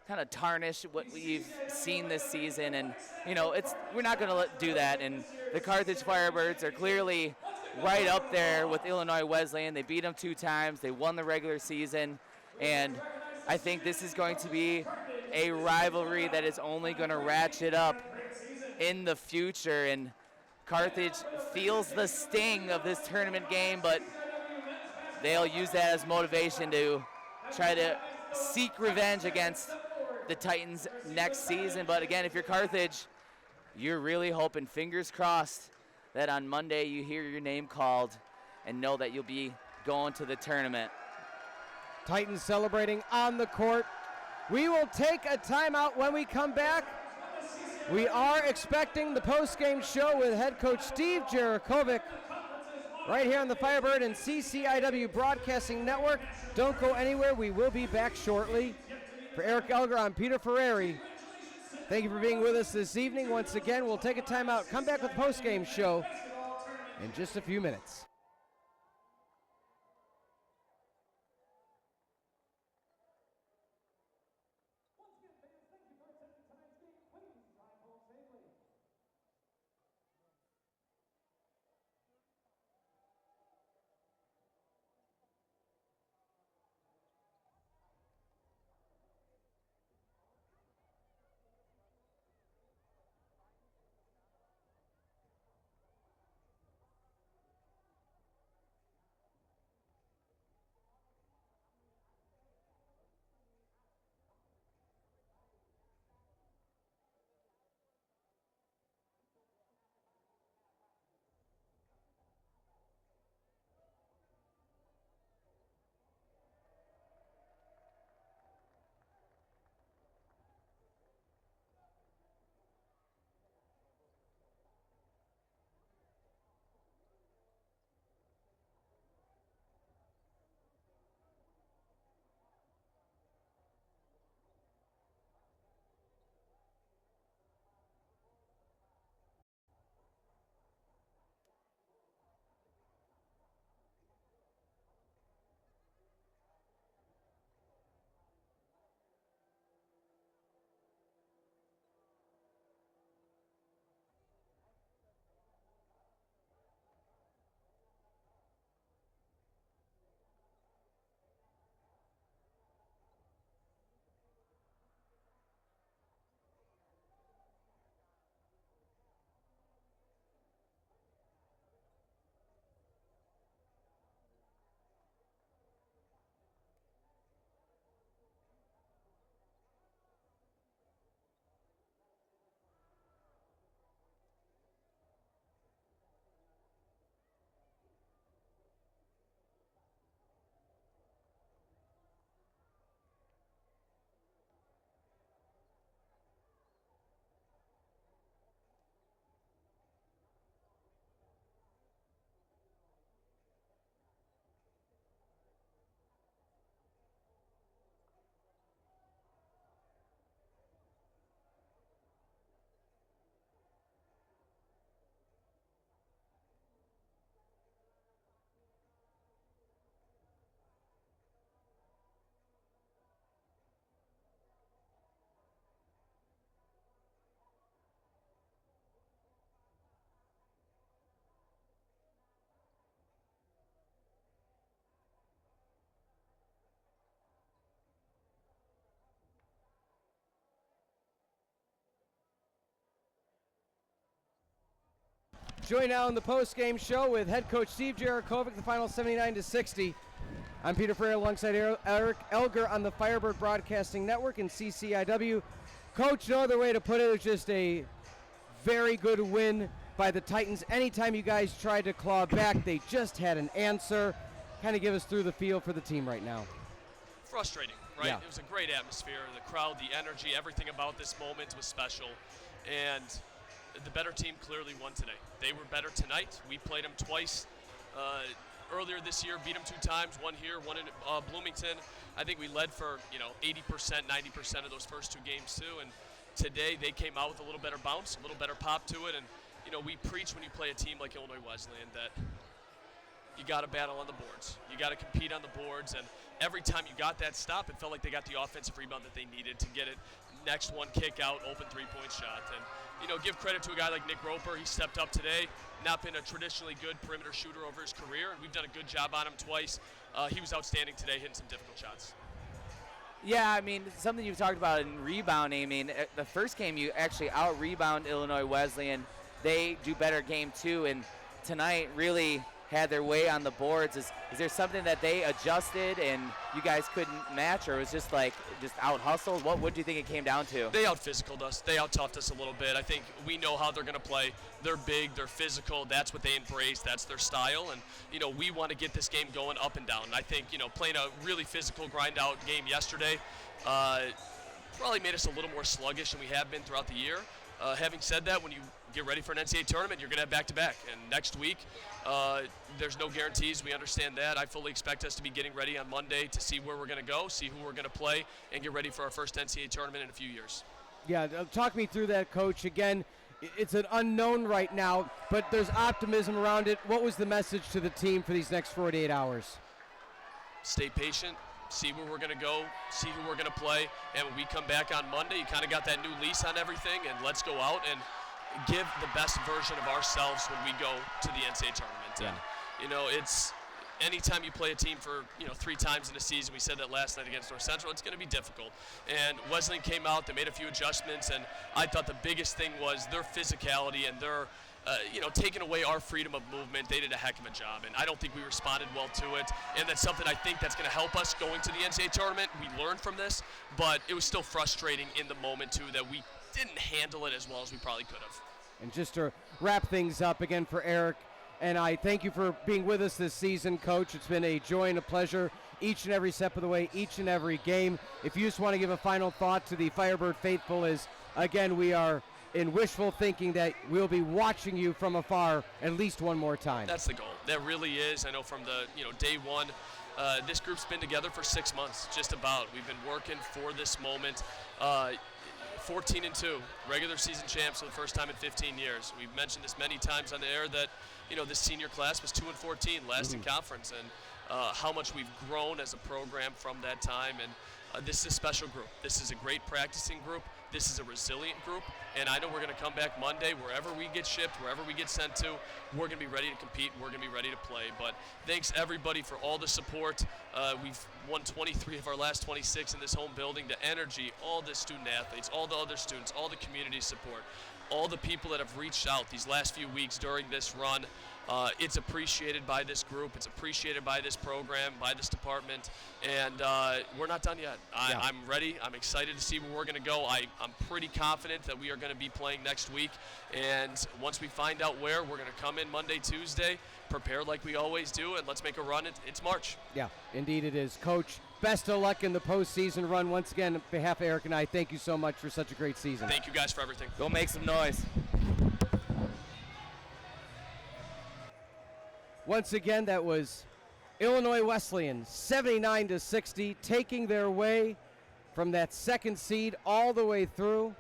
kind of tarnish what we've seen this season, and we're not going to do that. And the Carthage Firebirds are clearly right up there with Illinois Wesleyan. They beat them 2 times. They won the regular season, and I think this is going to be a rivalry that is only going to ratchet up in the future. And Carthage feels the sting of this tournament game, but they'll use that as motivation to try to seek revenge against the Titans next season. But again, if you're Carthage, you're really hoping, fingers crossed, that on Monday you hear your name called and know that you'll be going to the tournament. Titans celebrating on the court. We will take a timeout. When we come back, we are expecting the post-game show with head coach Steve Jarakovic right here on the Firebird and CCIW Broadcasting Network. Don't go anywhere. We will be back shortly. For Eric Elger, I'm Peter Ferreri. Thank you for being with us this evening. Once again, we'll take a timeout, come back with the post-game show in just a few minutes. Join now in the post-game show with head coach Steve Jarakovic, the final 79-60. I'm Peter Ferreri alongside Eric Elger on the Firebird Broadcasting Network and CCIW. Coach, no other way to put it, it was just a very good win by the Titans. Anytime you guys tried to claw back, they just had an answer. kind of give us through the feel for the team right now. Frustrating, right? Yeah. It was a great atmosphere. The crowd, the energy, everything about this moment was special. And the better team clearly won today. They were better tonight. We played them twice earlier this year, beat them 2 times, one here, one in Bloomington. I think we led for 80%, 90% of those first 2 games too. And today they came out with a little better bounce, a little better pop to it. And we preach when you play a team like Illinois Wesleyan that you got to battle on the boards. You got to compete on the boards. And every time you got that stop, it felt like they got the offensive rebound that they needed to get it. Next one, kick out, open 3-point shot. And, give credit to a guy like Nick Roper. He stepped up today, not been a traditionally good perimeter shooter over his career, and we've done a good job on him twice. He was outstanding today, hitting some difficult shots. Yeah, I mean, something you've talked about in rebounding. I mean, the first game you actually out-rebound Illinois Wesleyan. They do better game 2, and tonight really had their way on the boards. Is there something that they adjusted and you guys couldn't match, or was just out-hustled? What do you think it came down to? They out-physicaled us. They out-toughed us a little bit. I think we know how they're going to play. They're big. They're physical. That's what they embrace. That's their style. And, we want to get this game going up and down. And I think, playing a really physical, grind-out game yesterday probably made us a little more sluggish than we have been throughout the year. Having said that, when you get ready for an NCAA tournament, you're going to have back-to-back. And next week, there's no guarantees. We understand that. I fully expect us to be getting ready on Monday to see where we're going to go, see who we're going to play, and get ready for our first NCAA tournament in a few years. Yeah, talk me through that, Coach. Again, it's an unknown right now, but there's optimism around it. What was the message to the team for these next 48 hours? Stay patient. See where we're going to go, see who we're going to play, and when we come back on Monday, you kind of got that new lease on everything, and let's go out and give the best version of ourselves when we go to the NCAA tournament. Yeah. And, it's anytime you play a team for, 3 times in a season, we said that last night against North Central, it's going to be difficult. And Wesleyan came out, they made a few adjustments, and I thought the biggest thing was their physicality and their taking away our freedom of movement. They did a heck of a job, and I don't think we responded well to it, and that's something I think that's going to help us going to the NCAA tournament. We learned from this, but it was still frustrating in the moment, too, that we didn't handle it as well as we probably could have. And just to wrap things up again for Eric, and I thank you for being with us this season, Coach. It's been a joy and a pleasure each and every step of the way, each and every game. If you just want to give a final thought to the Firebird faithful is, again, we are in wishful thinking that we'll be watching you from afar at least one more time. That's the goal. That really is. I know from the day one, this group's been together for 6 months, just about. We've been working for this moment. 14-2, regular season champs for the first time in 15 years. We've mentioned this many times on the air that this senior class was 2-14 last in conference, and how much we've grown as a program from that time. And this is a special group. This is a great practicing group. This is a resilient group, and I know we're going to come back Monday. Wherever we get shipped, wherever we get sent to, we're going to be ready to compete, and we're going to be ready to play. But thanks, everybody, for all the support. We've won 23 of our last 26 in this home building. The energy, all the student-athletes, all the other students, all the community support, all the people that have reached out these last few weeks during this run. It's appreciated by this group. It's appreciated by this program, by this department, and we're not done yet. I'm ready. I'm excited to see where we're going to go. I'm pretty confident that we are going to be playing next week, and once we find out where, we're going to come in Monday, Tuesday, prepare like we always do, and let's make a run. It's March. Yeah, indeed it is. Coach, best of luck in the postseason run. Once again, on behalf of Eric and I, thank you so much for such a great season. Thank you guys for everything. Go make some noise. Once again, that was Illinois Wesleyan, 79-60, taking their way from that second seed all the way through.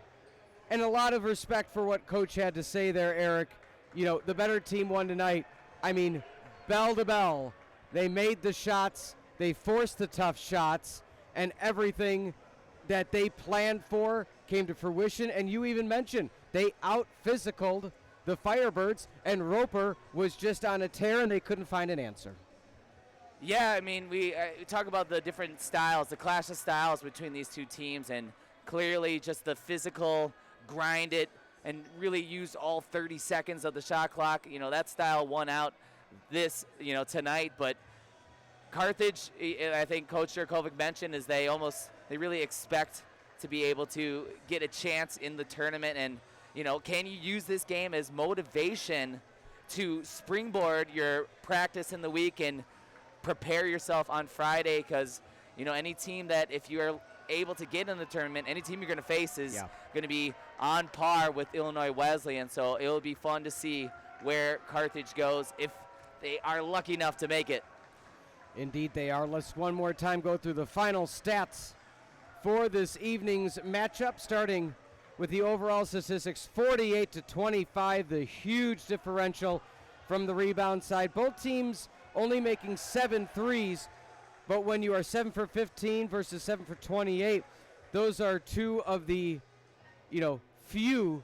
And a lot of respect for what Coach had to say there, Eric. The better team won tonight. I mean, bell to bell. They made the shots. They forced the tough shots. And everything that they planned for came to fruition. And you even mentioned they out-physicaled the Firebirds, and Roper was just on a tear, and they couldn't find an answer. Yeah, I mean, we talk about the different styles, the clash of styles between these two teams, and clearly just the physical, grind it, and really use all 30 seconds of the shot clock. That style won out this, tonight, but Carthage, I think Coach Jurkovic mentioned, is they really expect to be able to get a chance in the tournament, and can you use this game as motivation to springboard your practice in the week and prepare yourself on Friday because, you know, any team that if you're able to get in the tournament, any team you're going to face is going to be on par with Illinois Wesleyan. So it will be fun to see where Carthage goes if they are lucky enough to make it. Indeed they are. Let's one more time go through the final stats for this evening's matchup, starting with the overall statistics. 48-25, the huge differential from the rebound side. Both teams only making 7 threes, but when you are 7 for 15 versus 7 for 28, those are two of the, you know, few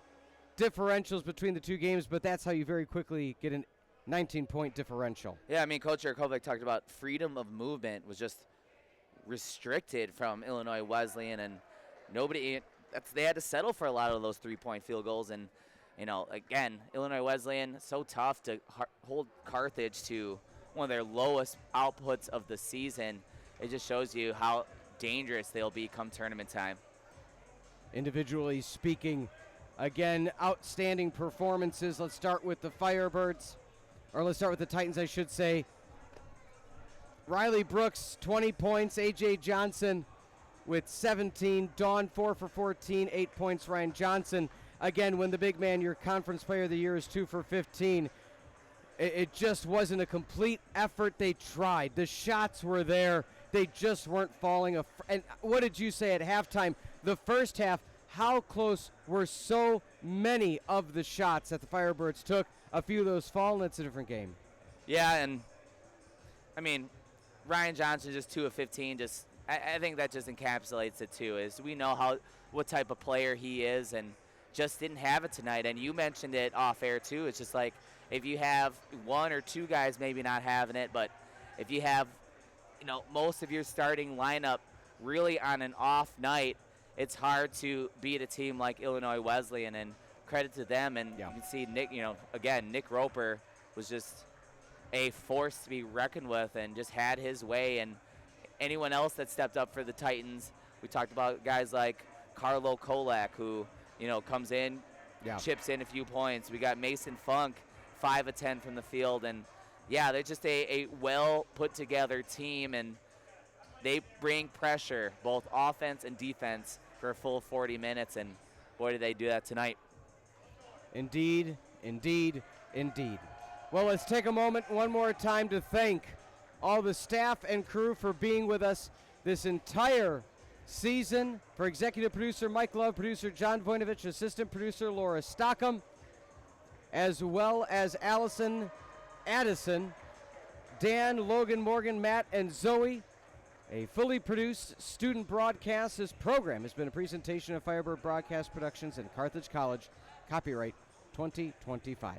differentials between the two games, but that's how you very quickly get a 19-point differential. Yeah, I mean, Coach Jurkovic talked about freedom of movement was just restricted from Illinois Wesleyan, and they had to settle for a lot of those 3-point field goals. And, you know, again, Illinois Wesleyan, so tough to hold Carthage to one of their lowest outputs of the season. It just shows you how dangerous they'll be come tournament time. Individually speaking, again, outstanding performances. Let's start with the Firebirds, or let's start with the Titans, I should say. Riley Brooks, 20 points. A.J. Johnson with 17. Dawn, 4 for 14, 8 points. Ryan Johnson, again, when the big man, your conference player of the year, is 2 for 15. It just wasn't a complete effort. They tried. The shots were there. They just weren't falling. And what did you say at halftime? The first half, how close were so many of the shots that the Firebirds took? A few of those fall, and it's a different game. Yeah, and, I mean, Ryan Johnson just 2 of 15. I think that just encapsulates it, too, is we know what type of player he is and just didn't have it tonight. And you mentioned it off air, too. It's just like, if you have 1 or 2 guys maybe not having it, but if you have, you know, most of your starting lineup really on an off night, it's hard to beat a team like Illinois Wesleyan, and credit to them. And you can see Nick, you know, again, Nick Roper was just a force to be reckoned with and just had his way. And anyone else that stepped up for the Titans, we talked about guys like Carlo Kolak, who, you know, comes in, chips in a few points. We got Mason Funk, 5 of 10 from the field. And, yeah, they're just a well-put-together team, and they bring pressure, both offense and defense, for a full 40 minutes, and boy, did they do that tonight. Indeed, indeed, indeed. Well, let's take a moment one more time to thank all the staff and crew for being with us this entire season. For executive producer Mike Love, producer John Voinovich, assistant producer Laura Stockham, as well as Allison Addison, Dan, Logan, Morgan, Matt, and Zoe. A fully produced student broadcast. This program has been a presentation of Firebird Broadcast Productions and Carthage College. Copyright 2025.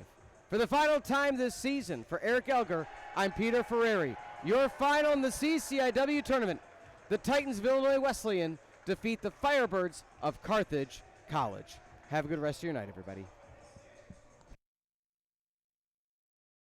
For the final time this season, for Eric Elger, I'm Peter Ferreri. Your final in the CCIW tournament. The Titans of Illinois Wesleyan defeat the Firebirds of Carthage College. Have a good rest of your night, everybody.